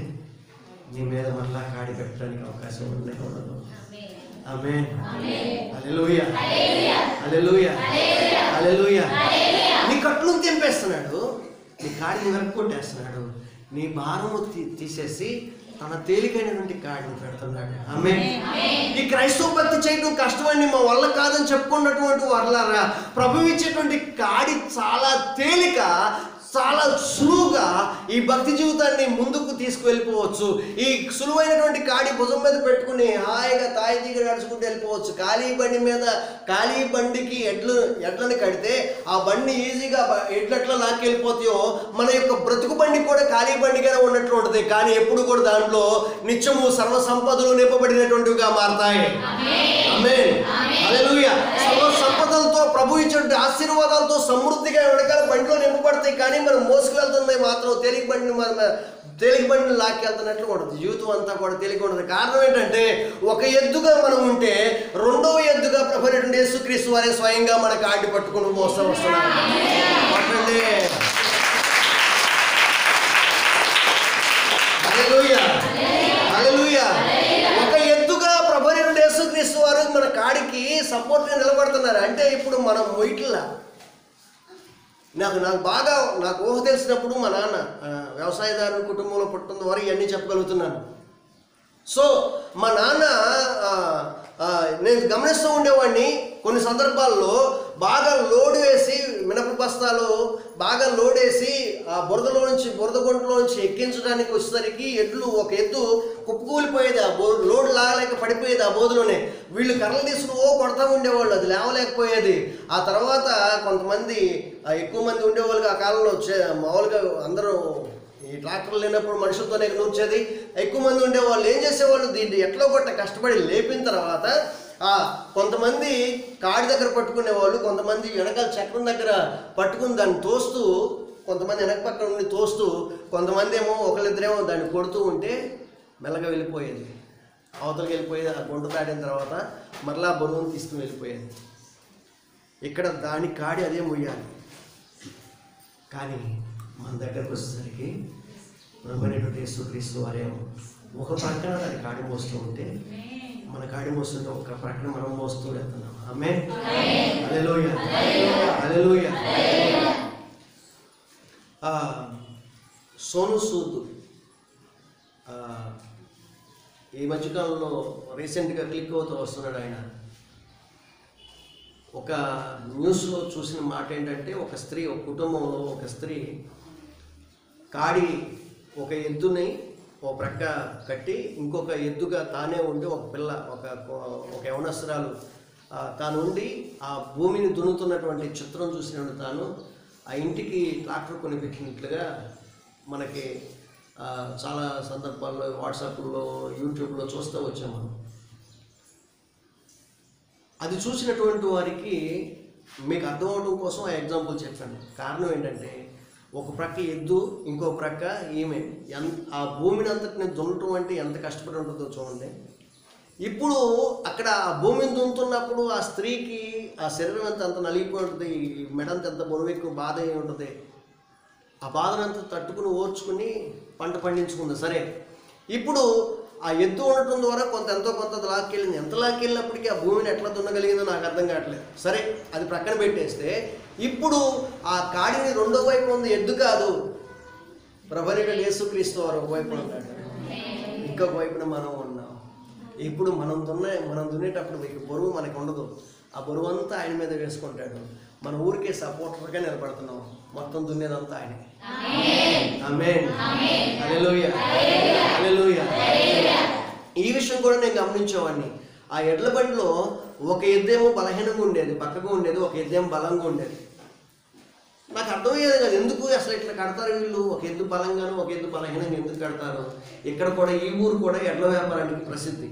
నీ మీద మరలా కాడి కట్టడానికి అవకాశం ఉండదు. ఆమేన్. హల్లెలూయా. హల్లెలూయా. హల్లెలూయా. నీ కట్లు తెంపేస్తున్నాడు, నీ కాడిని వెనక్కొట్టేస్తున్నాడు, నీ భారము తీసేసి తన తేలికైనటువంటి కాడిని పెడుతున్నాడు. ఆమేన్. ఈ క్రైస్తవ భక్తి చేయడం కష్టమని మా వల్ల కాదని చెప్పుకున్నటువంటి వాళ్ళారా, ప్రభువు ఇచ్చేటువంటి కాడి చాలా తేలిక, చాలా సులువుగా ఈ భక్తి జీవితాన్ని ముందుకు తీసుకువెళ్ళిపోవచ్చు. ఈ సులువైనటువంటి కాడి భుజం మీద పెట్టుకుని హాయిగా తాయితీగా నడుచుకుంటూ వెళ్ళిపోవచ్చు. ఖాళీ బండికి ఎడ్లని కడితే ఆ బండి ఈజీగా ఎడ్లెట్లా లాక్కెళ్ళిపోతాయో మన యొక్క బ్రతుకు బండి కూడా ఖాళీ బండిగానే ఉన్నట్లు ఉంటుంది. కానీ ఎప్పుడు కూడా దాంట్లో నిత్యము సర్వ సంపదలు నింపబడినటువంటివిగా మారతాయి. ఆమేన్. హల్లెలూయా. సర్వ సంపదలతో ప్రభు ఇచ్చినటువంటి ఆశీర్వాదాలతో సమృద్ధిగా వెనకాల బండిలో నింపబడతాయి. కానీ మనం మోసుకెళ్తుంది మాత్రం తేలిక బండిని లాక్కెళ్తున్నట్లు ఉంటుంది. జీవితం అంతా కూడా తేలిక ఉంటుంది. కారణం ఏంటంటే ఒక ఎద్దుగా మనం ఉంటే రెండవ ఎద్దుగా ప్రభువైనటువంటి యేసుక్రీస్తు వారే స్వయంగా మన కాడి పట్టుకుని మోస్తూ వస్తున్నారు. హల్లెలూయా. మనం మొయిట్లా. నాకు బాగా నాకు ఊహ తెలిసినప్పుడు మా నాన్న వ్యవసాయదారు కుటుంబంలో పుట్టిన వారు ఇవన్నీ చెప్పగలుగుతున్నాను. సో మా నాన్న నేను గమనిస్తూ ఉండేవాడిని. కొన్ని సందర్భాల్లో బాగా లోడ్ వేసి మినప బస్తాలు బాగా లోడ్ వేసి ఆ బురద గుంటలో నుంచి ఎక్కించడానికి వచ్చేసరికి ఒక ఎద్దు కుప్పకూలిపోయేది. ఆ లోడ్ లాగలేక పడిపోయేది ఆ బోధలోనే. వీళ్ళు కర్రలు తీసుకుని కొడతా ఉండేవాళ్ళు, అది లేవలేకపోయేది. ఆ తర్వాత కొంతమంది ఎక్కువ మంది ఉండేవాళ్ళుగా ఆ కాలంలో మామూలుగా అందరూ ఈ ట్రాక్టర్లు లేనప్పుడు మనుషులతోనే నూర్చేది. ఎక్కువ మంది ఉండేవాళ్ళు. ఏం చేసేవాళ్ళు, దీన్ని ఎట్లా కొట్ట కష్టపడి లేపిన తర్వాత కొంతమంది కాడి దగ్గర పట్టుకునేవాళ్ళు, కొంతమంది వెనకాల చక్రం దగ్గర పట్టుకుని దాన్ని తోస్తూ, కొంతమంది వెనక పక్కన ఉండి తోస్తూ, కొంతమంది ఏమో ఒకళ్ళిద్దరేమో దాన్ని కొడుతూ ఉంటే మెల్లగా వెళ్ళిపోయేది, అవతలకి వెళ్ళిపోయేది. ఆ గుంట దాటిన తర్వాత మరలా బరువును తీసుకుని వెళ్ళిపోయేది. ఇక్కడ దాని కాడి అదే మొయ్యాలి. కానీ మన దగ్గరకు వచ్చేసరికి ప్రభువైనటువంటి యేసుక్రీస్తు వారేమో ఒక ప్రక్కన దాని కాడి మోస్తూ ఉంటే, మన కాడి మోస్తుంటే ఒక ప్రక్కన మనం మోస్తూ వెళ్తున్నాం. ఆమేన్. హల్లెలూయా, హల్లెలూయా. సోను సూద్ ఈ మధ్యకాలంలో రీసెంట్గా క్లిక్ అవుతూ వస్తున్నాడు. ఆయన ఒక న్యూస్లో చూసిన మాట ఏంటంటే, ఒక కుటుంబంలో ఒక స్త్రీ కాడి ఒక ఎద్దుని ఒక ప్రక్క కట్టి ఇంకొక ఎద్దుగా తానే ఉండి ఒక పిల్ల ఒక యవనస్తురాలు తాను ఉండి ఆ భూమిని దున్నుతున్నటువంటి చిత్రం చూసినప్పుడు తాను ఆ ఇంటికి ట్రాక్టర్ కొనిపించినట్లుగా మనకి చాలా సందర్భాల్లో వాట్సాప్లో యూట్యూబ్లో చూస్తూ వచ్చాము మనం. అది చూసినటువంటి వారికి మీకు అర్థం అవడం కోసం ఆ ఎగ్జాంపుల్ చెప్పాను. కారణం ఏంటంటే, ఒక ప్రక్క ఎద్దు, ఇంకో ప్రక్క ఈమె ఆ భూమిని అంతటిని దున్నటం అంటే ఎంత కష్టపడి ఉంటుందో చూడండి. ఇప్పుడు అక్కడ ఆ భూమిని దున్నుతున్నప్పుడు ఆ స్త్రీకి ఆ శరీరం అంత నలిగిపోయి ఉంటుంది, మెడంత ఎంత బరువు ఎక్కువ బాధ అయి ఉంటుంది. ఆ బాధనంతా తట్టుకుని ఓర్చుకుని పంట పండించుకుంది. సరే, ఇప్పుడు ఆ ఎద్దు ఉండటం ద్వారా ఎంతో కొంత లాక్కెళ్ళింది. ఎంత లాక్కెళ్ళినప్పటికీ ఆ భూమిని ఎట్లా దున్నగలిగిందో నాకు అర్థం కావట్లేదు. సరే, అది ప్రక్కన పెట్టేస్తే ఇప్పుడు ఆ కాడిని రెండో వైపు ఉంది ఎద్దు కాదు, ప్రభువైనటువంటి యేసుక్రీస్తు వారు ఒకవైపున ఉన్నాడు, ఇంకొక వైపున మనం ఉన్నాం. ఇప్పుడు మనం దున్నేటప్పుడు మీకు బరువు మనకు ఉండదు. ఆ బరువు అంతా ఆయన మీద వేసుకుంటాడు. మన ఊరికే సపోర్టర్గా నిలబడుతున్నాం. మొత్తం దున్నేదంతా ఆయన. ఆమేన్. హల్లెలూయా, హల్లెలూయా. ఈ విషయం కూడా నేను గమనించేవాడిని. ఆ ఎడ్ల బండిలో ఒక ఎద్దేమో బలహీనంగా ఉండేది, పక్కగా ఉండేది, ఒక ఎద్దేమో బలంగా ఉండేది. నాకు అర్థమయ్యేది కదా, ఎందుకు అసలు ఇట్లా కడతారు వీళ్ళు, ఒక ఎద్దు బలంగాను ఒక ఎద్దు బలహీనంగా ఎందుకు కడతారు. ఇక్కడ కూడా ఈ ఊరు కూడా ఎడ్ల వ్యాపారానికి ప్రసిద్ధి.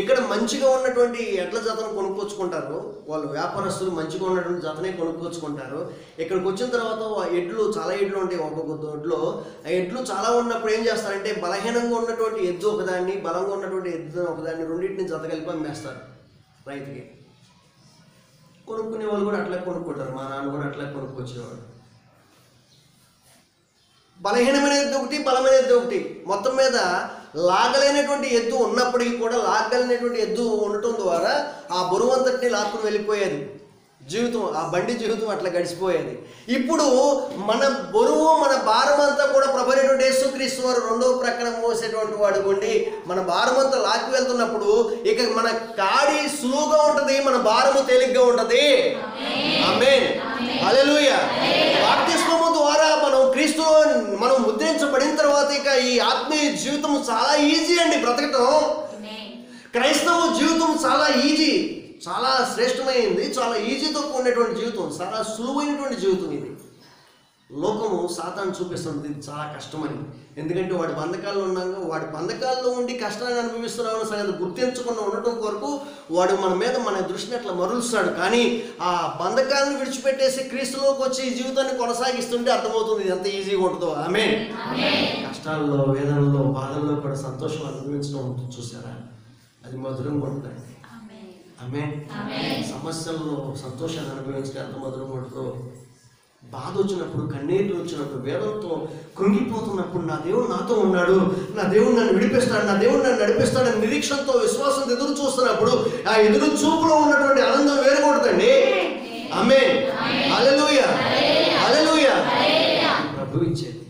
ఇక్కడ మంచిగా ఉన్నటువంటి ఎడ్ల జతను కొనుక్కొచ్చుకుంటారు వాళ్ళు, వ్యాపారస్తులు మంచిగా ఉన్నటువంటి జతనే కొనుక్కొచ్చుకుంటారు. ఇక్కడికి వచ్చిన తర్వాత చాలా ఎడ్లు ఉంటాయి. ఒక్కొక్క దొడ్లో ఆ ఎడ్లు చాలా ఉన్నప్పుడు ఏం చేస్తారంటే, బలహీనంగా ఉన్నటువంటి ఎద్దు ఒకదాన్ని, బలంగా ఉన్నటువంటి ఎద్దు ఒకదాన్ని, రెండింటిని జత కలిపి అమ్మేస్తారు రైతుకి. కొనుక్కునే వాళ్ళు కూడా అట్లా కొనుక్కుంటారు. మా నాన్న కూడా అట్లా కొనుక్కొచ్చేవాడు. బలహీనమైన ఎద్దు ఒకటి, బలమైన ఎద్దు ఒకటి. మొత్తం మీద లాగలేనటువంటి ఎద్దు ఉన్నప్పటికీ కూడా లాగలినటువంటి ఎద్దు ఉండటం ద్వారా ఆ బరువు అంతటిని లాక్కుని వెళ్ళిపోయేది జీవితం, ఆ బండి జీవితం అట్లా గడిచిపోయేది. ఇప్పుడు మన బరువు, మన భారం అంతా కూడా ప్రభువైనటువంటి యేసుక్రీస్తు వారు రెండో ప్రక్కన మోసేటువంటి వాడు ఉండి మన భారం అంతా లాక్కి వెళ్తున్నప్పుడు ఇక మన కాడి సులువుగా ఉంటుంది, మన భారము తేలిగ్గా ఉంటుంది. ఆమేన్, హల్లెలూయా. బాప్తిస్మము ద్వారా మనం క్రీస్తులో మనం ముద్రించబడిన తర్వాత ఇక ఈ ఆత్మీయ జీవితం చాలా ఈజీ అండి బ్రతకటం. క్రైస్తవ జీవితం చాలా ఈజీ, చాలా శ్రేష్టమైంది, చాలా ఈజీతో కూడినటువంటి జీవితం, చాలా సులువైనటువంటి జీవితం ఇది. లోకము సాతాను చూపిస్తుంది ఇది చాలా కష్టమని. ఎందుకంటే వాడి బంధకాల్లో ఉన్నాక, వాడి బంధకాల్లో ఉండి కష్టాన్ని అనుభవిస్తున్నామని సంగతి గుర్తించకుండా ఉండటం కొరకు వాడు మన మీద మన దృష్టిని అట్లా మరులుస్తాడు. కానీ ఆ బంధకాలను విడిచిపెట్టేసి క్రీస్తులోకి వచ్చి ఈ జీవితాన్ని కొనసాగిస్తుంటే అర్థమవుతుంది ఇది ఎంత ఈజీగా ఉంటుందో. ఆమేన్. కష్టాల్లో, వేదనలో, బాధల్లో కూడా సంతోషం అనుభవించడం ఉంటుంది చూసారా, అది మధురంగా ఉంటుందండి. ఆమేన్. సమస్యల్లో సంతోషాన్ని అనుభవించడం ఎంత మధురంగా ఉంటుందో. బాధ వచ్చినప్పుడు, కన్నీళ్ళు వచ్చినప్పుడు, వేదనతో కృంగిపోతున్నప్పుడు నా దేవుడు నాతో ఉన్నాడు, నా దేవుడు నన్ను విడిపిస్తాడు, నా దేవుడు నన్ను నడిపిస్తాడని నిరీక్షణతో, విశ్వాసంతో ఎదురు చూస్తున్నప్పుడు ఆ ఎదురు చూపులో ఉన్నటువంటి ఆనందం వేరుకుంటుందండి. ఆమేన్. హల్లెలూయా, హల్లెలూయా. ప్రభు ఇచ్చేది,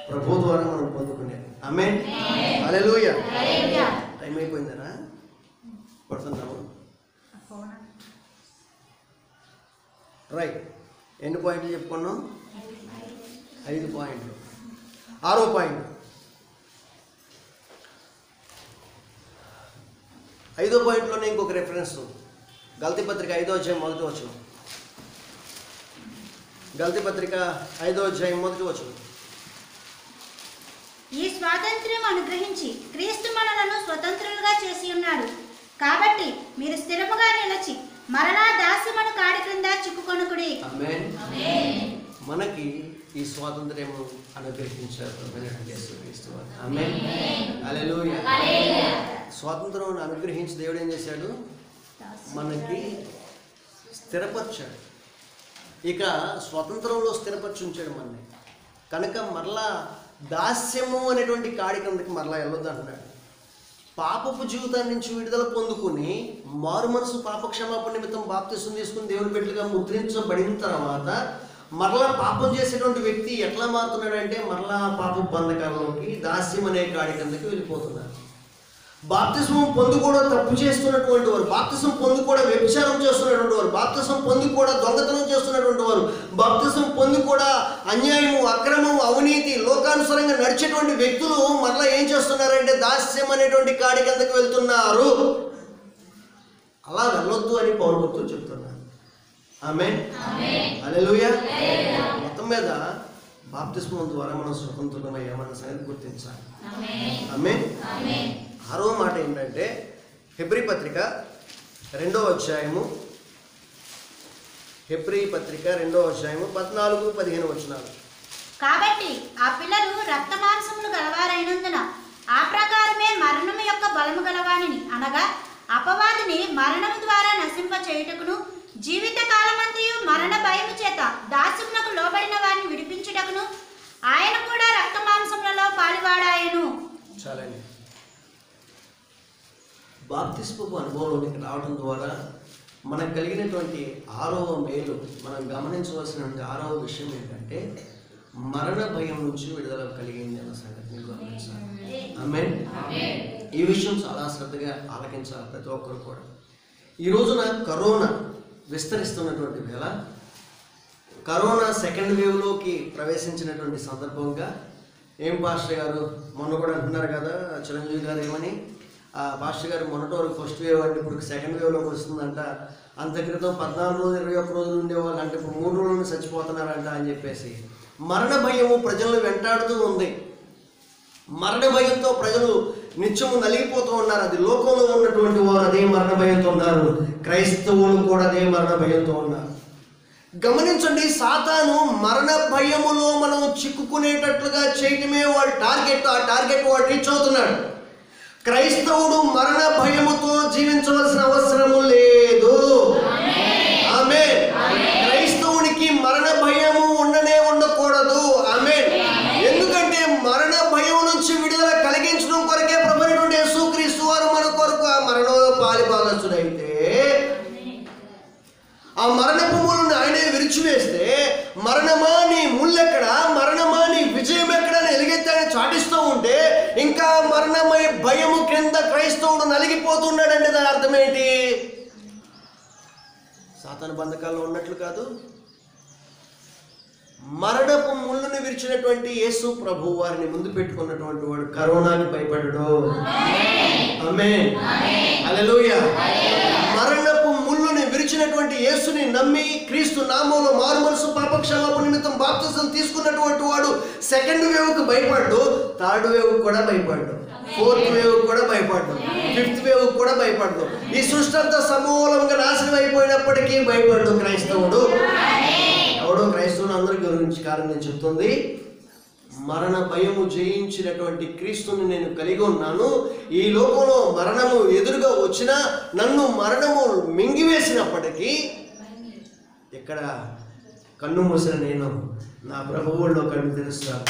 ప్రభు ద్వారా మనం పొందుకునేది. ఆమేన్, హల్లెలూయా. టైం అయిపోయిందనా? పడుతున్నాము. రైట్. ఎన్ని పాయింట్లు చెప్పుకున్నాం? 5 పాయింట్లు. 6వ పాయింట్, 5వ పాయింట్లోనే ఇంకొక రెఫరెన్స్. గలతీ పత్రిక 5వ అధ్యాయం 1వ వచనం. గలతీ పత్రిక 5వ అధ్యాయం 1వ వచనం. ఈ స్వాతంత్ర్యం అనుగ్రహించి క్రీస్తు మనలను స్వతంత్రులుగా చేసి ఉన్నాడు. కాబట్టి మీరు స్థిరముగా నిలిచి మరలా దాస్యమను కాడి క్రింద చిక్కుకొనకుడి. ఆమేన్. మనకి ఈ స్వాతంత్ర్యము అనుగ్రహించారు యేసుక్రీస్తు వారు. ఆమేన్, హల్లెలూయా. స్వాతంత్రం అనుగ్రహించి దేవుడు ఏం చేశాడు? మనకి స్థిరపరిచాడు. ఇక స్వతంత్రంలో స్థిరపరిచి ఉంచాడు మనని. కనుక మరలా దాస్యము అనేటువంటి కాడి కిందకి మరలా వెళ్ళొద్దు అంటున్నాడు. పాపపు జీవితాన్ని నుంచి విడుదల పొందుకుని మారు మనసు పాపక్షమాపణ నిమిత్తం బాప్తిసం తీసుకుని దేవుని బిడ్డలుగా ముద్రించబడిన తర్వాత మరలా పాపం చేసేటువంటి వ్యక్తి ఎట్లా మారుతున్నాడంటే మరలా పాప బంధకాల్లోకి, దాస్యం అనే కాడి కిందకి వెళ్ళిపోతున్నాడు. బాప్తిసం పొంది కూడా తప్పు చేస్తున్నటువంటి వారు, బాప్తిసం పొంది కూడా వ్యభిచారం చేస్తున్నటువంటి వారు, బాప్తిసం పొంది కూడా దొంగతనం చేస్తున్నటువంటి వారు, బాప్తిసం పొంది కూడా అన్యాయము, అక్రమము, అవినీతి, లోకానుసారంగా నడిచేటువంటి వ్యక్తులు మరలా ఏం చేస్తున్నారంటే దాస్యం అనేటువంటి కాడి కిందకి వెళ్తున్నారు. అలా వెళ్ళొద్దు అని పౌలు భక్తులు చెప్తున్నారు. ఆమేన్, హల్లెలూయా. మొత్తం మీద బాప్తిస్మం ద్వారా మనం స్వతంత్రులమయ్యామన్న సంగతి గుర్తించాలి. ఆమేన్. 6వ మాట ఏంటంటే హెబ్రీ పత్రిక 2వ అధ్యాయము, హెబ్రీ పత్రిక 2వ అధ్యాయము 14-15 వచనాలు. కాబట్టి ఆ పిల్లలు రక్త మాంసములు గలవారైనందున ఆ ప్రకారమే మరణము యొక్క బలము గలవానిని అనగా అపవాదిని మరణము ద్వారా నశింప చేయుటకును జీవిత కాలమంతయు మరణ భయము చేత దాస్యమునకు లోబడిన వారిని విడిపించుటకును ఆయన కూడా రక్త మాంసములలో పాలివాడాయను. చాలండి. బాప్తిస్మపు అనుభవంలోనికి రావడం ద్వారా మనకు కలిగినటువంటి 6వ మేలు, మనం గమనించవలసినటువంటి 6వ విషయం ఏంటంటే మరణ భయం నుంచి విడుదల కలిగింది అన్న సంగతిని గమనించాలి. ఆమేన్. ఈ విషయం చాలా శ్రద్ధగా ఆలకించాలి ప్రతి ఒక్కరు కూడా. ఈ రోజున కరోనా విస్తరిస్తున్నటువంటి వేళ, కరోనా సెకండ్ వేవ్లోకి ప్రవేశించినటువంటి సందర్భంగా ఏం పాస్టర్ గారు మొన్న కూడా అంటున్నారు కదా, చిరంజీవి గారు ఏమని, పాస్టర్ గారు మొన్నటి వరకు ఫస్ట్ వేవ్ అంటే ఇప్పుడు సెకండ్ వేవ్లోకి వస్తుందంట, అంత క్రితం 14 రోజులు 21 రోజులు ఉండేవాళ్ళు అంటే ఇప్పుడు 3 రోజులు చచ్చిపోతున్నారంట అని చెప్పేసి మరణ భయము ప్రజలను వెంటాడుతూ ఉంది. మరణ భయంతో ప్రజలు నిత్యము నలిగిపోతూ ఉన్నారు. అది లోకంలో ఉన్నటువంటి వారు అదే మరణ భయంతో ఉన్నారు, క్రైస్తవులు కూడా అదే మరణ భయంతో ఉన్నారు. గమనించండి, సాతాను మరణ భయములో మనం చిక్కుకునేటట్లుగా చేయటమే వాడి టార్గెట్. ఆ టార్గెట్ వాడు రీచ్ అవుతున్నాడు. క్రైస్తవుడు మరణ భయముతో జీవించవలసిన అవసరము లేదు. ఆమేన్. క్రైస్తవునికి మరణ భయము ఉండకూడదు. ఆమేన్. ఎందుకంటే మరణ భయం నుంచి విడుదల కలిగించడం కొరకే ప్రభువైనటువంటి యేసుక్రీస్తు వారు మన కొరకు ఆ మరణంలో పాలిభాగస్తుడైతే, ఆ మరణపు ముళ్ళను ఆయనే విరిచివేస్తే మరణమా నీ ముళ్ళెక్కడ, మరణమా నీ విజయం ఎక్కడ అని ఎలుగెత్తాడని చాటిస్తూ ఉంటే ఇంకా మరణమై భయము క్రింద క్రైస్తవుడు నలిగిపోతున్నాడంటే దాని అర్థం ఏంటి? సాతాను బంధకాల్లో ఉన్నట్లు కాదు. మరణపు ముళ్ళును విరిచినటువంటి యేసు ప్రభు వారిని ముందు పెట్టుకున్నటువంటి వాడు కరోనాకి భయపడడు. ఆమేన్, హల్లెలూయా. మరణపు ముళ్ళుని విరిచినటువంటి యేసుని నమ్మి క్రీస్తు నామములో మారు మనసు పాపక్షమాపణ నిమిత్తం బాప్తిసం తీసుకున్నటువంటి వాడు సెకండ్ వేవ్కి భయపడ్డు, థర్డ్ వేవ్ కూడా భయపడ్డు, ఫోర్త్ వేవ్ కూడా భయపడ్డు, ఫిఫ్త్ వేవ్ కూడా భయపడ్డు. ఈ సృష్టి అంతా సమూలంగా నాశనం అయిపోయినప్పటికీ భయపడ్డు క్రైస్తవుడు. ఎవడో క్రైస్తవుడు అందరి గురించి కారణం చెప్తుంది, మరణ భయము జయించినటువంటి క్రీస్తుని నేను కలిగి ఉన్నాను. ఈ లోకంలో మరణము ఎదురుగా వచ్చినా నన్ను మరణము మింగివేసినప్పటికీ ఇక్కడ కన్ను మూసిన నేను నా ప్రభువుల్లో కన్ను తెరుస్తాను.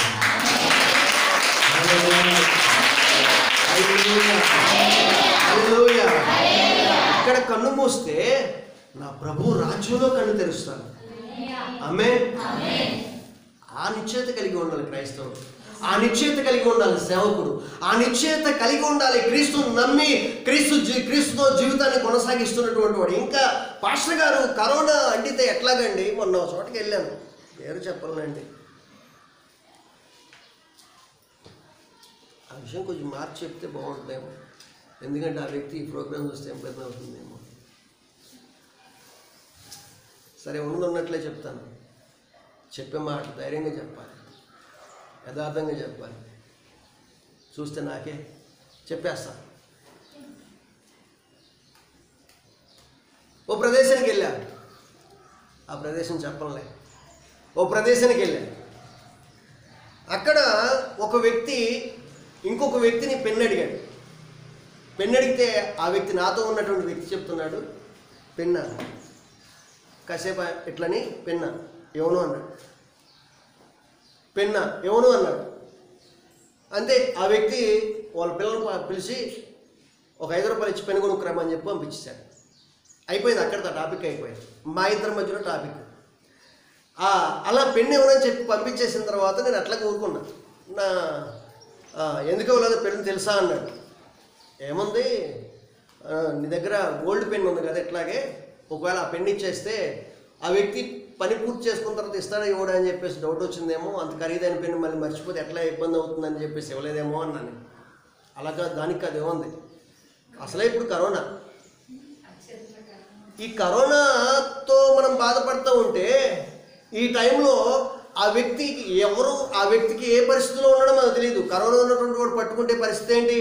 ఇక్కడ కన్ను మూస్తే నా ప్రభు రాజ్యంలో కన్ను తెరుస్తాను. ఆమేన్. ఆ నిశ్చయత కలిగి ఉండాలి క్రైస్తవుడు, ఆ నిశ్చయత కలిగి ఉండాలి సేవకుడు, ఆ నిశ్చయత కలిగి ఉండాలి క్రీస్తుని నమ్మి క్రీస్తుతో జీవితాన్ని కొనసాగిస్తున్నటువంటి వాడు. ఇంకా పాస్టర్ గారు కరోనా అంటితే ఎట్లాగండి, మొన్న ఒక చోటకి వెళ్ళాను, పేరు చెప్పాలండి, ఆ విషయం కొంచెం మార్చి చెప్తే బాగుంటుందేమో, ఎందుకంటే ఆ వ్యక్తి ఈ ప్రోగ్రామ్ చూస్తే ఎంప్లాయ్ అవుతుందేమో. సరే, ఉన్నట్లే చెప్తాను. చెప్పే మాట ధైర్యంగా చెప్పాలి, యథార్థంగా చెప్పాలి. చూస్తే నాకే చెప్పేస్తా. ఓ ప్రదేశానికి వెళ్ళా, ఆ ప్రదేశం చెప్పలే, ఓ ప్రదేశానికి వెళ్ళా. అక్కడ ఒక వ్యక్తి ఇంకొక వ్యక్తిని పెన్ను అడిగాడు. పెన్ను అడిగితే ఆ వ్యక్తి, నాతో ఉన్నటువంటి వ్యక్తి చెప్తున్నాడు, పెన్న కాసేపు ఇట్లని పెన్న ఎవను అన్నాడు, పెన్న ఎవను అన్నాడు. అంతే, ఆ వ్యక్తి వాళ్ళ పిల్లలు పిలిచి ఒక 5 రూపాయలు ఇచ్చి పెన్ను కొనుక్కురామని చెప్పి పంపించాడు. అయిపోయింది, అక్కడితో టాపిక్ అయిపోయింది. మా ఇద్దరి మధ్యలో టాపిక్. అలా పెన్ను ఎవరని చెప్పి పంపించేసిన తర్వాత నేను అట్లాగే ఊరుకున్నా. ఎందుకు ఇవ్వలేదు పెన్ను తెలుసా అన్నాడు. ఏముంది, నీ దగ్గర గోల్డ్ పెన్ ఉంది కదా, ఇట్లాగే ఒకవేళ ఆ పెన్ ఇచ్చేస్తే ఆ వ్యక్తి పని పూర్తి చేసుకున్న తర్వాత ఇస్తాడా ఇవ్వడా అని చెప్పేసి డౌట్ వచ్చిందేమో, అంత ఖరీదైన పెన్ను మళ్ళీ మర్చిపోతే ఎట్లా ఇబ్బంది అవుతుందని చెప్పేసి ఇవ్వలేదేమో అన్నాను. అలాగా దానికి కాదు, ఏముంది, అసలే ఇప్పుడు కరోనా, ఈ కరోనాతో మనం బాధపడుతూ ఉంటే ఈ టైంలో ఆ వ్యక్తికి ఆ వ్యక్తికి ఏ పరిస్థితిలో ఉండడం మనకు తెలియదు. కరోనా ఉన్నటువంటి వాడు పట్టుకుంటే పరిస్థితి ఏంటి?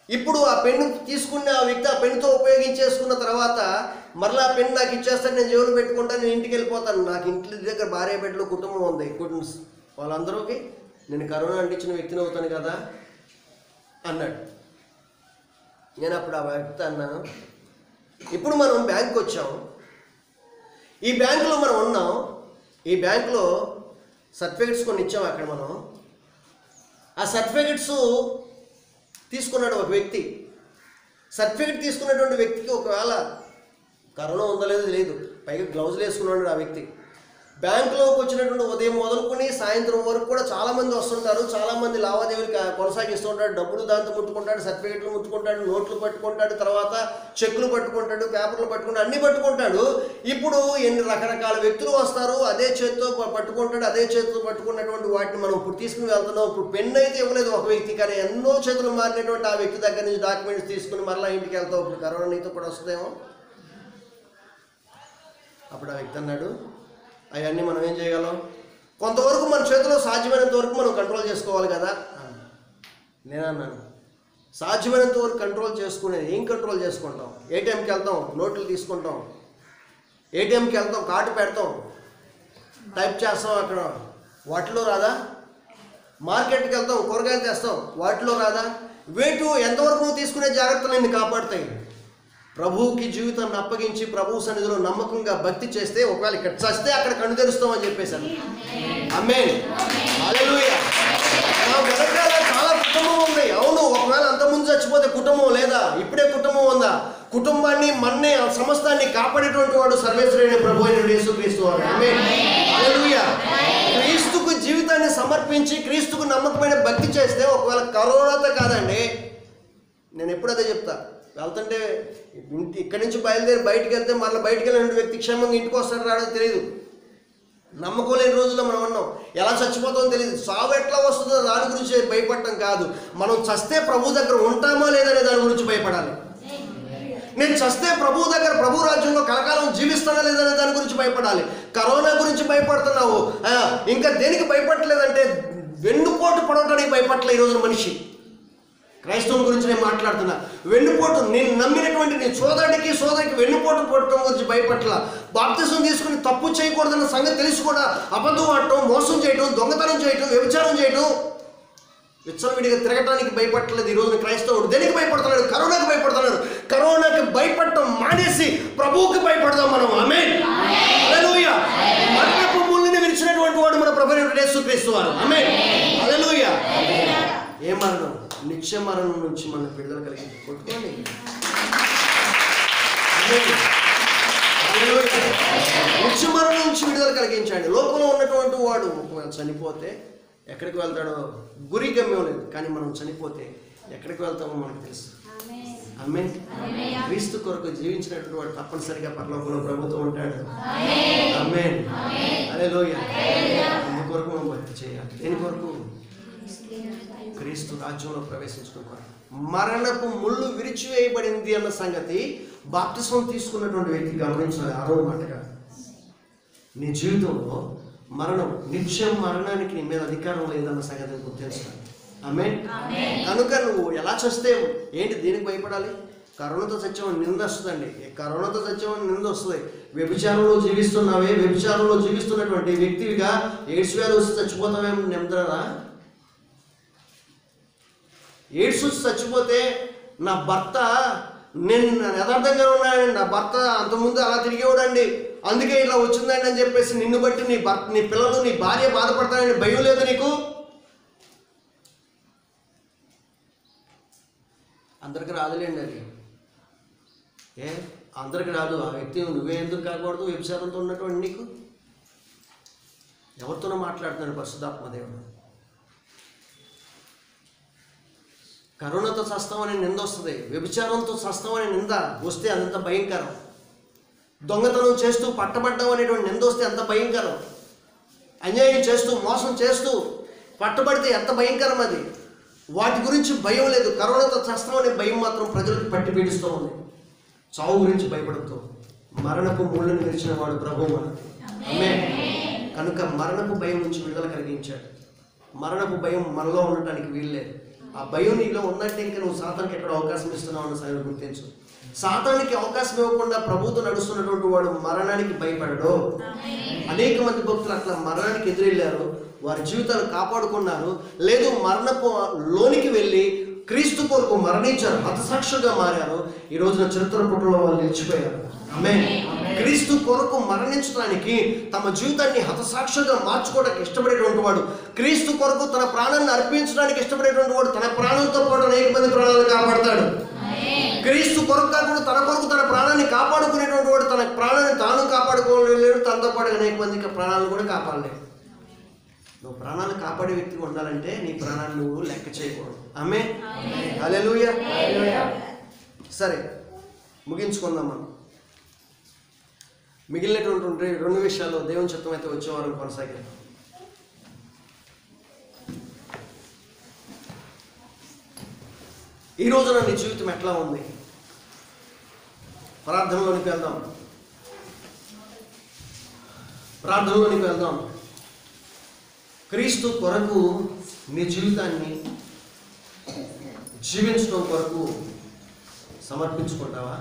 ఇప్పుడు ఆ పెన్ను తీసుకున్న ఆ వ్యక్తి ఆ పెన్నుతో ఉపయోగించేసుకున్న తర్వాత మరలా ఆ పెన్ను నాకు ఇచ్చేస్తాను, నేను జేబులో పెట్టుకుంటాను, నేను ఇంటికి వెళ్ళిపోతాను, నాకు ఇంటి దగ్గర భార్య బిడ్డలు కుటుంబం ఉంది, వాళ్ళందరికీ నేను కరోనా అంటించిన వ్యక్తిని అవుతాను కదా అన్నాడు. నేను అప్పుడు ఆ వ్యక్తి అన్నాను, ఇప్పుడు మనం బ్యాంకుకి వచ్చాం, ఈ బ్యాంకులో మనం ఉన్నాం, ఈ బ్యాంకులో సర్టిఫికెట్స్ కొన్ని ఇచ్చాం. అక్కడ మనం ఆ సర్టిఫికెట్స్ తీసుకున్నాడు ఒక వ్యక్తి. సర్టిఫికెట్ తీసుకున్నటువంటి వ్యక్తికి ఒకవేళ కరోనా ఉందో లేదో తెలియదు, పైగా గ్లౌజులు వేసుకున్నాడు ఆ వ్యక్తి. బ్యాంకులోకి వచ్చినటువంటి ఉదయం మొదలుకొని సాయంత్రం వరకు కూడా చాలామంది వస్తుంటారు, చాలామంది లావాదేవీలు కొనసాగిస్తూ ఉంటాడు, డబ్బులు దాంతో ముట్టుకుంటాడు, సర్టిఫికెట్లు ముట్టుకుంటాడు, నోట్లు పట్టుకుంటాడు, తర్వాత చెక్కులు పట్టుకుంటాడు, పేపర్లు పట్టుకుంటాడు, అన్నీ పట్టుకుంటాడు. ఇప్పుడు ఎన్ని రకరకాల వ్యక్తులు వస్తారు, అదే చేతితో పట్టుకుంటాడు, అదే చేతితో పట్టుకున్నటువంటి వాటిని మనం ఇప్పుడు తీసుకుని వెళ్తున్నాం. ఇప్పుడు పెన్ అయితే ఇవ్వలేదు ఒక వ్యక్తి, కానీ ఎన్నో చేతులు మారినటువంటి ఆ వ్యక్తి దగ్గర నుంచి డాక్యుమెంట్స్ తీసుకుని మరలా ఇంటికి వెళ్తావు, ఇప్పుడు కరోనా నీతో కూడా వస్తుందేమో. అప్పుడు ఆ వ్యక్తి అన్నాడు, అవన్నీ మనం ఏం చేయగలం, కొంతవరకు మన చేతిలో సాధ్యమైనంత వరకు మనం కంట్రోల్ చేసుకోవాలి కదా. నేను అన్నాను, సాధ్యమైనంత వరకు కంట్రోల్ చేసుకునేది ఏం కంట్రోల్ చేసుకుంటాం? ఏటీఎంకి వెళ్తాం, నోట్లు తీసుకుంటాం, ఏటీఎంకి వెళ్తాం, కార్డు పెడతాం, టైప్ చేస్తాం, అక్కడ వాటిలో రాదా? మార్కెట్కి వెళ్తాం, కూరగాయలు తెస్తాం, వాటిలో రాదా? వేటు ఎంతవరకు నువ్వు తీసుకునే జాగ్రత్తలు నిన్ను కాపాడుతాయి. ప్రభువుకి జీవితాన్ని అప్పగించి ప్రభు సన్నిధిలో నమ్మకంగా భక్తి చేస్తే ఒకవేళ ఇక్కడ చస్తే అక్కడ కన్ను తెరుస్తామని చెప్పేశాను. ఆమేన్, హల్లెలూయా. నా వెనకాల చాలా కుటుంబం ఉంది. అవును, ఒకవేళ అంతకుముందు చచ్చిపోతే కుటుంబం లేదా, ఇప్పుడే కుటుంబం ఉందా? కుటుంబాన్ని మన్నే సమస్తాన్ని కాపాడేటువంటి వాడు సర్వేశ్వరుడైన ప్రభు అయిన యేసుక్రీస్తు వారు. ఆమేన్, హల్లెలూయా. క్రీస్తుకు జీవితాన్ని సమర్పించి క్రీస్తుకు నమ్మకమైన భక్తి చేస్తే ఒకవేళ కరోనాతో కాదండి, నేను ఎప్పుడు అదే చెప్తా, వెళ్తుంటే ఇక్కడి నుంచి బయలుదేరి బయటికి వెళ్తే మళ్ళీ బయటికి వెళ్ళిన వ్యక్తి క్షేమంగా ఇంటికి వస్తాడు రాడో తెలియదు. నమ్మకం లేని రోజుల్లో మనం ఉన్నాం, ఎలా చచ్చిపోతామో తెలియదు. సావు ఎట్లా వస్తుందో దాని గురించి భయపడటం కాదు, మనం చస్తే ప్రభు దగ్గర ఉంటామా లేదనే దాని గురించి భయపడాలి. నేను చస్తే ప్రభు దగ్గర ప్రభు రాజ్యంలో కలకాలం జీవిస్తానా లేదనే దాని గురించి భయపడాలి. కరోనా గురించి భయపడుతున్నావు, ఇంకా దేనికి భయపడలేదంటే వెన్నుపోటు పడవటానికి భయపడలే ఈ రోజున మనిషి. క్రైస్తవం గురించి నేను మాట్లాడుతున్నా. వెన్నుపోటు, నేను నమ్మినటువంటి నీ సోదరుడికి వెన్నుపోటు పడటం గురించి భయపట్ల. బాప్తిసం తీసుకుని తప్పు చేయకూడదన్న సంగతి తెలిసి కూడా అబద్ధం ఆడటం, మోసం చేయటం, దొంగతనం చేయటం, వ్యభిచారం చేయటం, విచ్చలవిడిగా తిరగటానికి భయపడలేదు ఈ రోజున క్రైస్తవుడు. దేనికి భయపడుతున్నాడు? కరోనాకి భయపడుతున్నాడు. కరోనాకి భయపడటం మానేసి ప్రభువుకి భయపడదాం మనం. ఆమేన్, హల్లెలూయా. మరణపు ముళ్ళని విరిచినటువంటి వాడు మన ప్రభువైన యేసుక్రీస్తు వారు. ఆమేన్, హల్లెలూయా. ఏ మరణం? నిత్య మరణం నుంచి మనం విడుదల కలిగి కొట్టుకోండి. నిత్య మరణం నుంచి విడుదల కలిగించండి. లోకంలో ఉన్నటువంటి వాడు ఒకవేళ చనిపోతే ఎక్కడికి వెళ్తాడో గురి గమ్యం లేదు, కానీ మనం చనిపోతే ఎక్కడికి వెళ్తామో మనకు తెలుసు. ఆమేన్. క్రీస్తు కొరకు జీవించినటువంటి వాడు తప్పనిసరిగా పరలోకంలో ప్రభుత్వం ఉంటాడు. ఆమేన్. హల్లెలూయా. అందుకొరకు మనం భక్తి చేయాలి. దేని కొరకు? క్రీస్తు రాజ్యంలో ప్రవేశించడం కొరకు. మరణపు ముళ్ళు విరిచివేయబడింది అన్న సంగతి బాప్తిస్మం తీసుకున్నటువంటి వ్యక్తి గమనించాలి. 6వ మాటగా నీ జీవితంలో మరణం, నిత్యం మరణానికి నీ మీద అధికారం లేదన్న సంగతిని గుర్తించాలి. ఆమేన్. కనుక నువ్వు ఎలా చేస్తే ఏంటి, దేనికి భయపడాలి? కరోనాతో చచ్చామని నింద వస్తుందండి. కరోనాతో చచ్చామని నింద వస్తుంది. వ్యభిచారంలో జీవిస్తున్నావే, వ్యభిచారంలో జీవిస్తున్నటువంటి వ్యక్తివిగా ఎయిడ్స్ వ్యాధి వస్తే చచ్చిపోతావేమో నిందరా? ఎయిడ్స్ వచ్చి చచ్చిపోతే నా భర్త, నేను యథార్థంగా ఉన్నానండి, నా భర్త అంతకుముందు అలా తిరిగేవాడండి, అందుకే ఇలా వచ్చిందండి అని చెప్పేసి నిన్ను బట్టి నీ భర్త, నీ పిల్లలు, నీ భార్య బాధపడతానని భయం లేదు నీకు? అందరికి రాదులేండి అది. అందరికి రాదు. ఆ వ్యక్తి నువ్వే ఎందుకు కాకూడదు? వ్యభిచారంతో ఉన్నటువంటి నీకు ఎవరితోనో మాట్లాడుతున్నాడు పరిశుద్ధాత్మదేవుడు. కరోనాతో చస్తామనే నింద వస్తుంది, వ్యభిచారంతో చస్తామనే నింద వస్తే అదంత భయంకరం. దొంగతనం చేస్తూ పట్టబడ్డాం అనేటువంటి నింద వస్తే అంత భయంకరం. అన్యాయం చేస్తూ మోసం చేస్తూ పట్టబడితే ఎంత భయంకరం అది. వాటి గురించి భయం లేదు. కరోనాతో చస్తామనే భయం మాత్రం ప్రజలకు పట్టి పీడిస్తూ ఉంది. చావు గురించి భయపడుతూ మరణపు ముళ్ళను విరిచిన వాడు ప్రభువు మనకి. ఆమేన్. కనుక మరణపు భయం నుంచి విడుదల కలిగించాడు. మరణపు భయం మనలో ఉండటానికి వీల్లేదు. ఆ భయం నీలో ఉందంటే ఇంకా నువ్వు సాతానికి ఎక్కడ అవకాశం ఇస్తున్నావు అన్న సంగతి గుర్తించు. సాతానికి అవకాశం ఇవ్వకుండా ప్రభువుతో నడుస్తున్నటువంటి వాడు మరణానికి భయపడడు. అనేక మంది భక్తులు అట్లా మరణానికి ఎదురెళ్ళారు, వారి జీవితాలు కాపాడుకున్నారు. లేదు, మరణపు లోనికి వెళ్ళి క్రీస్తు కొరకు మరణించారు, హతసాక్షులుగా మారారు. ఈ రోజున చరిత్ర పుటలో వాళ్ళు నిలిచిపోయారు. ఆమేన్. క్రీస్తు కొరకు మరణించడానికి, తమ జీవితాన్ని హతసాక్షులుగా మార్చుకోవడానికి ఇష్టపడేటువంటి వాడు, క్రీస్తు కొరకు తన ప్రాణాన్ని అర్పించడానికి ఇష్టపడేటువంటి వాడు తన ప్రాణంతో పాటు అనేక మంది ప్రాణాలను కాపాడతాడు. క్రీస్తు కొరకు కాకుండా తన కొరకు తన ప్రాణాన్ని కాపాడుకునేటువంటి వాడు తన ప్రాణాన్ని తాను కాపాడుకోలేడు, తనతో పాటు అనేక మందికి ప్రాణాలను కూడా కాపాడలేడు. నువ్వు ప్రాణాలు కాపాడే వ్యక్తిగా ఉండాలంటే నీ ప్రాణాన్ని నువ్వు లెక్క చేయకూడదు. ఆమేన్. హల్లెలూయా. సరే, ముగించుకుందాం. మనం మిగిలినటువంటి 2 విషయాలు దేవుని చిత్తం అయితే వచ్చేవారం కొనసాగారు. ఈ రోజున నీ జీవితం ఎట్లా ఉంది? ప్రార్థనలోనికి వెళ్దాం. ప్రార్థనలోనికి వెళ్దాం. క్రీస్తు కొరకు నీ జీవితాన్ని జీవించడం కొరకు సమర్పించుకుంటావా?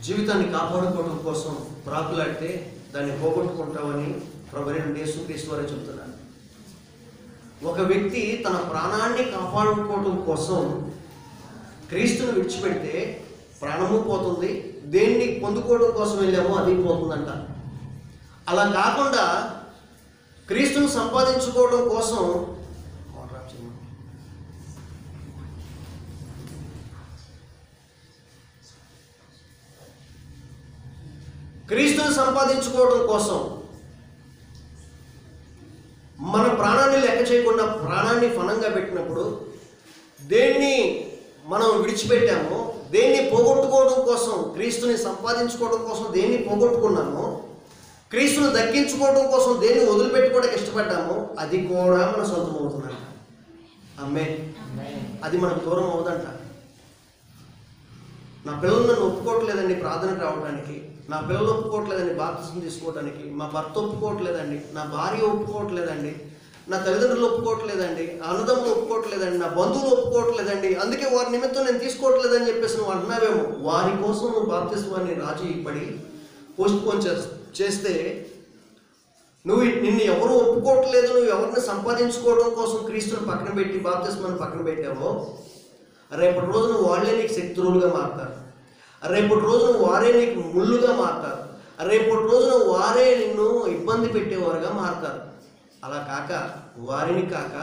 జీవితాన్ని కాపాడుకోవడం కోసం ప్రాకులాడితే దాన్ని పోగొట్టుకుంటావని ప్రభువైన యేసుక్రీస్తు వారే చెప్తున్నారు. ఒక వ్యక్తి తన ప్రాణాన్ని కాపాడుకోవడం కోసం క్రీస్తును విడిచిపెడితే ప్రాణము పోతుంది, దేన్ని పొందుకోవడం కోసం వెళ్ళామో అది పోతుందంట. అలా కాకుండా క్రీస్తును సంపాదించుకోవడం కోసం క్రీస్తును సంపాదించుకోవడం కోసం మన ప్రాణాన్ని లెక్క చేయకుండా ప్రాణాన్ని ఫలంగా పెట్టినప్పుడు దేన్ని మనం విడిచిపెట్టామో, దేన్ని పోగొట్టుకోవడం కోసం, క్రీస్తుని సంపాదించుకోవడం కోసం దేన్ని పోగొట్టుకున్నామో, క్రీస్తుని దక్కించుకోవడం కోసం దేన్ని వదిలిపెట్టుకోవడానికి ఇష్టపడ్డామో అది కూడా మన సొంతం అవుతుందంట. ఆమేన్. అది మనకు దూరం అవుదంట. నా పిల్లలు నన్ను ఒప్పుకోవట్లేదండి ప్రార్థనకు రావడానికి, నా పిల్లలు ఒప్పుకోవట్లేదండి బాప్తిసం తీసుకోవడానికి, మా భర్త ఒప్పుకోవట్లేదండి, నా భార్య ఒప్పుకోవట్లేదండి, నా తల్లిదండ్రులు ఒప్పుకోవట్లేదండి, అన్నదమ్ములు ఒప్పుకోవట్లేదండి, నా బంధువులు ఒప్పుకోవట్లేదండి, అందుకే వారి నిమిత్తం నేను తీసుకోవట్లేదని చెప్పేసి నువ్వు అంటున్నావేమో. వారి కోసం నువ్వు బాప్తిస్మాన్ని రాజీ పడి పోస్ట్పోన్ చేస్తే నిన్ను ఎవరు ఒప్పుకోవట్లేదు, నువ్వు ఎవరిని సంపాదించుకోవడం కోసం క్రీస్తుని పక్కన పెట్టి బాప్తిస్మాన్ని పక్కన పెట్టావో, రేపటి రోజున వాళ్ళే నీకు శత్రువులుగా మారుతారు. రేపటి రోజున వారే నీకు ముళ్ళుగా మారుతారు. రేపటి రోజున వారే నిన్ను ఇబ్బంది పెట్టేవారుగా మారుతారు. అలా కాక, వారిని కాక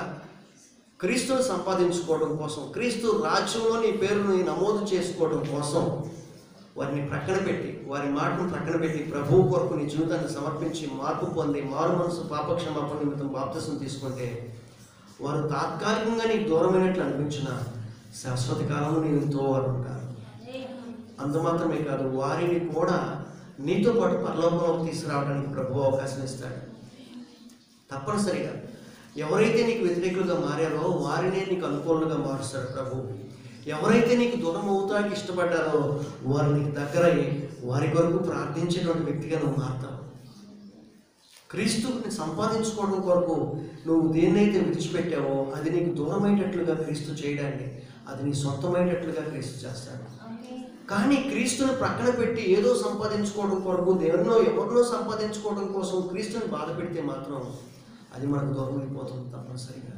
క్రీస్తును సంపాదించుకోవడం కోసం, క్రీస్తు రాజ్యంలో నీ పేరుని నమోదు చేసుకోవడం కోసం వారిని ప్రక్కన పెట్టి, వారి మాటను ప్రక్కన పెట్టి ప్రభువు కొరకు నీ జీవితాన్ని సమర్పించి మార్పు పొంది మారు మనసు పాపక్షమాపణ నిమిత్తం బాప్తిసం తీసుకుంటే వారు తాత్కాలికంగా నీకు దూరమైనట్లు అనిపించిన శాశ్వత కాలంలో నీతో వారు ఉంటారు. అంత మాత్రమే కాదు, వారిని కూడా నీతో పాటు పరలోకంలోకి తీసుకురావడానికి ప్రభువు అవకాశం ఇస్తాడు. తప్పనిసరిగా ఎవరైతే నీకు వ్యతిరేకులుగా మారారో వారినే నీకు అనుకూలంగా మారుస్తాడు ప్రభు. ఎవరైతే నీకు దూరం అవుతానికి ఇష్టపడ్డారో వారు నీకు దగ్గరై వారి కొరకు ప్రార్థించేటువంటి వ్యక్తిగా నువ్వు మారుతావు. క్రీస్తుని సంపాదించుకోవడం కొరకు నువ్వు దేన్నైతే విడిచిపెట్టావో అది నీకు దూరమైనట్లుగా క్రీస్తు చేయడాన్ని, అది నీ సొంతమైనట్లుగా క్రీస్తు చేస్తాడు. కానీ క్రీస్తుని ప్రక్కన పెట్టి ఏదో సంపాదించుకోవడం కొరకు ఎవరినో సంపాదించుకోవడం కోసం క్రీస్తుని బాధ పెడితే మాత్రం అది మనకు దూరం అయిపోతుంది తప్పనిసరిగా.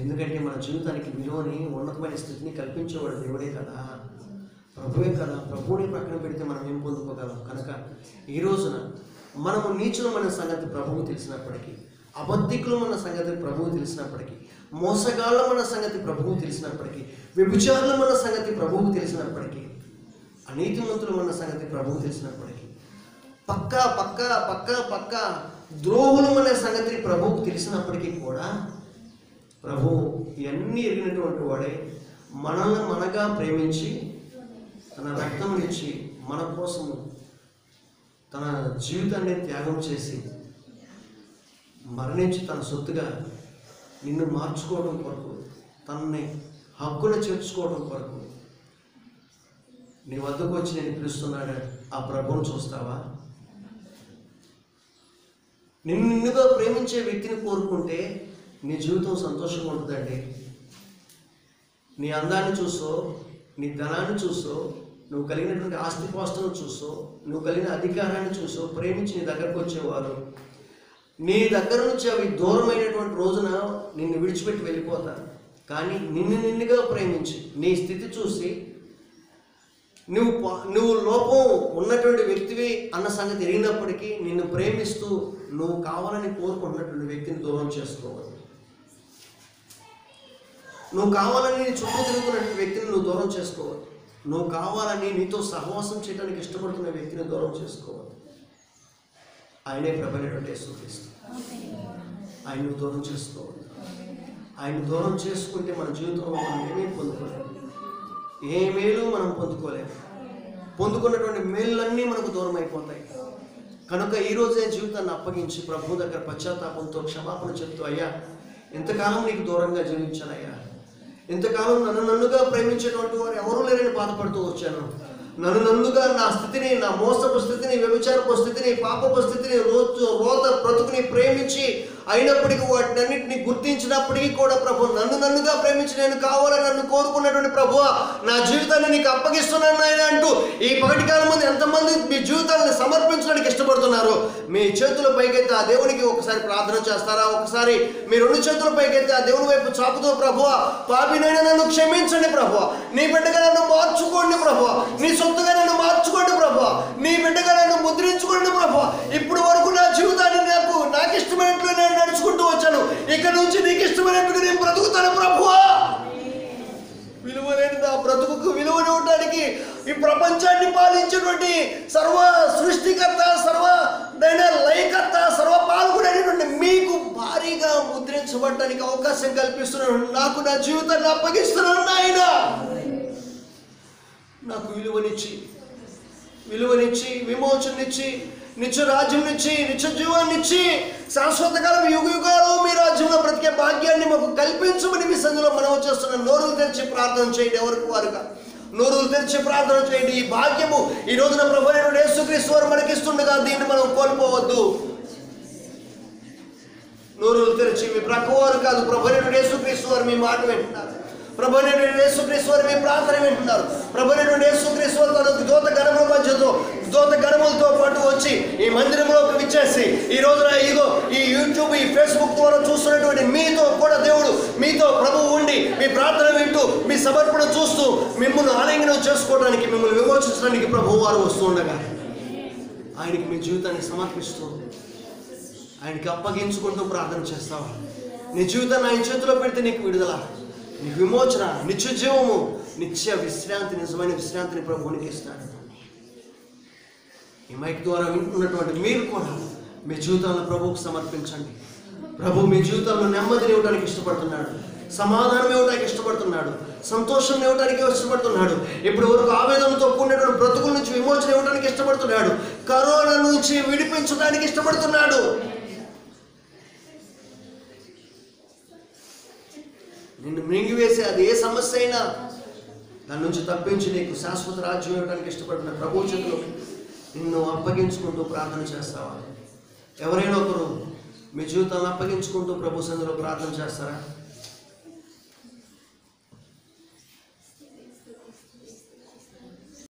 ఎందుకంటే మన జీవితానికి విలువని, ఉన్నతమైన స్థితిని కల్పించేవాడు దేవుడే కదా, ప్రభువే కదా. ప్రభువుని ప్రక్కన పెడితే మనం ఏం పొందుకోగలం? కనుక ఈ రోజున మనము నీచులమైన సంగతి ప్రభువు తెలిసినప్పటికీ, అబద్ధికులమైన సంగతి ప్రభువు తెలిసినప్పటికీ, మోసగాళ్ళమైన సంగతి ప్రభువు తెలిసినప్పటికీ, వ్యభిచారులమైన సంగతి ప్రభువు తెలిసినప్పటికీ, అనీతిమంతులమైన సంగతి ప్రభువు తెలిసినప్పటికీ, పక్కా పక్కా పక్కా పక్కా ద్రోహులమైన సంగతి ప్రభువుకు తెలిసినప్పటికీ కూడా ప్రభువు ఇవన్నీ ఎరిగినటువంటి వాడే మనల్ని మనగా ప్రేమించి తన రక్తమునిచ్చి మన కోసము తన జీవితాన్ని త్యాగం చేసి మరణించి తన సొత్తుగా నిన్ను మార్చుకోవడం కొరకు, తనని హక్కున చేర్చుకోవడం కొరకు నీ వద్దకు వచ్చి నేను పిలుస్తున్నాడు. ఆ ప్రభువును చూస్తావా? నిన్నుగా ప్రేమించే వ్యక్తిని కోరుకుంటే నీ జీవితం సంతోషంగా ఉంటుందండి. నీ అందాన్ని చూసో, నీ ధనాన్ని చూసో, నువ్వు కలిగినటువంటి ఆస్తిపాస్తులను చూసో, నువ్వు కలిగిన అధికారాన్ని చూసో ప్రేమించి నీ దగ్గరకు వచ్చేవారు నీ దగ్గర నుంచి అవి దూరమైనటువంటి రోజున నిన్ను విడిచిపెట్టి వెళ్ళిపోతారు. కానీ నిన్నుగా ప్రేమించి నీ స్థితి చూసి నువ్వు లోపం ఉన్నటువంటి వ్యక్తివి అన్న సంగతి ఎరిగినప్పటికీ నిన్ను ప్రేమిస్తూ నువ్వు కావాలని కోరుకున్నటువంటి వ్యక్తిని దూరం చేసుకోవాలి. నువ్వు కావాలని నీ చుట్టూ తిరుగుతున్నటువంటి వ్యక్తిని నువ్వు దూరం చేసుకోవాలి. నువ్వు కావాలని నీతో సహవాసం చేయడానికి ఇష్టపడుతున్న వ్యక్తిని దూరం చేసుకోవాలి. ఆయనే ప్రభువైనటువంటి యేసుక్రీస్తు. ఆయన దూరం చేసుకోవాలి. ఆయన దూరం చేసుకుంటే మన జీవితంలో మనం ఏమేమి పొందుకోలేము, ఏ మేలు మనం పొందుకోలేము. పొందుకున్నటువంటి మేళ్ళన్నీ మనకు దూరం అయిపోతాయి. కనుక ఈరోజే జీవితాన్ని అప్పగించి ప్రభు దగ్గర పశ్చాత్తాపంతో క్షమాపణ చెప్తూ, అయ్యా ఇంతకాలం నీకు దూరంగా జీవించానయ్యా, ఇంతకాలం నన్నుగా ప్రేమించేటువంటి వారు ఎవరూ లేరని బాధపడుతూ వచ్చాను. నన్నుగా నా స్థితిని, నా మోసపు స్థితిని, వ్యభిచారపు స్థితిని, పాపపు స్థితిని, రోత బ్రతుకుని ప్రేమించి అయినప్పటికీ వాటినన్నింటినీ గుర్తించినప్పటికీ కూడా ప్రభు నన్నుగా ప్రేమించి నేను కావాలని నన్ను కోరుకున్నటువంటి ప్రభువా నా జీవితాన్ని నీకు అప్పగిస్తున్నాను ఆయన అంటూ ఈ పగటి కాలం మంది ఎంతమంది మీ జీవితాలను సమర్పించడానికి ఇష్టపడుతున్నారు? మీ చేతుల పైకెత్తి ఆ దేవునికి ఒకసారి ప్రార్థన చేస్తారా? ఒకసారి మీ రెండు చేతుల పైకెత్తి ఆ దేవుని వైపు చాపుతూ, ప్రభువా పాపినైనా నన్ను క్షమించండి ప్రభువా, నీ బిడ్డగా నన్ను మార్చుకోండి ప్రభువా, నీ సొత్తుగా నన్ను మార్చుకోండి ప్రభువా, నీ బిడ్డగా నన్ను ముద్రించుకోండి ప్రభువా. ఇప్పుడు వరకు నా జీవితాన్ని నాకు ఇష్టమైనట్లు నేను నడుచుకుంటూ వచ్చాను, ఇక నుంచి నీకు ఇష్టమైనట్టుగా నేను బ్రతుకుతాను ప్రభువా. విలువలేని నా బ్రతుకు విలువనివ్వడానికి ఈ ప్రపంచాన్ని పాలించేటువంటి సర్వ సృష్టికర్త, లయకర్త, సర్వ పాల్గొనేటువంటి మీకు భారీగా ముద్రించబడటానికి అవకాశం కల్పిస్తున్నాను. నాకు నా జీవితాన్ని అప్పగిస్తున్నాను నాయన. నాకు విలువనిచ్చి విమోచననిచ్చి నిత్య రాజ్యం ఇచ్చి నిత్య జీవాన్ని ఇచ్చి శాశ్వత కాలం యుగాలు మీ రాజ్యంలో బ్రతికే భాగ్యాన్ని మాకు కల్పించమని మీ సంధిలో మనం చేస్తున్నాం. నోరులు తెరిచి ప్రార్థన చేయండి. ఎవరికి వారుగా నోరులు తెరిచి ప్రార్థన చేయండి. ఈ భాగ్యము ఈ రోజున ప్రభువైన యేసుక్రీస్తు వారు మనకిస్తుండగా దీన్ని మనం కోల్పోవద్దు. నోరులు తెరిచి మీ ప్రక్కవారు కాదు, ప్రభువైన యేసుక్రీస్తు వారు మీ మాట వింటున్నారు. ప్రభువైన యేసుక్రీస్తు వారు మీ ప్రార్థన వింటున్నారు. ప్రభువైన యేసుక్రీస్తు వారు తన దూత గణముల మధ్యతో దూత గణములతో పాటు వచ్చి ఈ మందిరంలోకి విచ్చేసి ఈ రోజున ఇదిగో ఈ యూట్యూబ్, ఈ ఫేస్బుక్ ద్వారా చూస్తున్నటువంటి మీతో కూడా దేవుడు, మీతో ప్రభువు ఉండి మీ ప్రార్థన వింటూ మీ సమర్పణ చూస్తూ మిమ్మల్ని ఆలింగనం చేసుకోవడానికి, మిమ్మల్ని విమోచించడానికి ప్రభువు వారు వస్తూ ఉండగా ఆయనకి మీ జీవితాన్ని సమర్పిస్తూ ఆయనకి అప్పగించుకుంటూ ప్రార్థన చేస్తావా? నీ జీవితాన్ని ఆయన చేతిలో పెడితే నీకు విడుదల, నీకు విమోచన, నిత్య జీవము, నిత్య విశ్రాంతి, నిజమైన విశ్రాంతిని ప్రభు నీకు ఇస్తాడు. ఈ మైక్ ద్వారా వింటున్నటువంటి మీరు కూడా మీ జీవితాలను ప్రభువుకు సమర్పించండి. ప్రభు మీ జీవితంలో నెమ్మదిని ఇవ్వడానికి ఇష్టపడుతున్నాడు, సమాధానం ఇవ్వడానికి ఇష్టపడుతున్నాడు, సంతోషం ఇవ్వడానికి ఇష్టపడుతున్నాడు. ఇప్పుడు వరకు ఆవేదనతో కూడినటువంటి బ్రతుకుల నుంచి విమోచన ఇవ్వడానికి ఇష్టపడుతున్నాడు, కరోనా నుంచి విడిపించడానికి ఇష్టపడుతున్నాడు. నిన్ను మింగివేసే అది ఏ సమస్య అయినా దాని నుంచి తప్పించి నీకు శాశ్వత రాజ్యం ఇవ్వడానికి ఇష్టపడుతున్న ప్రభు చేతిలో నిన్ను అప్పగించుకుంటూ ప్రార్థన చేస్తావా? ఎవరైనా ఒకరు మీ జీవితాన్ని అప్పగించుకుంటూ ప్రభు సన్నిధిలో ప్రార్థన చేస్తారా?